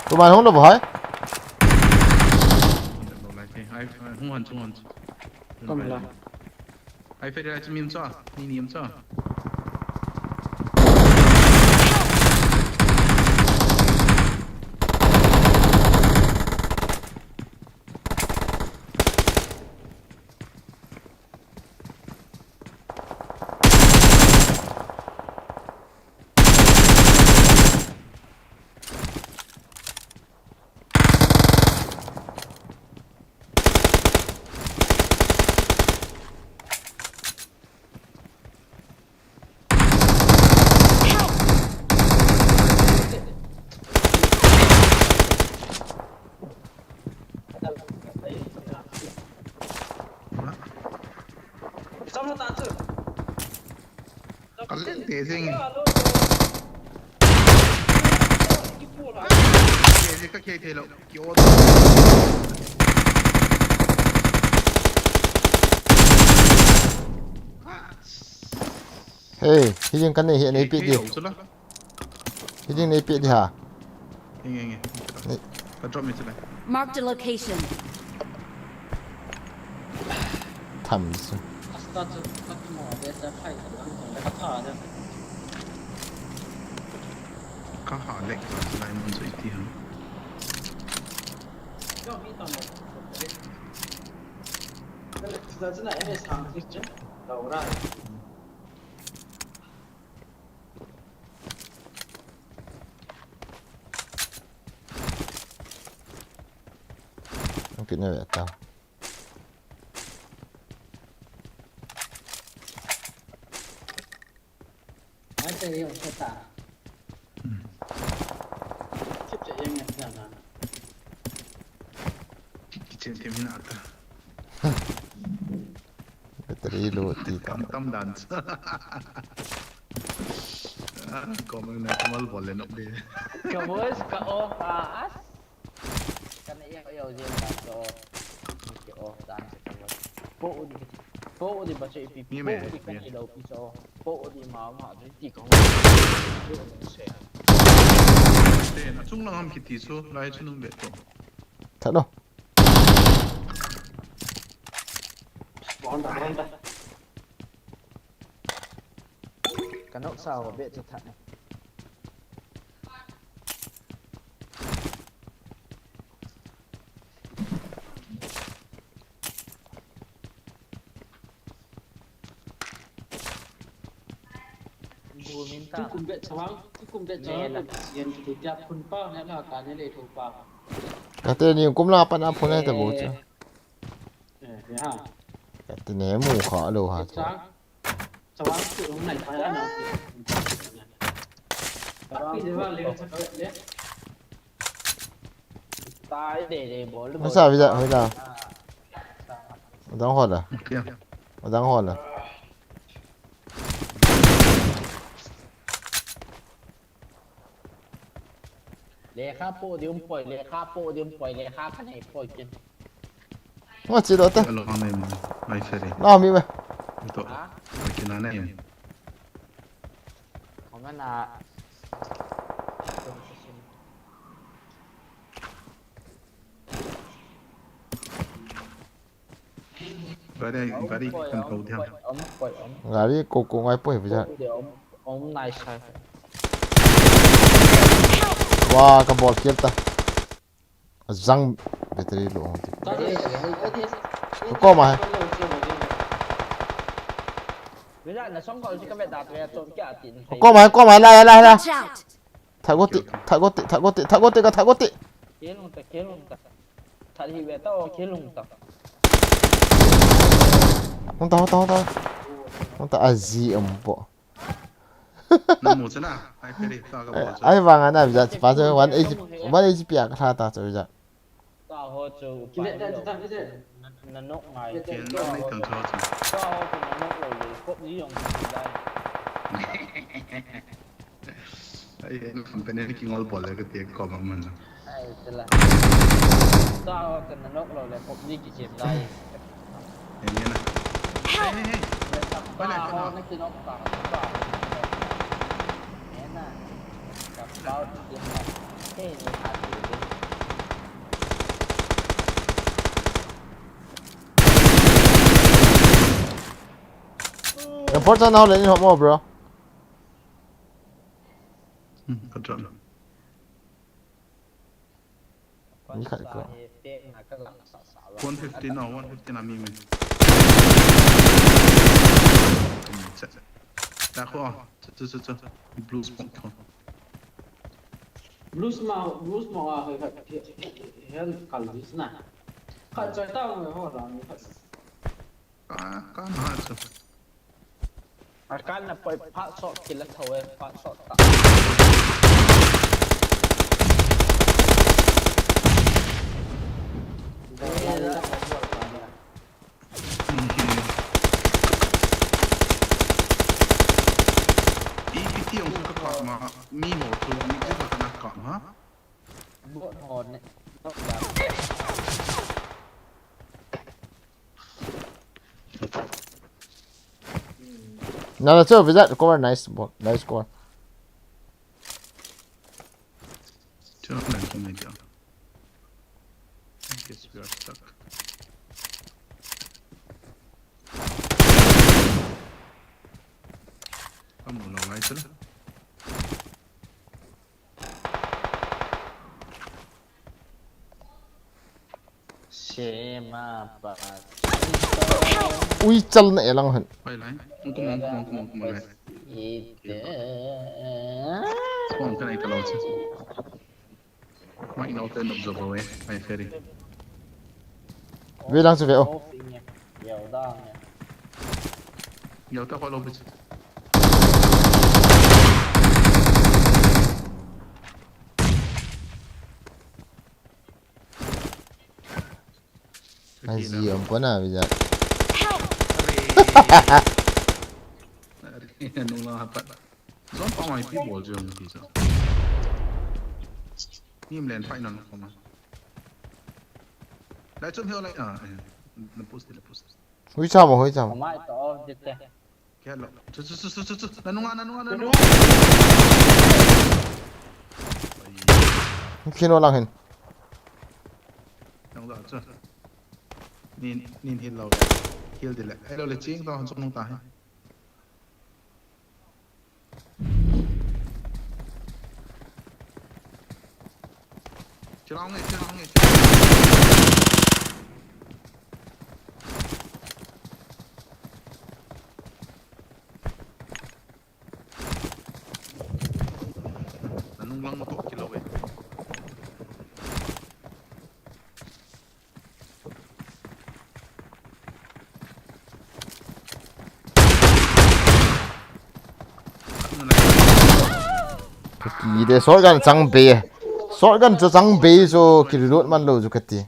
ตัวมันห้องเราบ่อย ai không hẳn không hẳn ai phải ra cho mình cho ni niệm cho Kalian tesing. Tesing các kia lo. Kyo. Hey, hiling kan ni hiện nay pit đi. Hiling nay pit đi hả? Nghe. Cái drop mình sẽ này. Marked a location. Thầm xuống. Có họ lệnh lại muốn dậy tiếng. Mungkin ya tahu. Chơi không có tả. Chụp chạy em nhận rằng là Trên thêm nào ta. Bateri lu tiga. Tâm dance. Có mấy này không có lên up đi. Kabus ka o taas. Kana iyo diyan ba so. Ki o taas ka mo. Po di ba siya ipipi? Po di ka ilaw piso. Po di mama di ti ko. 네, 나 중랑함 기티수 라이 주는 몇 도. Thật đâu? Bón ta. Cái nậu sao của biết cho thật này. Chứ cùng viện cháu chứ cùng viện cháu là tiền thì đẹp phần bao hay là cả những lệ thuộc vào. Kata ni cũng là pan apa ni tahu tu. Thế hả? Kata ni mu kha lo ha. Cháu tự hôm này phải ăn nào? Khi thế vào liền cho các bạn biết. Tai để bỏ lên. Sao bây giờ? Đang hot à? Đang hot à? Lệ khá po đi poi, lệ khá po đi poi, lệ khá cái này poi kia. Nggak sih dokter. Kalau kami mai seri. Nah, mi mah. Untuk bikinan ini. Không có là Gari kan kau dia. Gari koko ngai poi bây giờ. Ông này sai. Wah, cái ball kia ta. Zang battery lo. Có mà. Bila na song call si kami dati kaya chon kya tin. ก้อไม้ไล่ Watch out! ถากติก็ถากติ Kelung ta. Thari beta o kelung ta. มึงตาอาจีปะ 那么子呢？还可以打个包子。 ไอ้วางอันนั้นจะ反正วันเอจิเปียกท่าตาจะจะ Ta ho chu. Kile ta ta ta. Na nok ngai. 天，那没等超子。 Ta ho chu na nok lo le kop ni yong dai. 哎，ผมเป็นอะไรกินออลบอลเลยก็เตะกอบมัน Ai tela. Ta ho chu na nok lo le kop ni ki chem dai. อย่างนี้นะเฮ้ย Ta ho na ki nok ta. Ta. Nè. Gặp bao tiền này. Cái này hạt gì đi. ยังพอจะเอาเลยนี่หรอมั้ง bro ก็จบ นี่ขัดก็ 150 no 150นะมีมั้ยแต่ก็จะ blue spot Blues ma wa he hel kalbis na. Kha choi ta mo ho ra ni. ก็มาจะ Akan na poi pha so kila thawe pha so ta. อีพิธีของสุขภาพมามีหมดตัวมีที่มาขนาดก่อนฮะ Buat hon ni. Tok dah. No, that's over. That score nice score. เจ้าหน้าที่ไม่เดียว I guess we are stuck ก็หมุนลงไว้ซะแล้ว Shema pa. Ui, chal na lang han. ไปไหนมึงก็มองเลย Ite. มองกันไหนตลอดสิไม่นอกเต้นอบจบเอาไว้ไปเฟรี Bilang sa veo. Dao dang. เดี๋ยวต้องคอยลงไปสิ Aji ampun na bisa. nung lahat zon pa mai people jom pizza นี่มันแลนไฟนอนเข้ามาได้จนเท่าไรla poste Hui chamo. Mai to dite. แค่หรอกนั่นนุ่งนั่น Kino lang hin. ต้องรอจ้ะนี่เห็นเราเฮียลดิแหละให้เราเลยจริงตอนจงลงตายจะร้องไงนั่นนุ่งลังมาตกกิโลเว้ย Ki de sort gan chang be. Sort gan chang be so ki road man lo ju kati.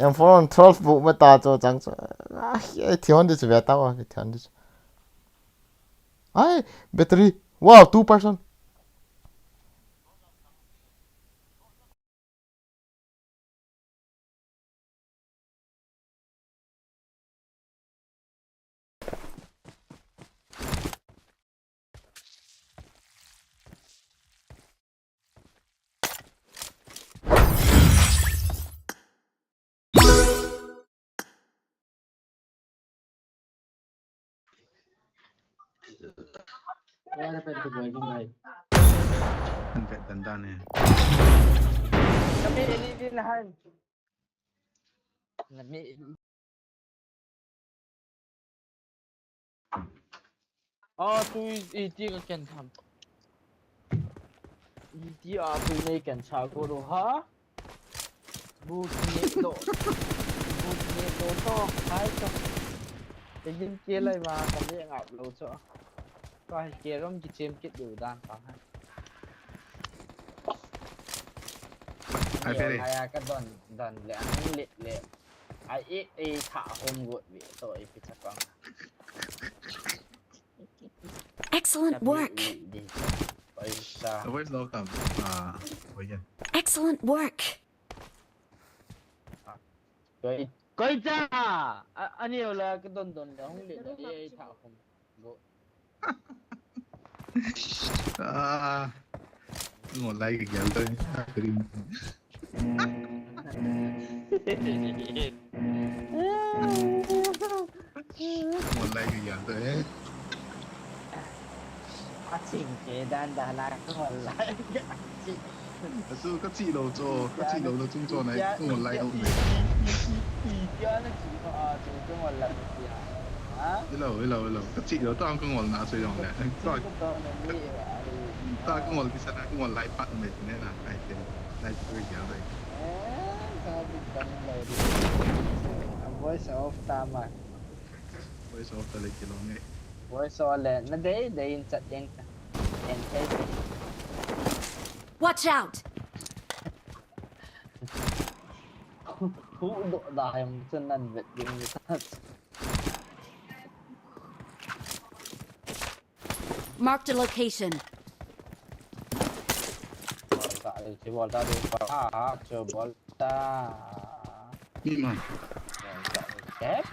Em for 12 bu ma ta cho chang. Ai thion de ve ta wa thion de. Ai battery. Wow, 2%. Wala pa ito boy guys. มันเป็นดันดานเนี่ย Kami ini lahan. Kami tu iti ka ken tham iti tu nei ken cha ko ro ha bu ne do to hai to cái game kia lại mà còn bị ngọc lâu cho coi kia rong cái chim kít đủ đan còn ha ai phải đi ai cái đòn đòn lẹ anh lẹ ai ít thả hôm gội bị tội bị chắc con Excellent work. where's đâu tầm boy gen Excellent work. coi coi cha anh yêu là cái đòn đòn đó không lẹ ai thả hôm gội ngồi lại cái gel thôi krim ngồi lại cái gel thôi chỉnh chế đan đà la ngồi lại sư các chị đầu nó chung trò này ngồi lại đâu này cho nó chỉ họ chúng ngồi lại gì hả hello các chị đó tao cứ ngồi nã chơi rồi nè tao cứ ngồi cái sân cứ ngồi lại bạn mình nên là ai tiền lại chơi gì vậy voice of tama voice of tele kilo nghe voice of le na de in chat yang and take Watch out. khu độ đại chân năn việt dùng người ta Marked a location. tại chỉ bỏ ra đi chờ bỏ ta nhưng mà kép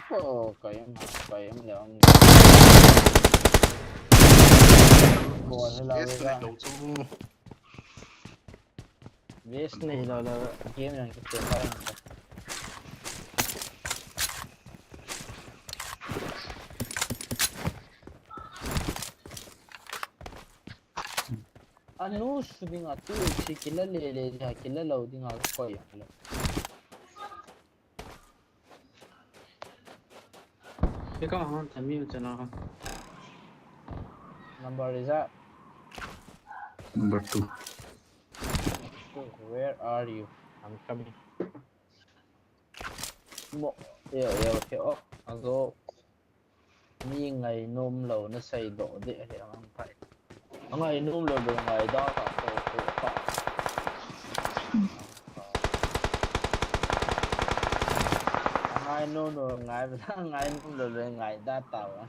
coi em liệu buồn hay là yes này đầu cho yes này là game này cái chuyện phải anu sudah ngatu si kila le kila lau di ngau koi ya cái con hòn thằng miêu cho nó number is that number 2 where are you I'm coming bộ yo theo ago ni ngày nôm lầu nó xây độ địa thì không phải ngày nôm lầu được ngày đó cả tổ ngày nôm lầu ngày nôm lầu được ngày đa tàu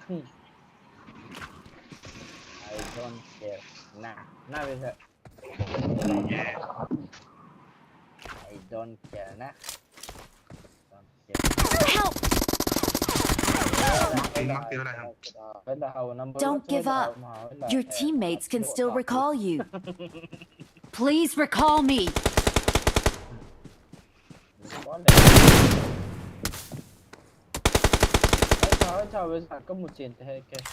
I don't care nah bây giờ I don't care nah Help. Don't give up. Your teammates can still recall you. Please recall me. Chào với cả có một chuyện thế hay kìa.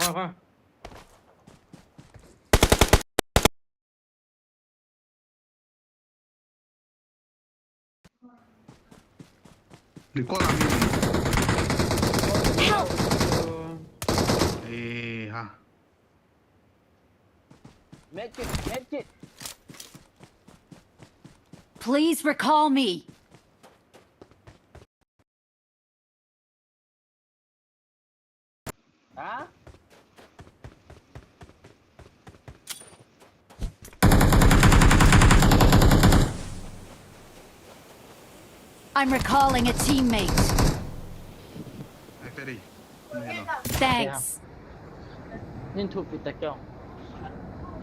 khoan đừng có làm Help. ê ha Make it. Please recall me. Hả? I'm recalling a teammate. ai phải đi Thanks. Nhìn thụt bị tạch không?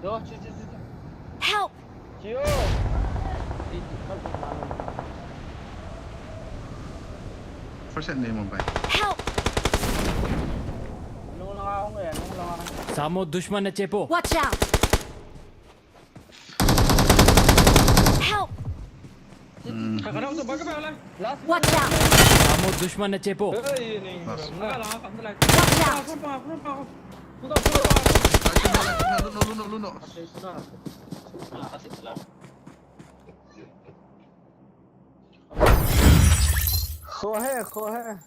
Đó, chú. Help. Chiếu. Đi khắp một bàn. first name on by Help. Nung lang ako. सामो दुश्मन है चेपो Watch out. Help. thằng ở đâu tụi bay các bạn lên Watch out. सामो दुश्मन है चेपो ơi này nó là nó cầm cái này Watch out. không Luno. Khohe.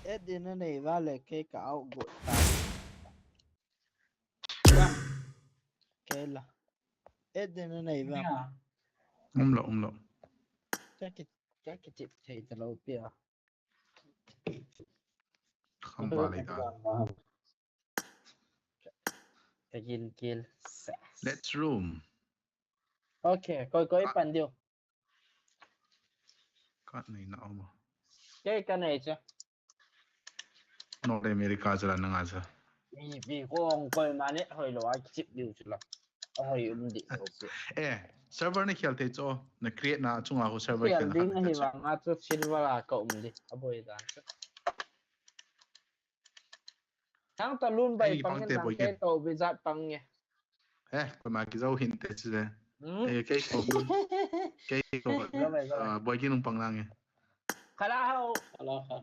Edam Nah này vale cái cạo gội cái là Edam Nah này vào Umlo. Chắc cái chip thì tao lâu bia. Không vào lại cả. Cái kill. Let's room. Okay, coi pan điều. Cut này nào mà. Cái này chứ. North America cho là năng à chứ. Vì con coi mà nè hồi lo ai chip điều chứ là. Hồi đi. Server này khial thế cho. Na create na chung ako server Khial khial. ding hi wang at silver à cậu đi. Aboy dan. Nang talun bay pang nang cái tàu bị giật pang nhỉ. Còn mà cái dấu hình thế chứ đấy. Cái cậu luôn. Cái cậu boy kia nung pang lang nhỉ. Kalau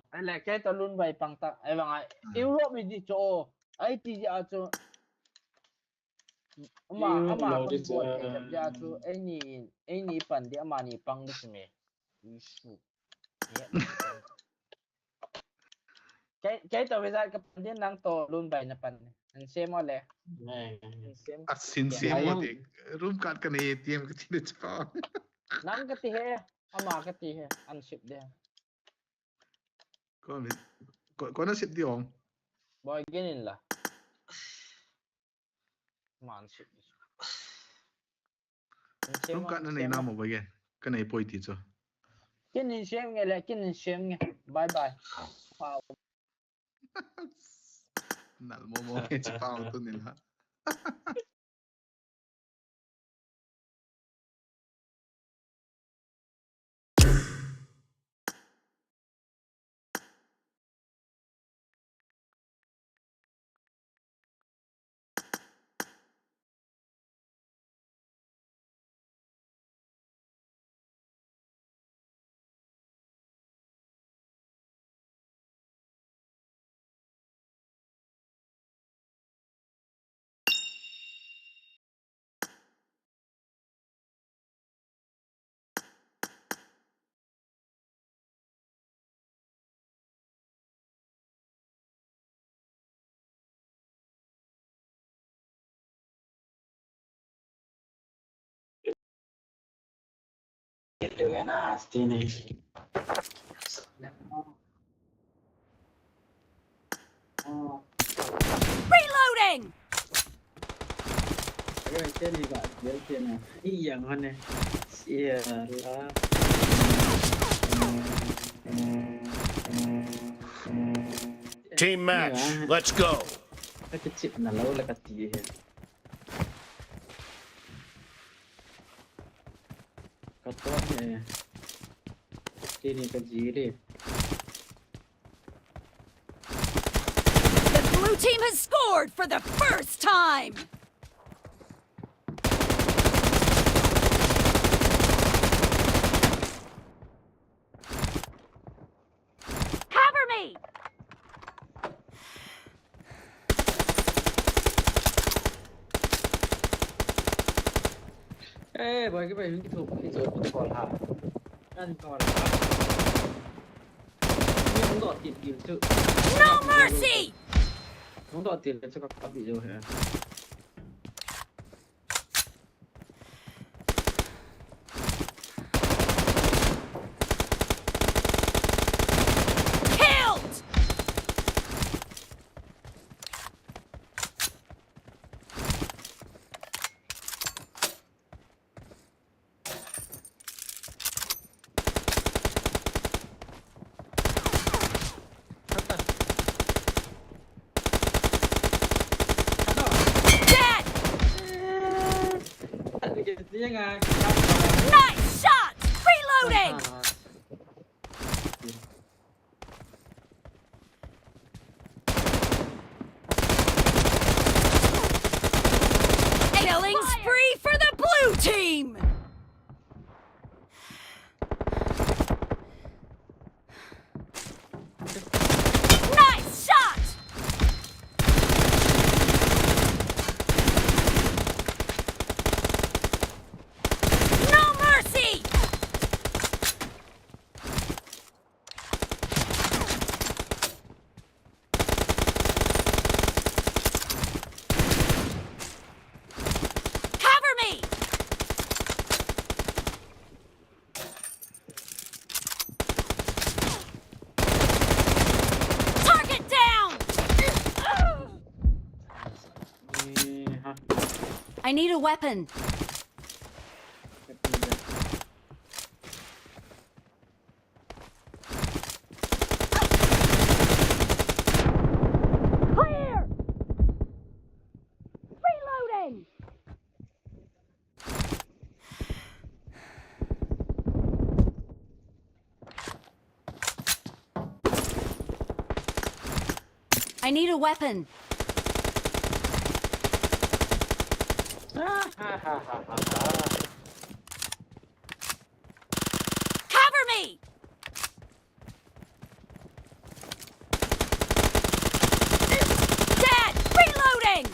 anh lại cái talun bay pang ta ai bang ai Europe đi cho ai ti ja cho ama con buat cái ja cho any pan dia ama ni pang dis me isu cái tàu bây giờ cái pan dia nang to lun bay na pan anh xem mà lẽ Asin mo dik. Room cut ka na ATM ka tinatsa. nang cái tihe ama cái tihe anh ship dia Ko na sit di ong. boy ginin lah man ship Room cut na na mo ba yan? Ka na ipoy ti cho. Kinin xem nghe lại kinin xem nghe bye bye wow. Nalmo mo kay si Pao to nila. Reloading! Cái trên này gọi dưới trên này ý dạng hơn này xìa là Team match. Let's go. cái chip là lâu là cái gì có tốt này trên này cái gì đi The blue team has scored for the first time! Cover me! ê bởi cái bài hướng kỹ thuật thì rồi cũng còn hả anh còn nhưng không đọt tiền tiền sự No mercy! không đọt tiền cho các bị rồi hả Killed! Dead! Tiếng Nga Nice shot! Reloading! Killing spree for the blue team! I need a weapon. Clear! Reloading! I need a weapon. Cover me! Dead! Reloading!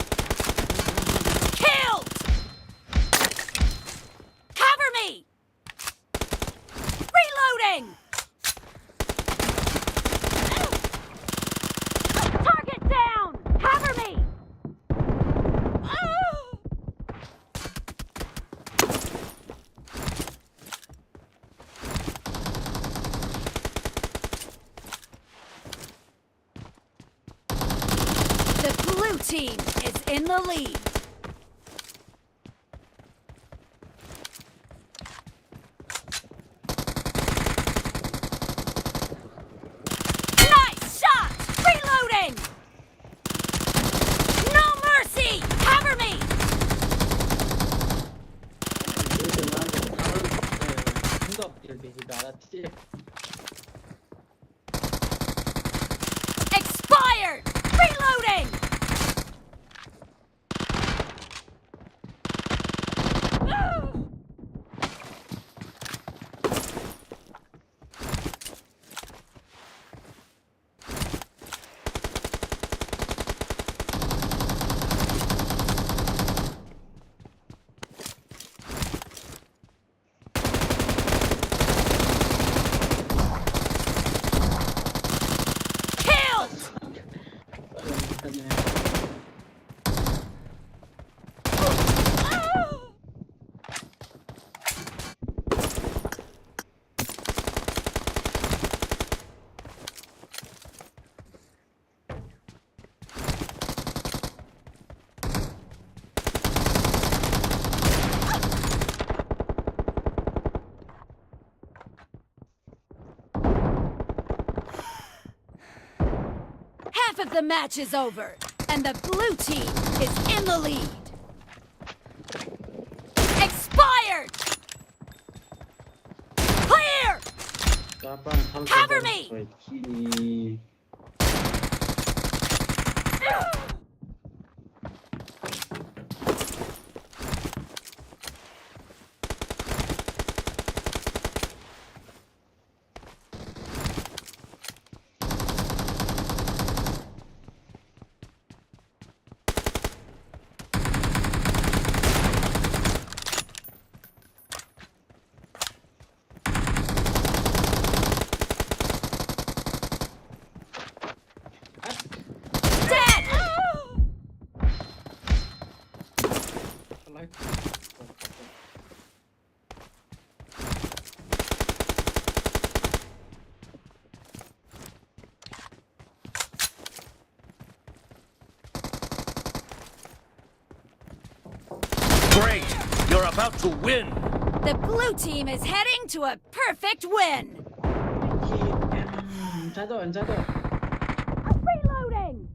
Killed! Cover me! Reloading! Target down! Cover me! The blue team is in the lead. Nice shot! Reloading! No mercy! Cover me! Expired! Reloading! Killed! Half of the match is over, and the blue team is in the lead. Expired! Clear! Cover me! Dead! Great! You're about to win! The blue team is heading to a perfect win. Reloading!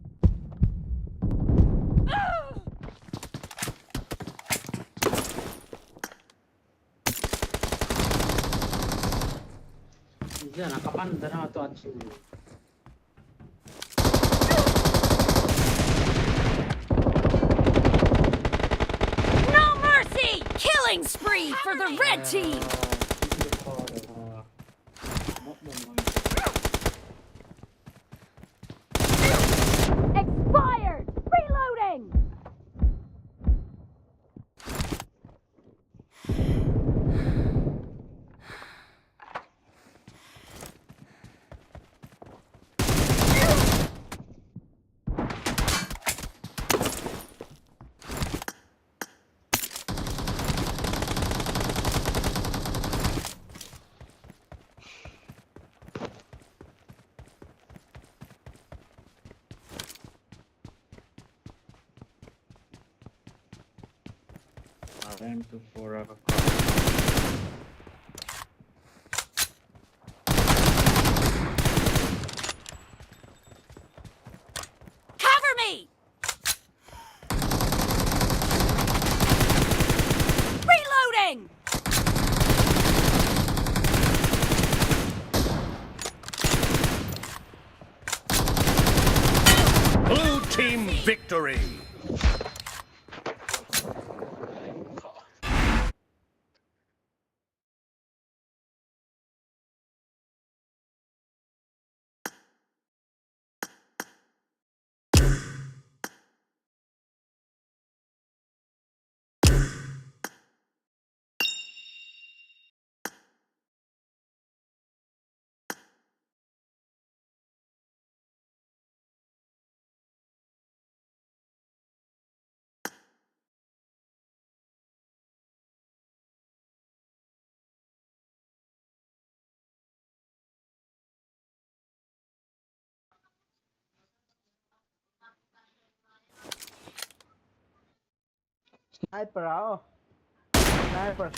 No mercy! Killing spree for the red team. Expired! Reloading! M24 ako. Cover me! Reloading! Blue team victory. Sniper ako. Sniper.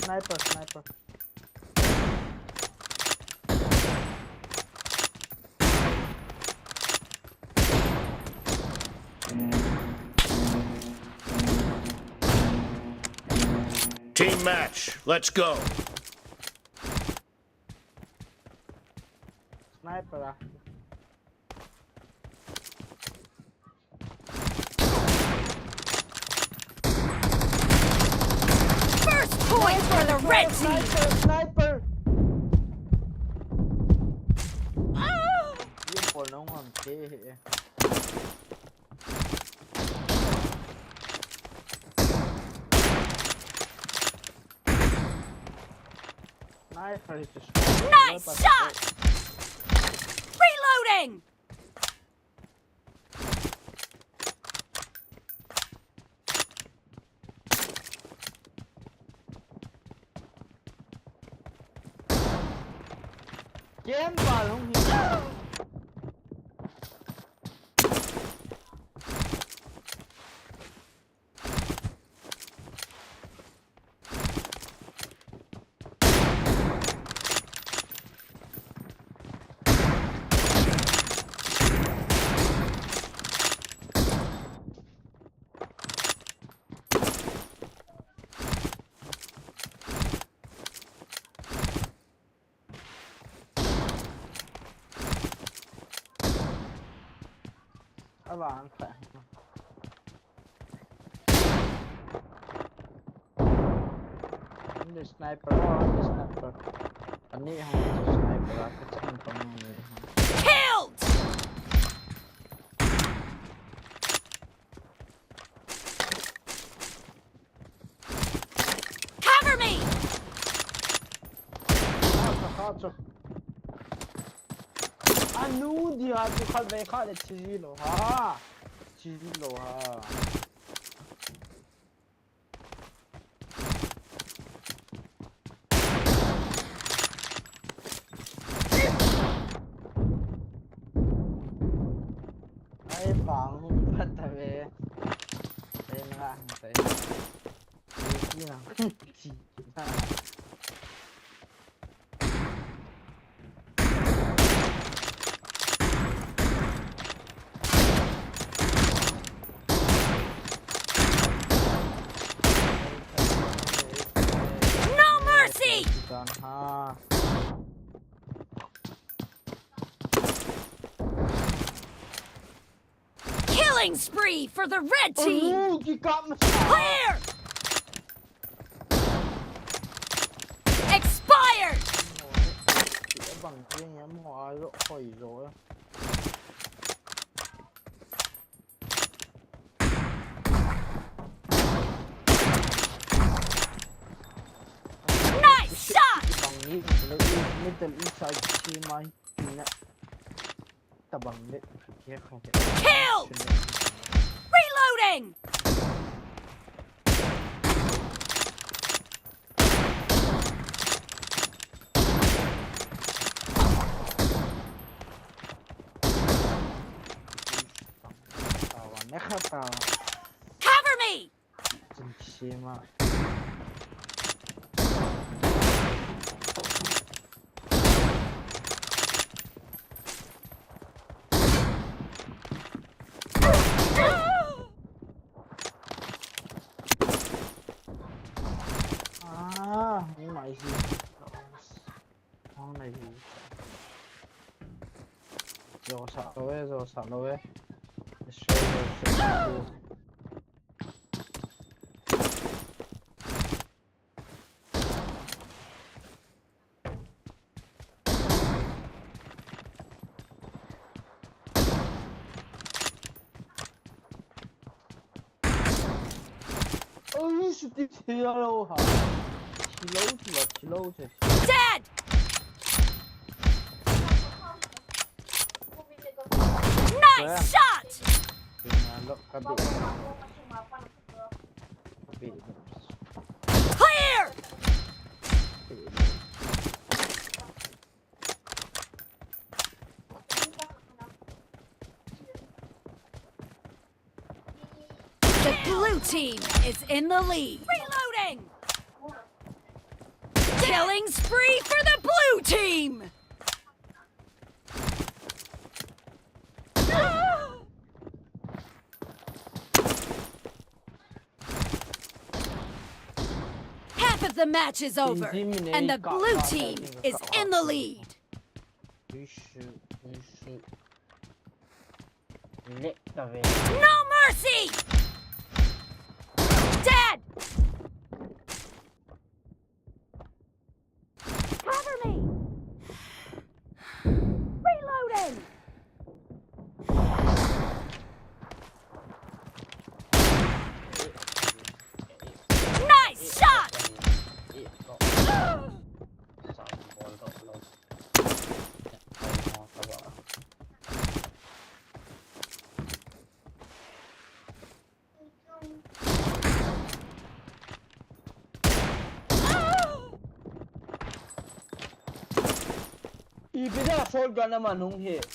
Team match. Let's go. Sniper ah. First point for the red team! Sniper! Ah! Yun po nung ang tihi eh. Sniper is just Nice shot! Reloading! chém vào không hiểu. Các bạn phải ini sniper, ini sniper. Ini yang sniper aku cakap ini. Killed! Cover me! Anu dia tu kalau mereka ada cici loh ha. Ai bang phát ta về. Đây là cái gì nào? Chỉ No mercy! ha. Killing spree for the red team! Clear! Expired! Bằng kia nhắm hoa rồi khỏi rồi. Nice shot! Bằng như middle inside chi mai nè. Ta bằng đấy kia không thể. Killed! Reloading! Tao nè khát tao. Cover me! Chân chi mà. Ai. Rồi xả lô ấy. Ôi, sao tiếp theo đâu hả? Chỉ lâu chứ. Dead! Nice shot! Clear! The blue team is in the lead. Reloading! Killing spree for the blue team! Half of the match is over, and the blue team is in the lead. No mercy! Dead! Cover me! Reloading! Nice shot! Ibida short gun naman nung hit.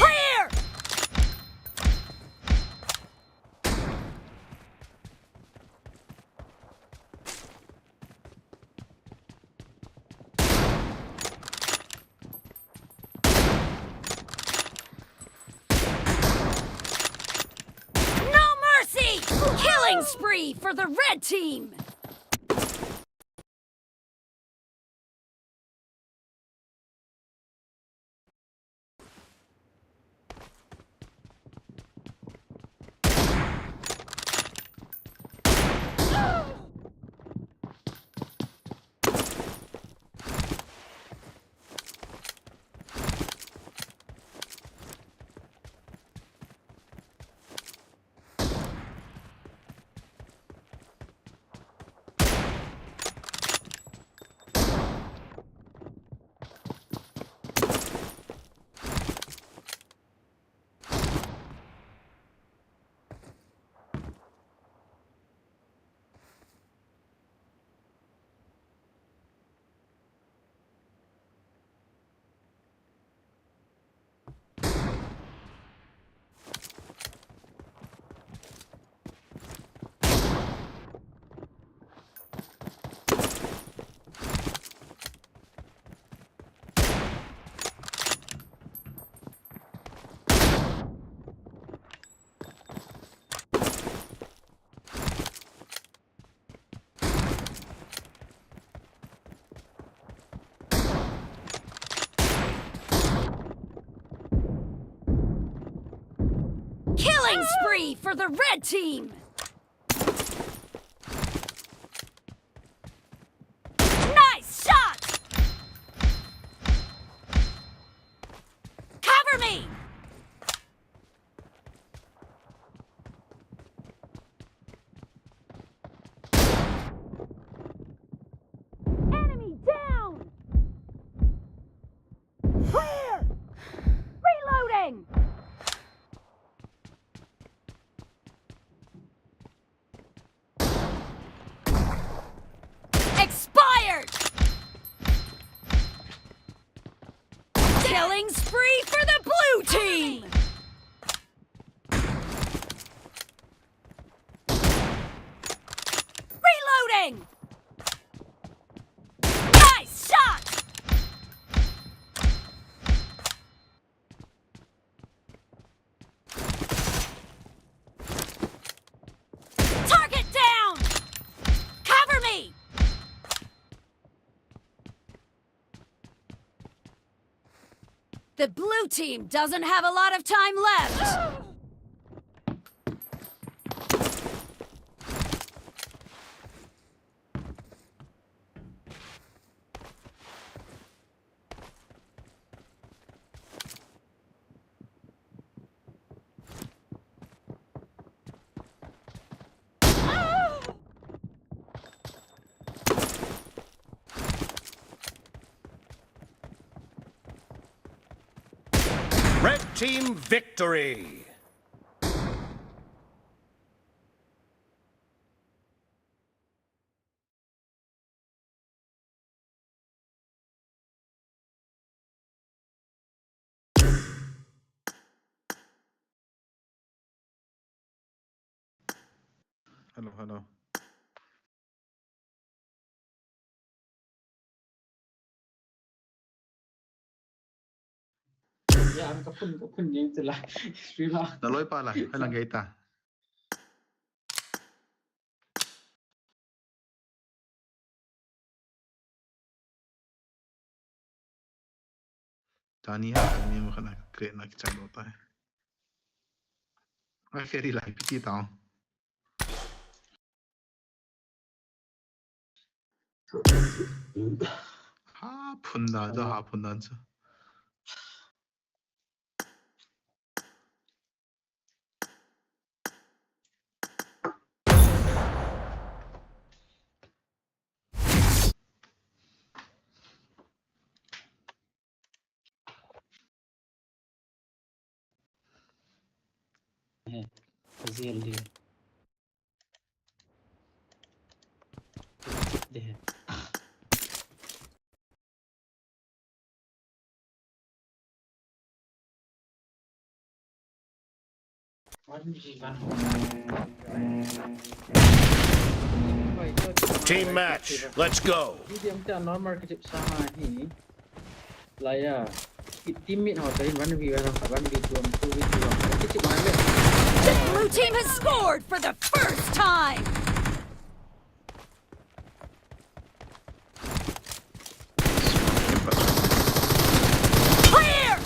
Clear! No mercy! Killing spree for the red team! Killing spree for the red team! Nice shot! Cover me! Enemy down! Clear! Reloading! expired! Killing spree for the blue team! Reloading! Nice shot! Target down! Cover me! The blue team doesn't have a lot of time left. Red team victory. Hello. Ya, kapun game tu lah. Streamer. Naloy pa lang. Halang gaita. Tania, kami mo ka na create na kichang dota. Ay, ferry lang. Piti tao. 하푼다. Azil dia. Dia. Team match. Let's go. Dia macam normal kecil sama ni. Laya. Teammate ho tadi 1v1 1v2 2v2. Kecil mana? The blue team has scored for the first time! Clear!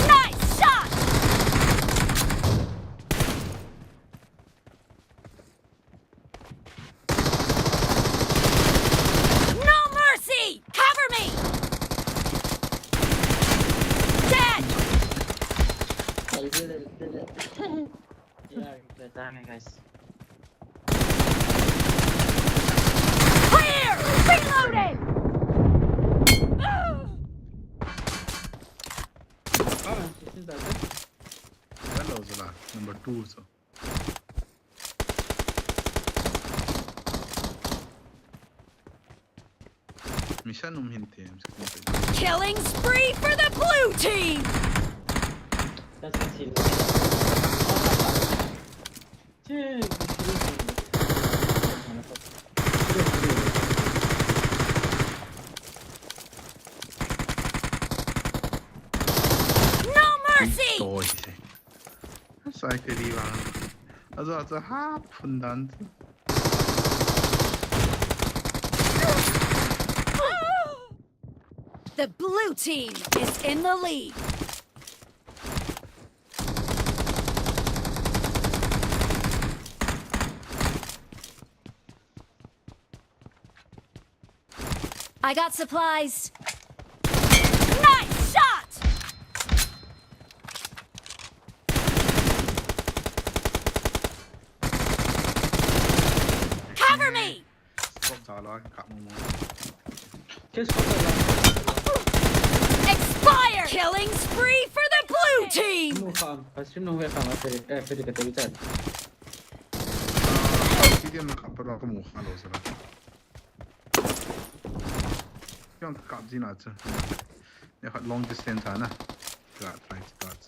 Nice shot! No mercy! Cover me! Dead! Ya, kita tahan guys. Clear! Reloading! Sistem tak ada. Hello, Zola. Number 2 so. Mission hinte. Killing spree for the blue team! Dah kecil. Cik. No mercy! 또 이제. 사이클이 와. 아주 하푼다. The blue team is in the lead. I got supplies. Nice shot! Cover me! 스톱 잘라. 각모. Just for the Expire! Killing spree for the blue team! no farm. First no way farm. After the visit. Video nak apa aku mau halo sana. Yang kat sini aja. Dia kat long distance sana. Kat right kat.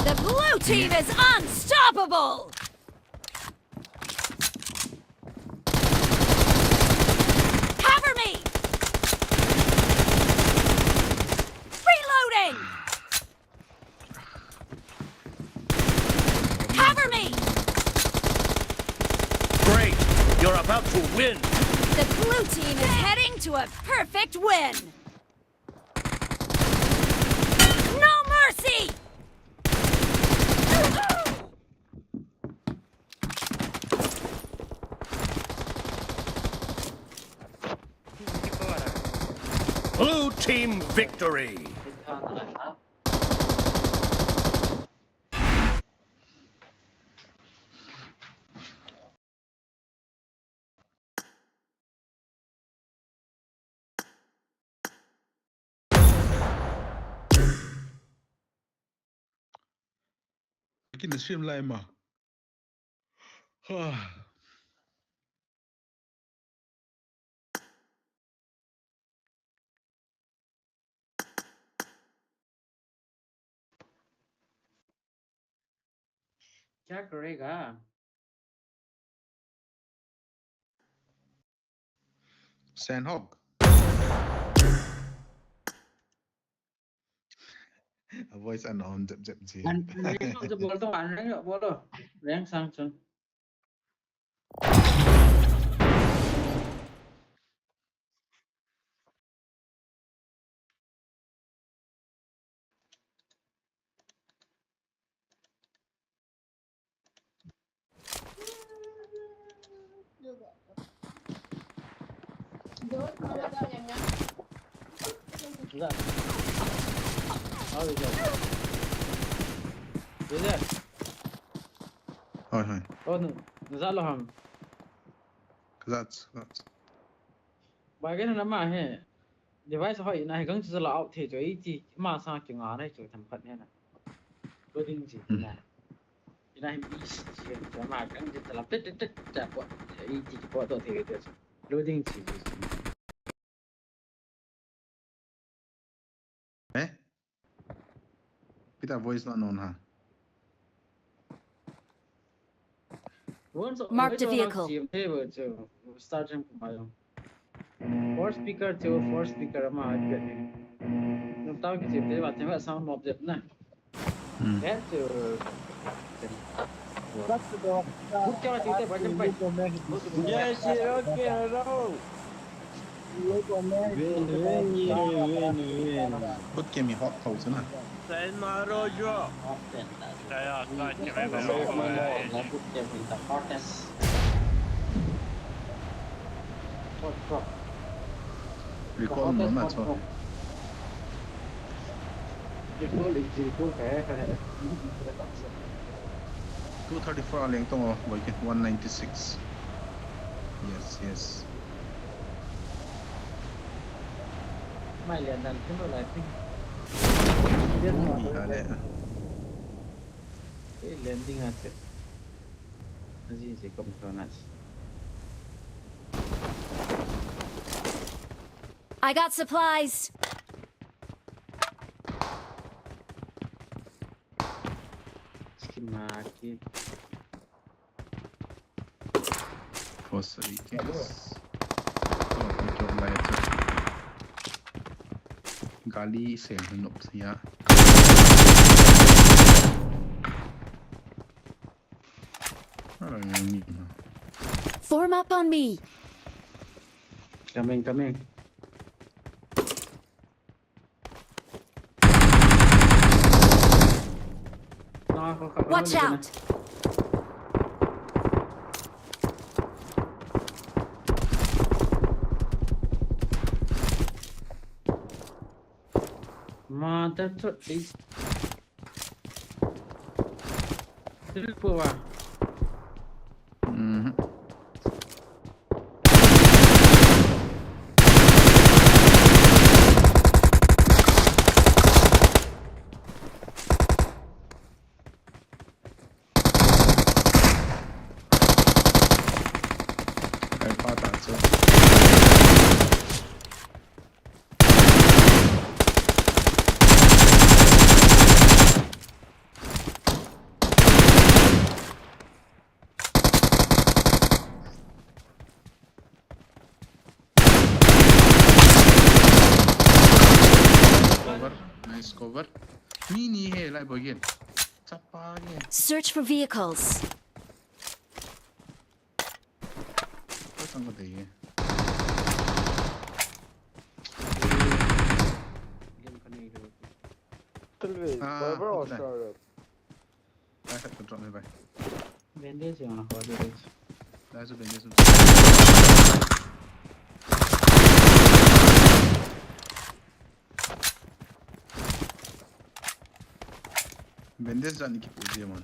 The blue team is unstoppable! Cover me! Reloading! Cover me! Great! You're about to win! The blue team is heading to a perfect win! No mercy! Blue team victory! Bikin stream live mah. क्या करेगा? Sandhog. A voice unknown. Jep. Anhจะบอกต้องอ่านแรงเหรอบอกเลยแรงสั่งจน Dạ. Thôi được rồi. Được rồi. Thôi. Ô, ra lo hầm. That's. Bài cái nó mà hè. Device hỏi này gắng chỉ là out thì cho ý chỉ mà sang kiểu ngã này cho thầm phận hè nè. Tôi định gì nè. Cái này bị chỉ mà gắng chỉ là tết chả quá. Ý chỉ quá tôi thì được. Tôi định chỉ. Kita voice not known ha. Marked a vehicle. Start jump kumayo. Four speaker ama agad ni. Nung tawag kasi pwede ba tayo sound object na. Get to. Good kaya tita ba jump pa. Yes, okay, hello. Win. Good game mi hot house na. Sen Marojo! Kaya kanya Recall mo na so. Recall 234 leng tong oh, boy 196. Yes. ไม่เรียนนั้นขึ้นอะไรพี่ landing ate. Azizi components. I got supplies. Schematic. Facilities. Gali sel hinop siya. Form up on me. Coming. Watch out. Mother to this. Poor. Cái pha tản sơ. Cover, nice cover. Mini he lại bồi gen. Chapa gen. Search for vehicles. Có sang cái gì? Cover or startup? Đây phải control này vậy. Bandage on a holiday. Đây là bandage. Bandage जाने की पूछी है मन.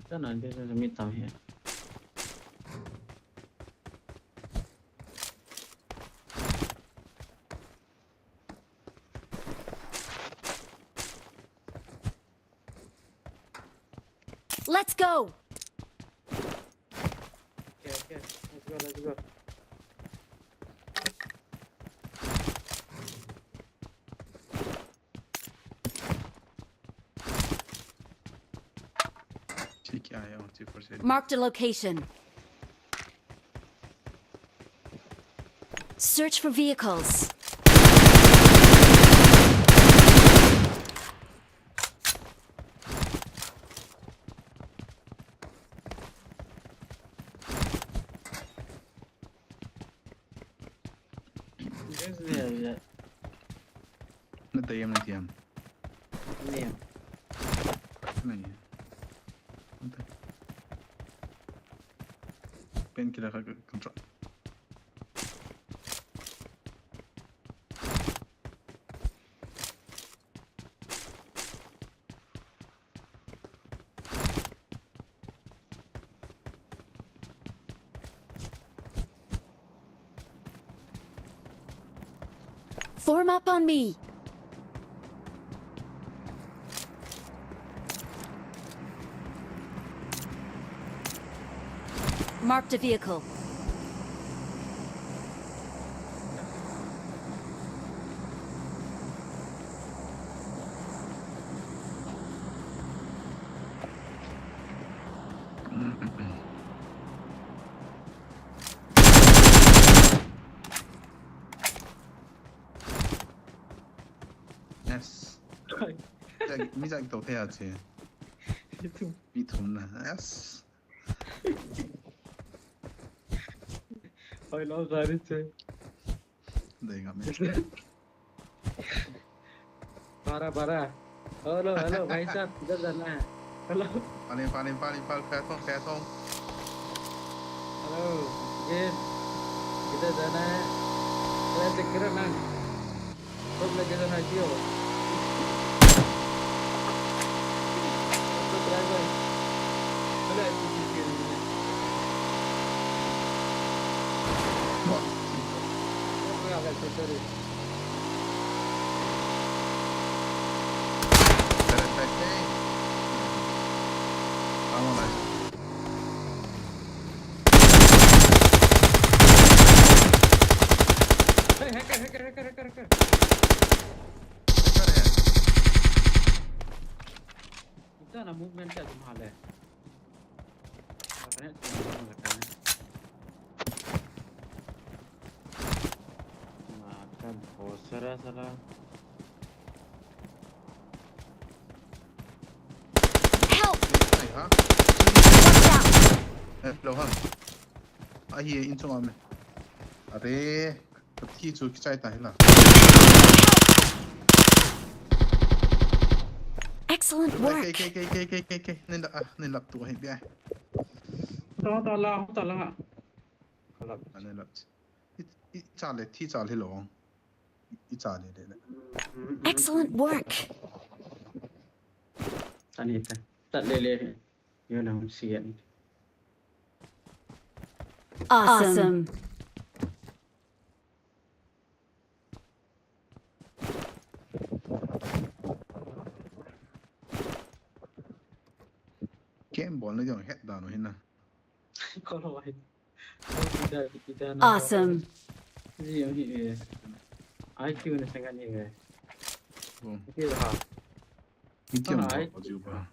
Tanah dia sudah hitam ya. Let's go. Okay, let's go. ठीक है आया हूँ cheaper से. Marked a location. Search for vehicles. Nó tiêm này tiêm. Ini. Này. Pen kira control. Form up on me. Marked a vehicle. Yes. 미장 또 해야지. 비tum나. Yes. I love that it. 내가 매. Para. Hello, भाई साहब इधर जाना है. Hello. पानी खैर तो. Hello. Yes. इधर जाना है. Saya segera nang. Kau lagi जाना क्यों? Kau driver. Hello. Sorry. Hey, hacker. Kita nak movement क्या तुम्हारा है? अपने तुम्हारा लगता है. Makan bosan salah. Help! này hả? Watch out! Ê, lâu hơn. À hi in trong ame. À thế, cái thi chú cái trái tay là. Excellent work. Cái nên lập tụ hay bia. Tao la. Nên lập. Ít trả lại thi trả lại lòng. Ít trả lại đấy. Excellent work. Tani ta. Tat lele. Yo na sian. Awesome. Game ball nó dùng hết đàn rồi na. Có rồi. Awesome. Gì ông hiện IQ này sang cái gì vậy? Cái gì hả? Ít kiếm ball có chịu ba.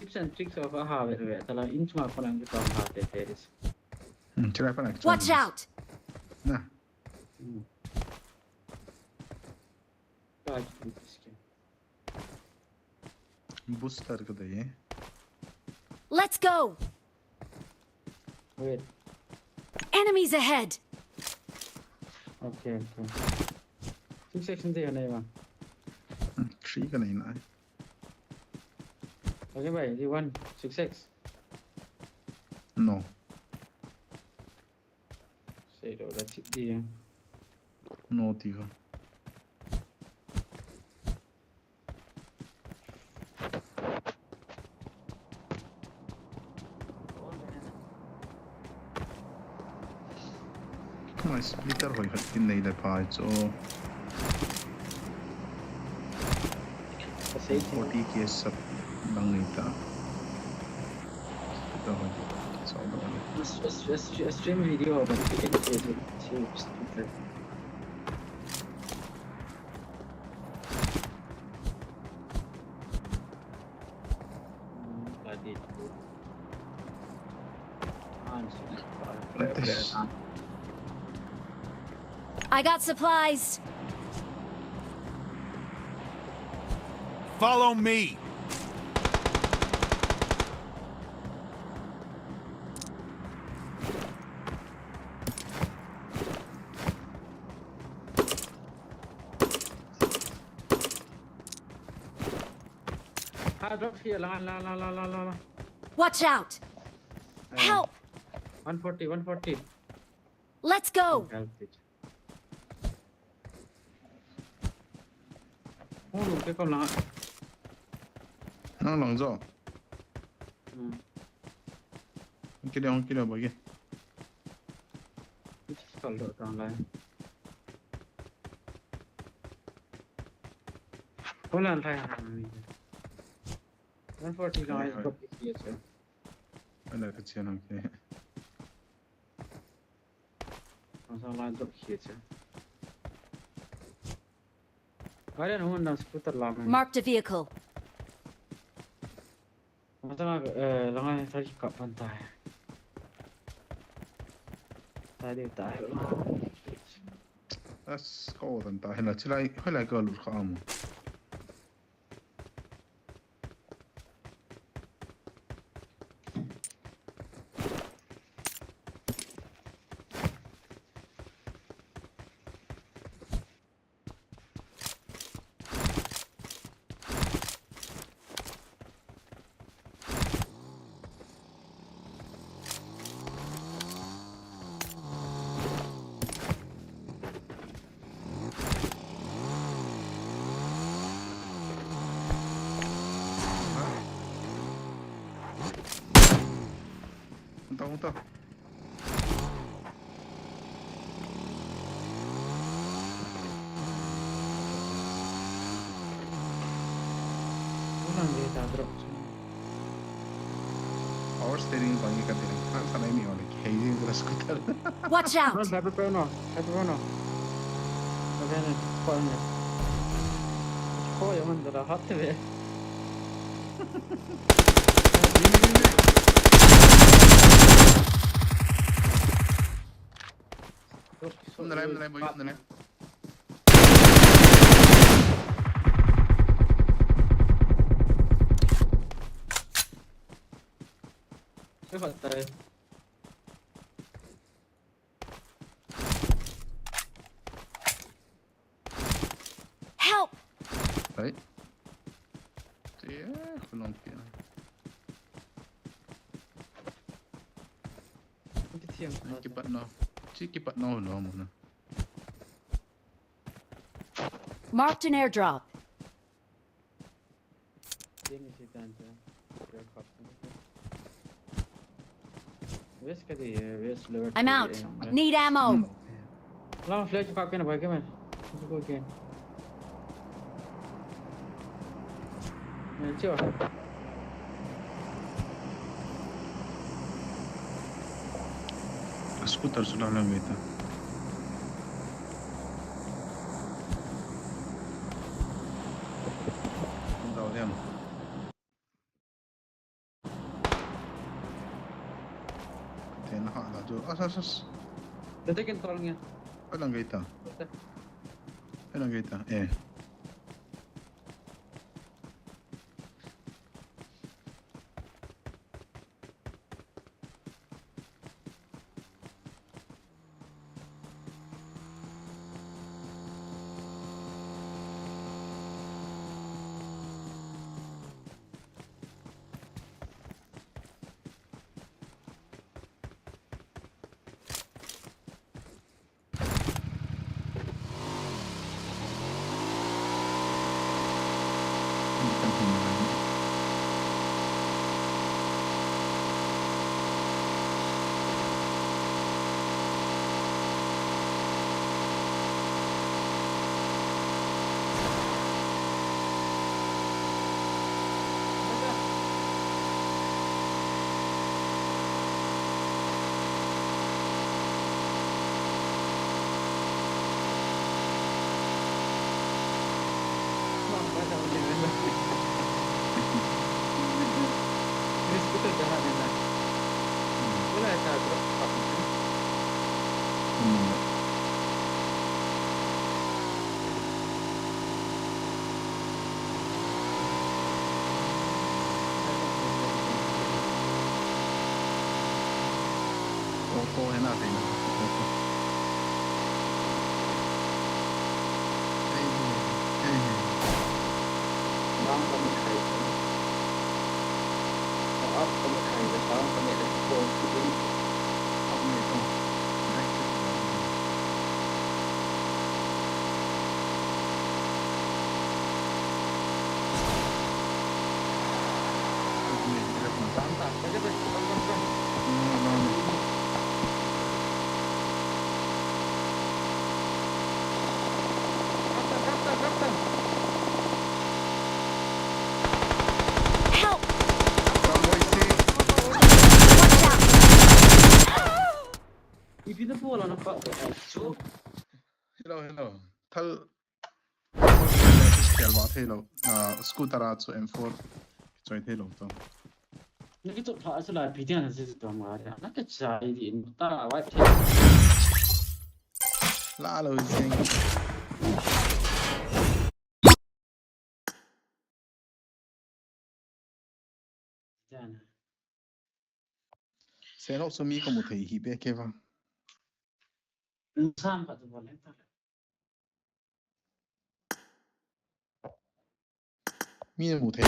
Tips and tricks of a habit vậy. Tao là inch mà con làm cái tao hà thế thế. Try pa na. Watch out. Na. Kaç bu Booster ka dahi. Let's go. Wait. Enemies ahead. Okay. Six section thế này mà. 3 ka na ina. Okay vậy, đi 1 6 No. Say đâu là chip đi. No ti ka. Mà splitter hồi phát tin này là phải cho 40 kia sắp bằng người ta. Đó rồi. Sao đó. Stream video but it is stupid. I got supplies. Follow me. Drop here, la. Watch out. Help. 140. Let's go. Ô đủ cái con lạ. Nó lòng rõ. Cái đâu bởi kia. Còn lựa còn lại. Có lần thay hàng. 140 guys drop here sir. Đây là cái chuyện không kia. Sao lại drop here sir. Kalian human dan skuter lama. Marked a vehicle. Masalah langai tadi kat pantai. Tadi tak. That's cold and ta hela chilai hela go lu kham. Tao. Ulang dia tak drop. Power steering bangi ka din. Sanay ni ole crazy yung scooter. Watch out. Satu penuh. Bagaimana? Poinnya. Oh, yang mana dah hati deh. Nalay boy, nalay. Cái phần tay. ايه كلهم فيها. Cepat no lo muna. Marked an airdrop. I'm out. Need ammo. Long flash pop cái này cái mà. Go again. Chưa. Skuter sudah lang ito. Daw yan. Then nakala jo. Asas. Tatakin tolong ya. Walang gaita. Walang gaita. Eh. Opo enak ini. Help! If you pull on a fuck. Hello. Thal. Hello. Scooter at so M4. Join hello to. Cái chỗ thọ sẽ là phí tiền là gì toàn mà nó cái trái gì ta là white La lo zing. Sẽ nó số mi có một thầy hi bé kia vâng. Sam cả tụi bọn em ta. Mi là một thầy.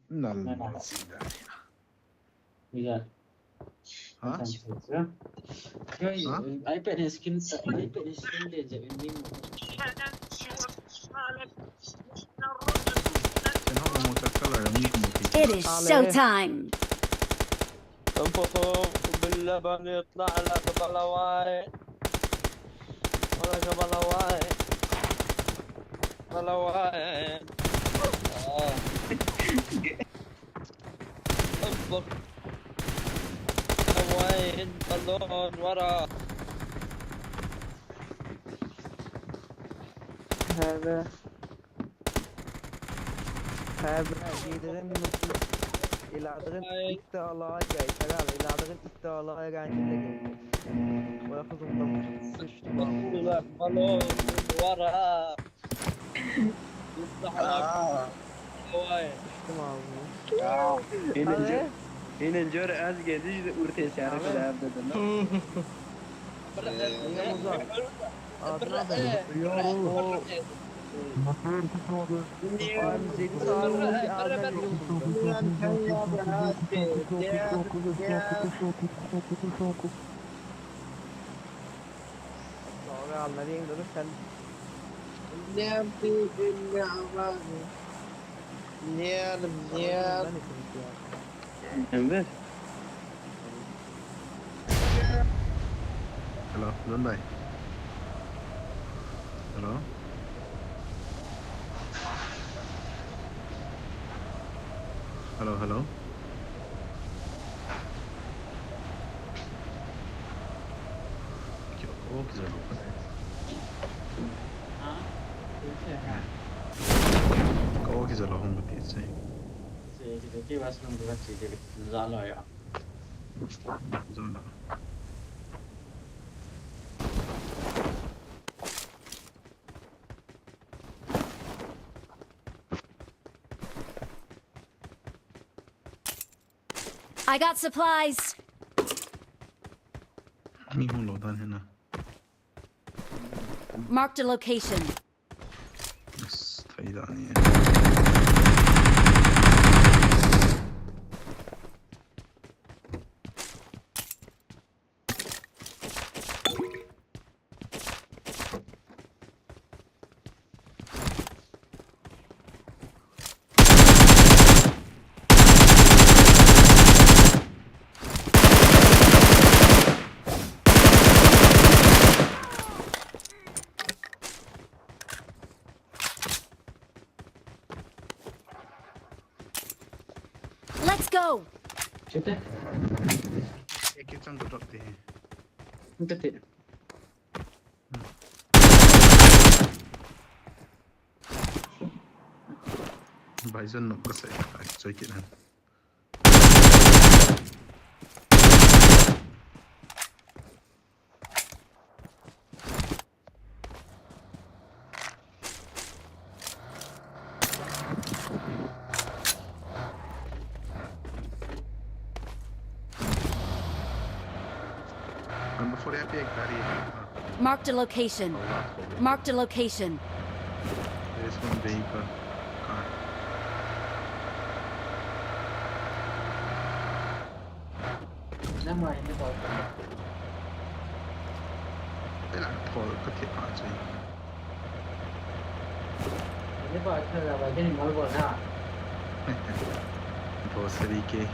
Nalla. Bây Hả? iPad skin để dạy mình. It is showtime. انفخوا باللبن يطلع لك بلواي ولك بلواي بلواي انفخ وين بالون ورا هذا جيداً إلى عدغن إستعلاء جاي شغال إلى عدغن إستعلاء جاي ويأخذهم بالسشتما بالون ورا يفتح لك Tamam. Inenjör az geldi işte urte şarkı da yaptı da. Niye uzak? Adına ben. O abi zeli sağırmış adına Sonra anlayayım dedim sen. Evet. Hello, Luân đây. Hello. Hello, hello. Ô, cái giờ có cái giờ là không có tiền gì. Thì cái bác sĩ bác sĩ thì ra lời ạ. Rồi là I got supplies. mi không lỗ tan thế nào. Marked a location. Yes, thấy đã nhỉ. Let's go. Chết đấy. Cái trong cái drop thì Không chết thiệt. bài dân nó có sẽ phải chơi kiện hơn. Number 4 पे एक गाड़ी है. Marked a location. Marked a location. There is one vehicle. Car. Ra ngoài như vậy. Đây là thổi có thiệt hại gì? Như vậy thôi là cái hình mới vừa ra. Thổi sẽ đi kê.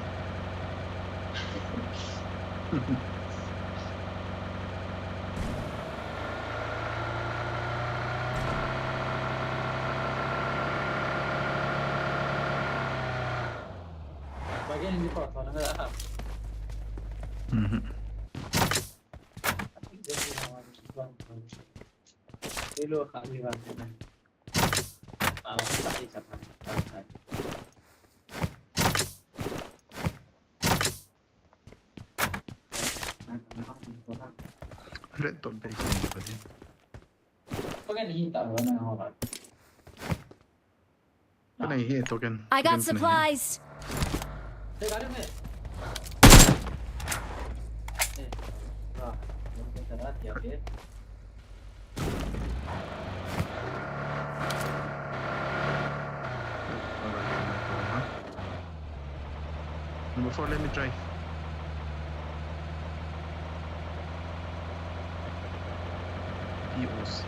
Bagian yang dipotong enggak ada. Dulu kami bangun. Alam tadi sama. Red dot bacon tadi. Bagian hitam mana orang. Cái này hệ token. I got supplies. Đây có được này. Rồi, chúng ta đã tiếp tiếp. Number 4, let me drive. POC.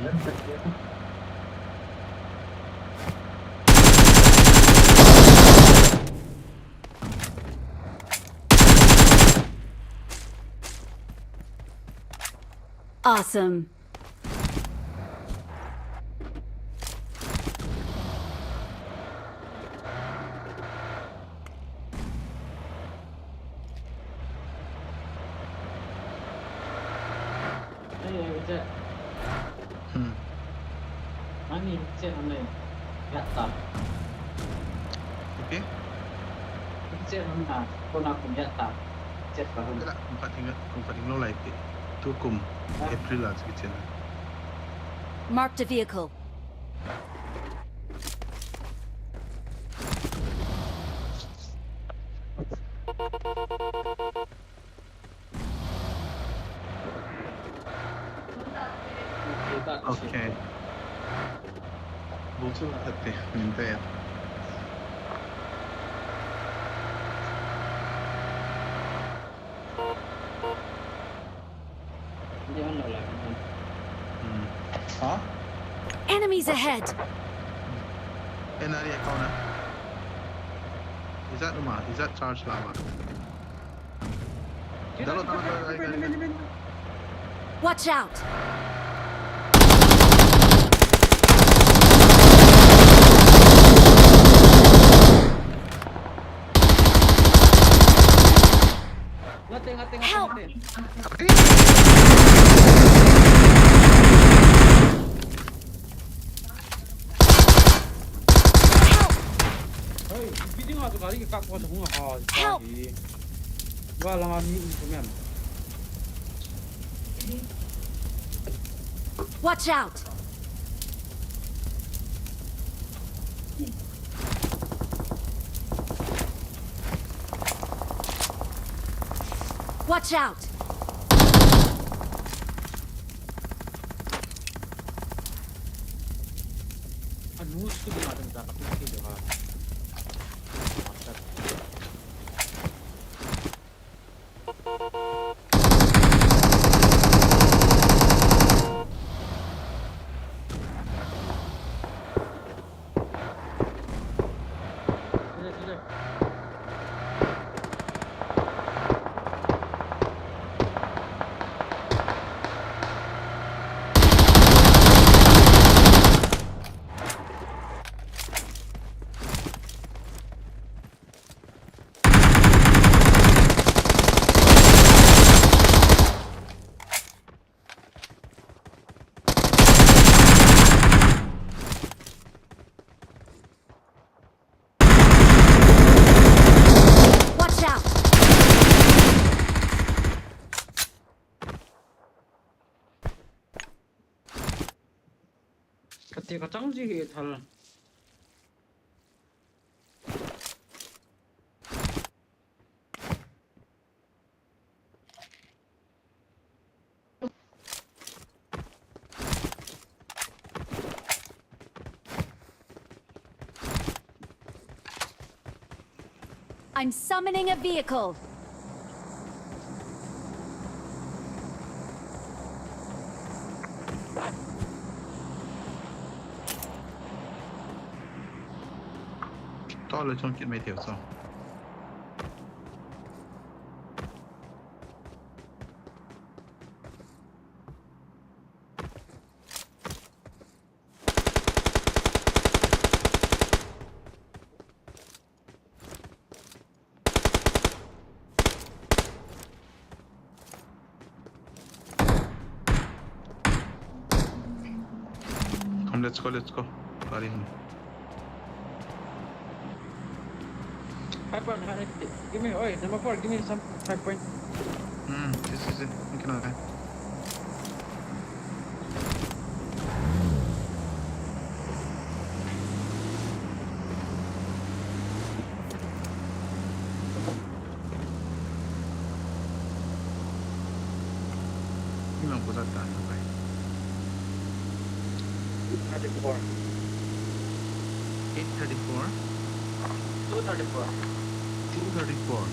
Awesome. Đây là Mani chết hôm nay gạt tầm. Ok. Chết hôm nào con nào cũng gạt tầm. Chết vào hôm. Đây là không phải lâu lại cái thu cùng April là cái chuyện này. Marked a vehicle. Okay. Bulsul hati minta ya. Hindi ano lang. Huh? Enemies ahead! Nari account na. Is that Uma? Is that charge lava? Dalo. Watch out! Help! Hey, pwede nga ito kali kakak ko sa mga Help! Wala nga mi ito men. Watch out! Watch out! Ano gusto ko natin sa kapit ko ha. Watch out! Ketika canggih hal. I'm summoning a vehicle. To là trong chuyện mày thiểu sao? Come, let's go. Sorry. High point, give me, oi, number 4, give me some high point. This. Mungkin ada. Ini memang pusat kan, baik. 34. 834. 234. 234.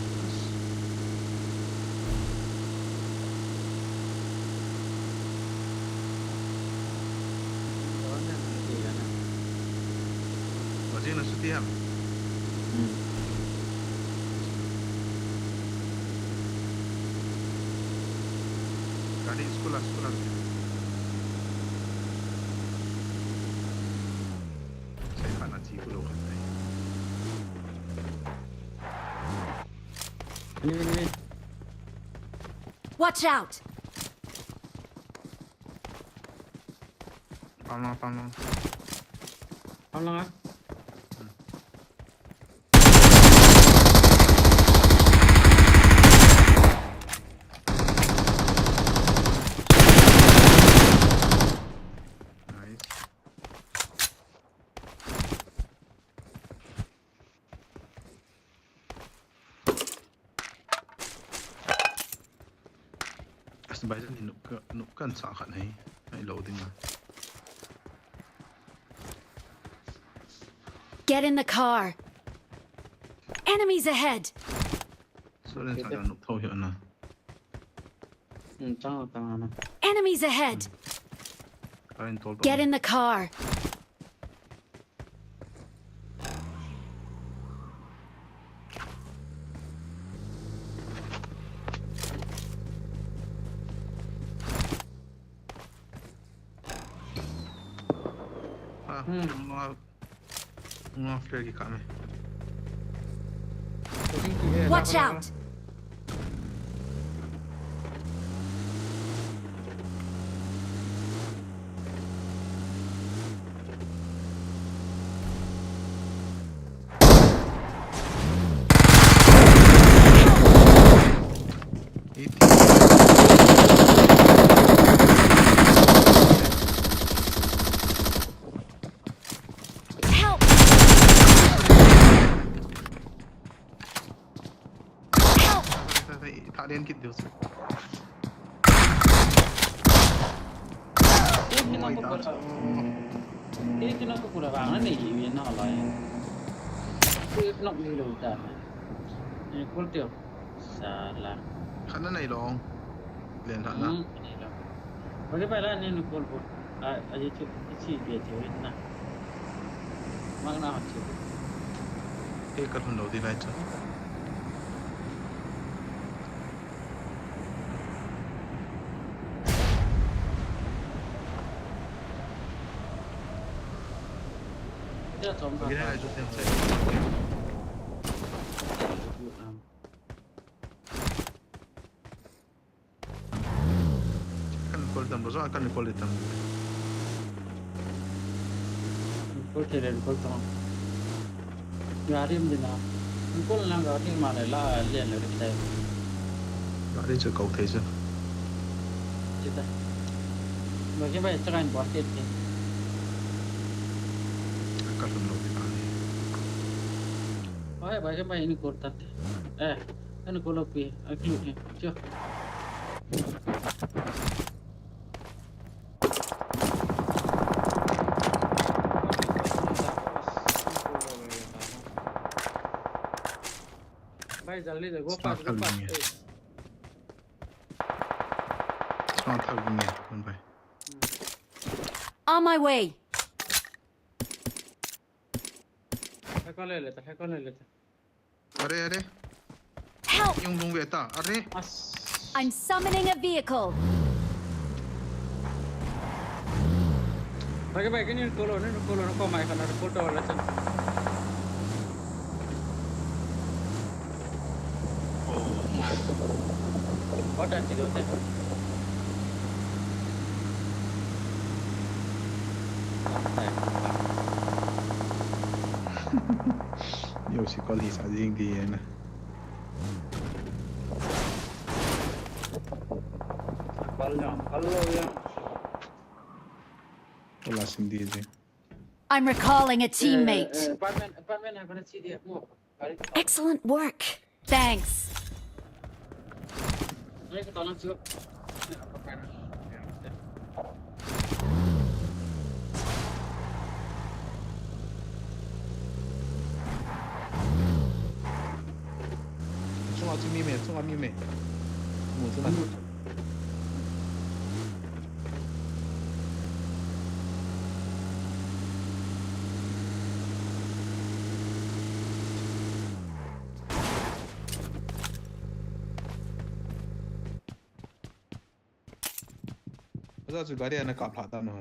Masih nasi tiam. Kali sekolah. Saya kan nanti pulau kan. Ini. Watch out! Pamang. Ang lang ah. Nice. bây giờ thì nụ cân xả khẩn hay hay lâu đi mà Get in the car. Enemies ahead. số lên xả nụ thâu hiệu nào Tăng. Enemies ahead. anh tôi Get in the car. nó flare cái cả này Watch out. Help. Help. thả đến kịp điều gì Itu nak kurang bangan ni, ini nak lah. Itu nak ni lu dah. Ini kul tiap. Salah. khả năng này lòng liền thẳng nào Bagaimana ni nak kul pun? Aje cuk, isi dia cuk na. Mak nak cuk. cái cật phần đầu thì lại chứ Dia somba. cái này chút thêm sẽ kan call tầm đó kan call tầm Kul tiada kul tong. Garim dina. Kul lang garim mana lah lian lagi kita. đã đi chơi cầu thế chưa Kita. Bagaimana cara buat ini? cật phần đầu thì phải Oh, bagaimana ini kul tat? Ini kul api. Aku ni. Cuk. Baik, jali deh. Gua pas. sao thật nhỉ con phải On my way. Hekon le leta. अरे अरे Help. yung dung về ta अरे As. I'm summoning a vehicle. Bagaimana ini kalau nak kau main kerana foto lah cak. Kau dah tidur tak? nhiều sĩ có lý xã riêng thì nè Kalau yang. có là sinh đi gì I'm recalling a teammate. Apartment yang kena dia. Mau. Excellent work. Thanks. Ini kita tolong cukup. chung vào mi mẹ một thứ này bây giờ chỉ có điện là cặp lại tao nữa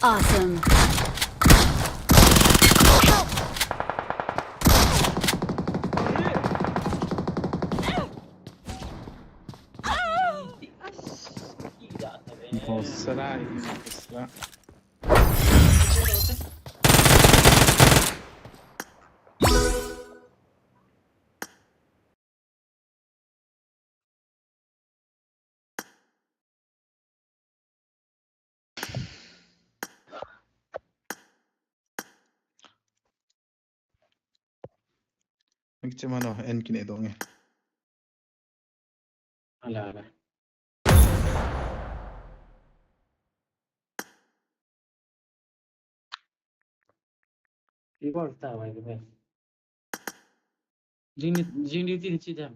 Awesome. será Mik cemano en kini dong ya. Ala. Reward ta vai ke. Jing di chi jam.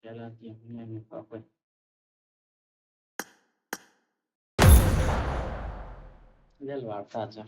Jalan tiang ni apa. Jal war ta cha.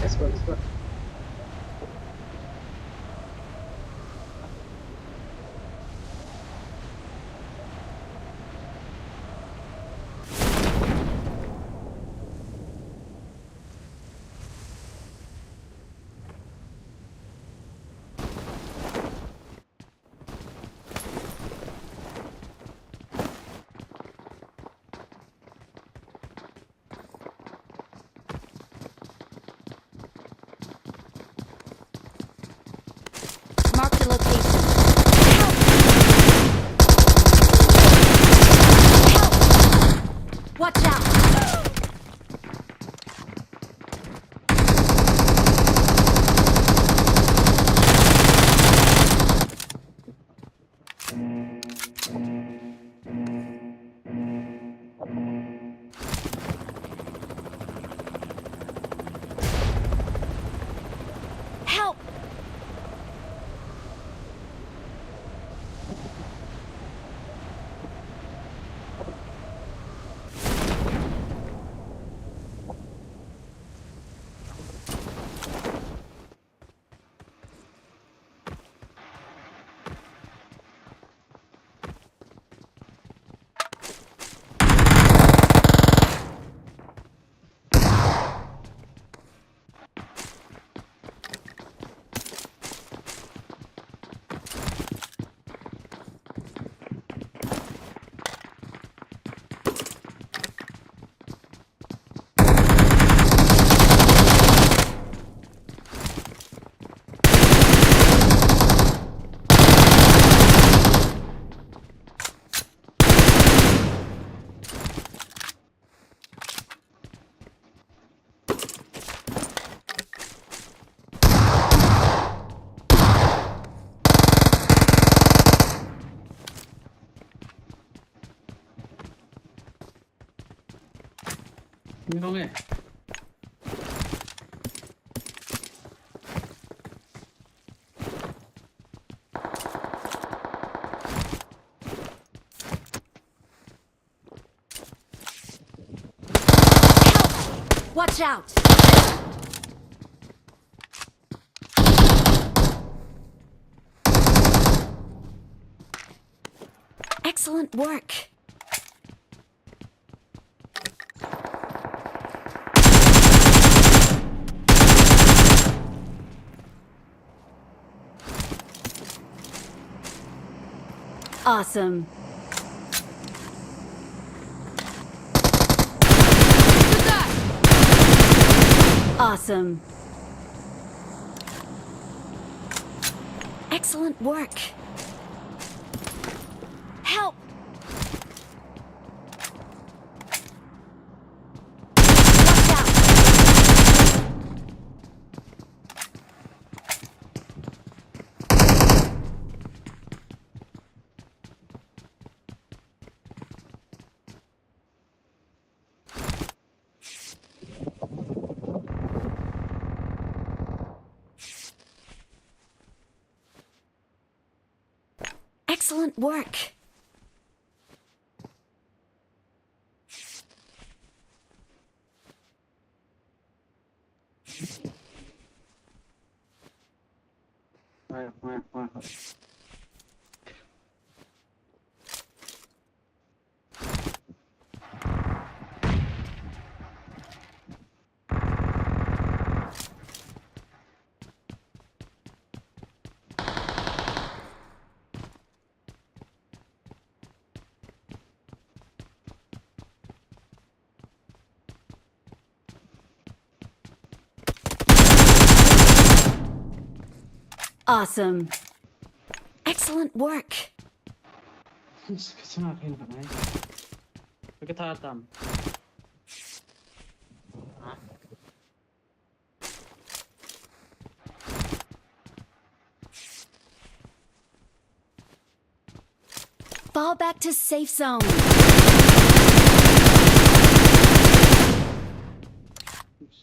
Let's go. Marked a location. Help! Watch out! Help! Ngông ấy. Watch out! Excellent work. Awesome. Awesome. Excellent work. Help! Watch out! Excellent work. Awesome. Excellent work. Kesana kayo ba na? Pagkatatam. Fall back to safe zone.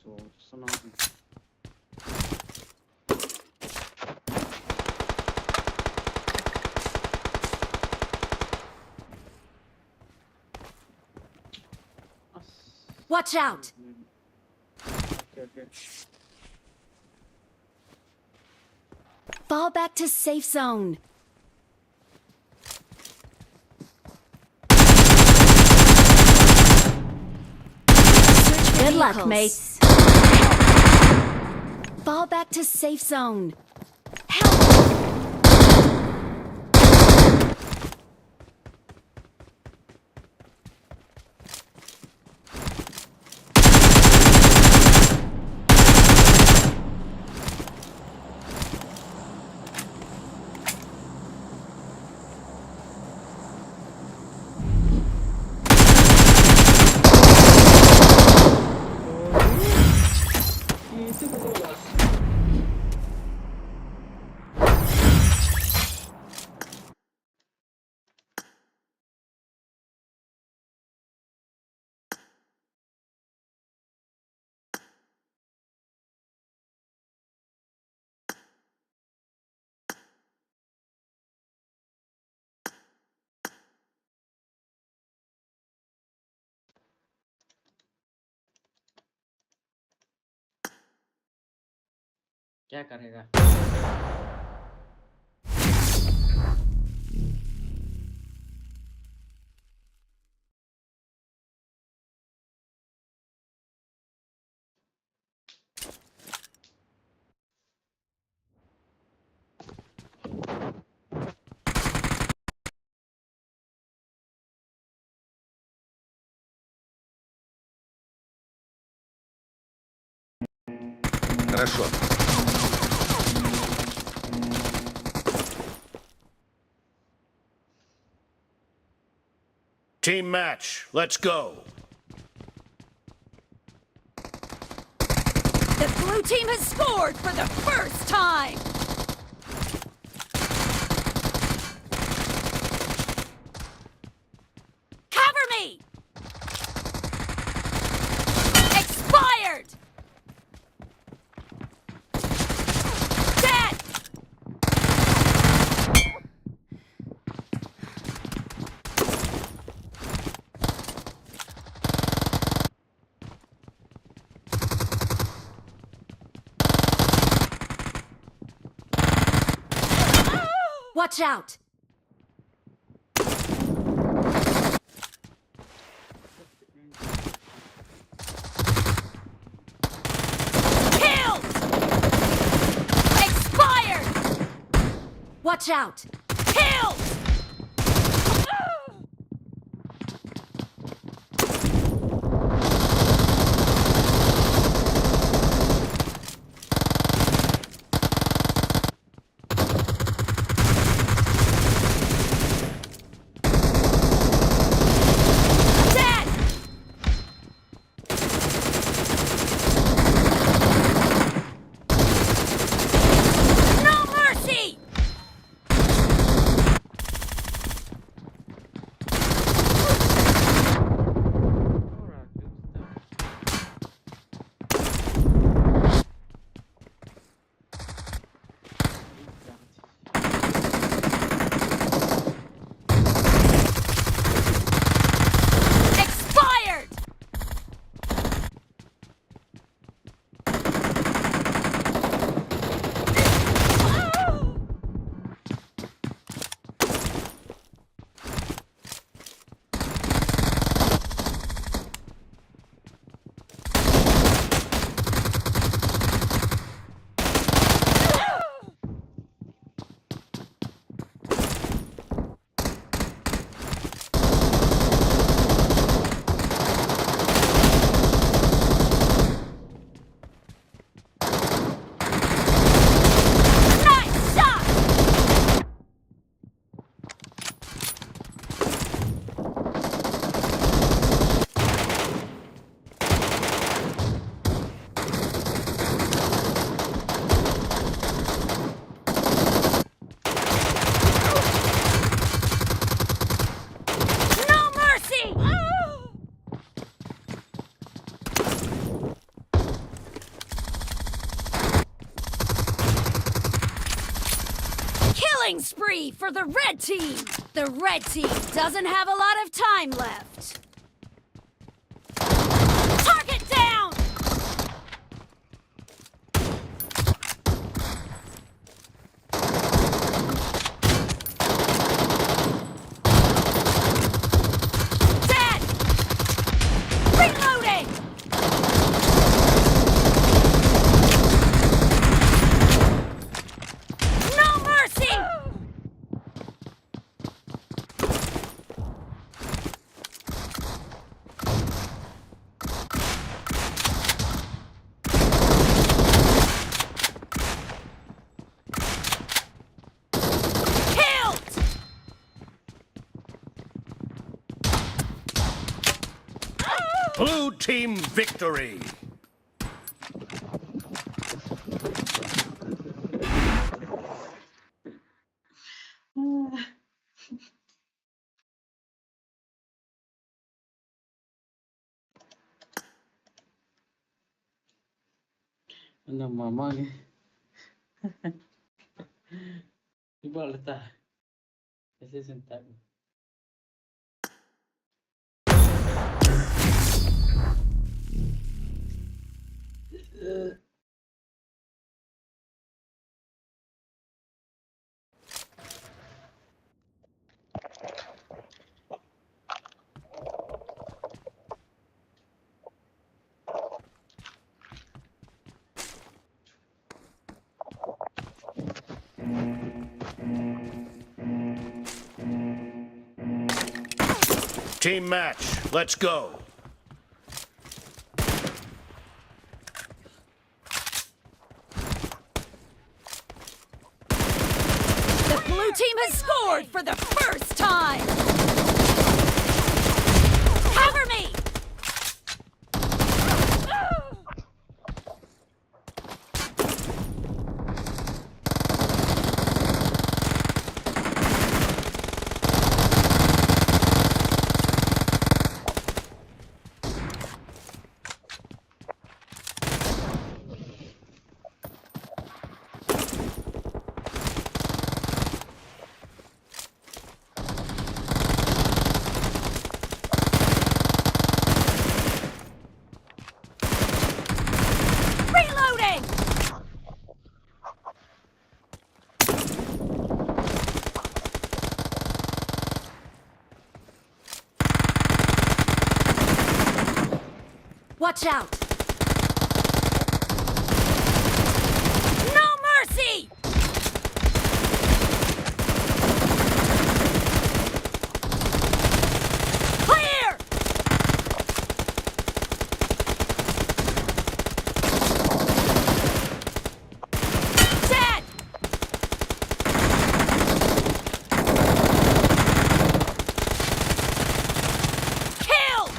So, sana. Watch out. Okay. Fall back to safe zone. Good luck, mates. Fall back to safe zone. Help! क्या करेगा? Хорошо. Team match. Let's go. The blue team has scored for the first time. Cover me. Expired. Dead. Watch out. Killed. Expired. Watch out. Killed. Dead. No mercy. spree for the red team. The red team doesn't have a lot of time left. Target down! Dead! Reloading! No mercy! Killed! Blue team victory. Ano mama ni? Iba lata. Kasi sentag. Team match. Let's go. The blue team has scored for the first time! Cover me! Reloading! Watch out! No mercy! Clear! Dead! Killed!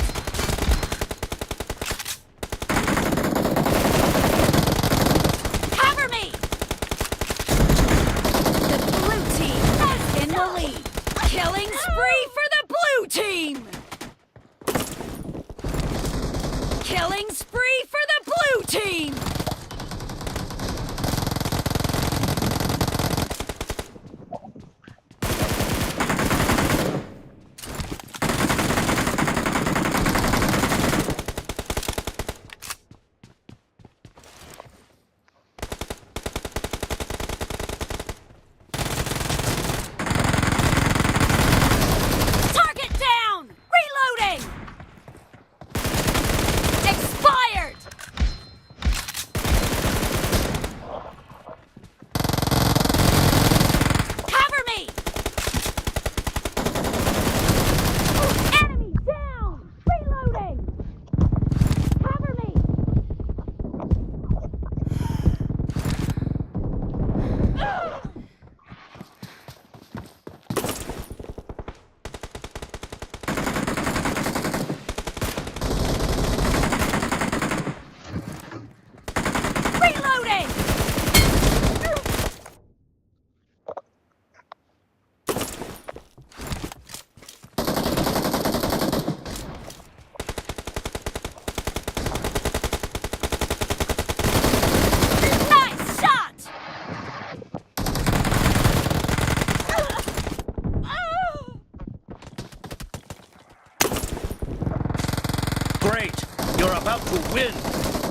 Great! You're about to win!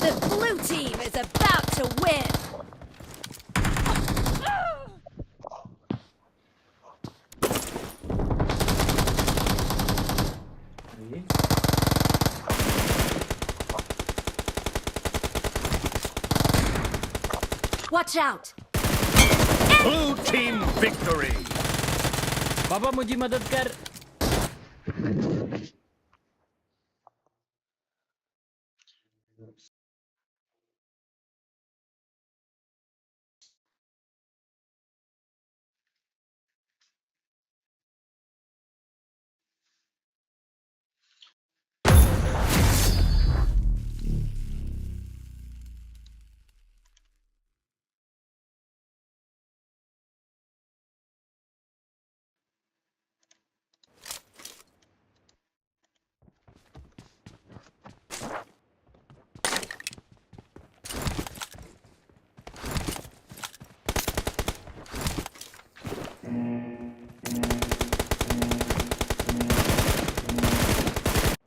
The blue team is about to win. Watch out! Blue team victory! पापा मुझे मदद कर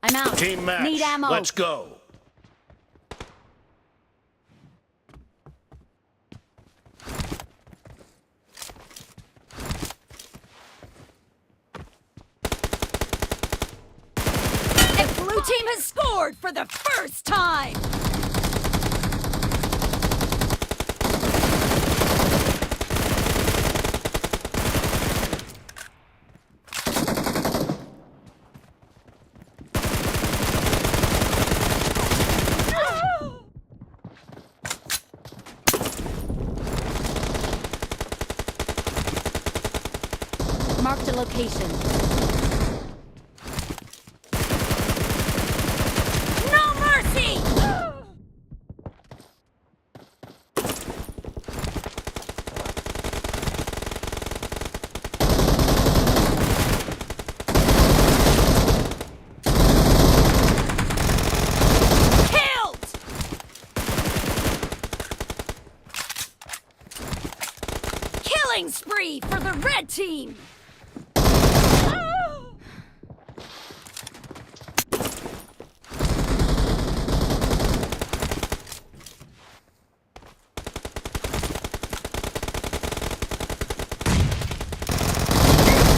I'm out. Team match. Need ammo. Let's go. The blue team has scored for the first time. Marked a location. No mercy! Killed! Killing spree for the red team!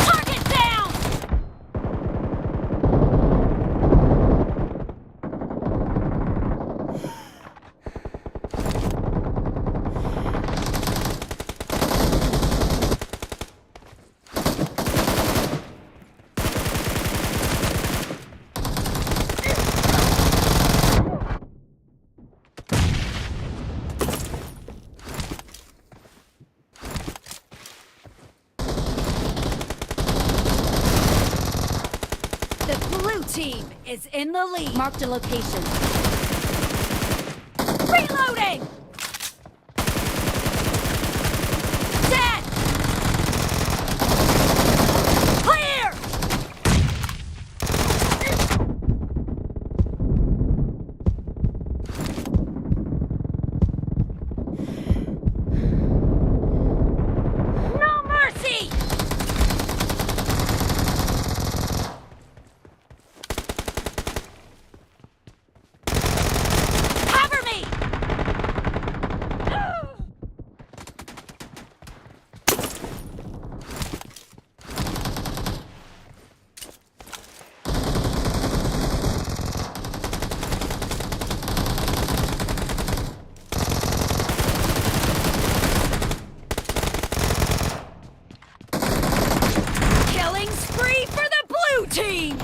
Target down! The blue team is in the lead. Marked a location. Reloading! Dead! Clear! No mercy! Cover me! Killing spree for the blue team!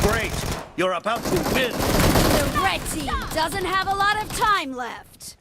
Great! You're about to win! The red team doesn't have a lot of time left.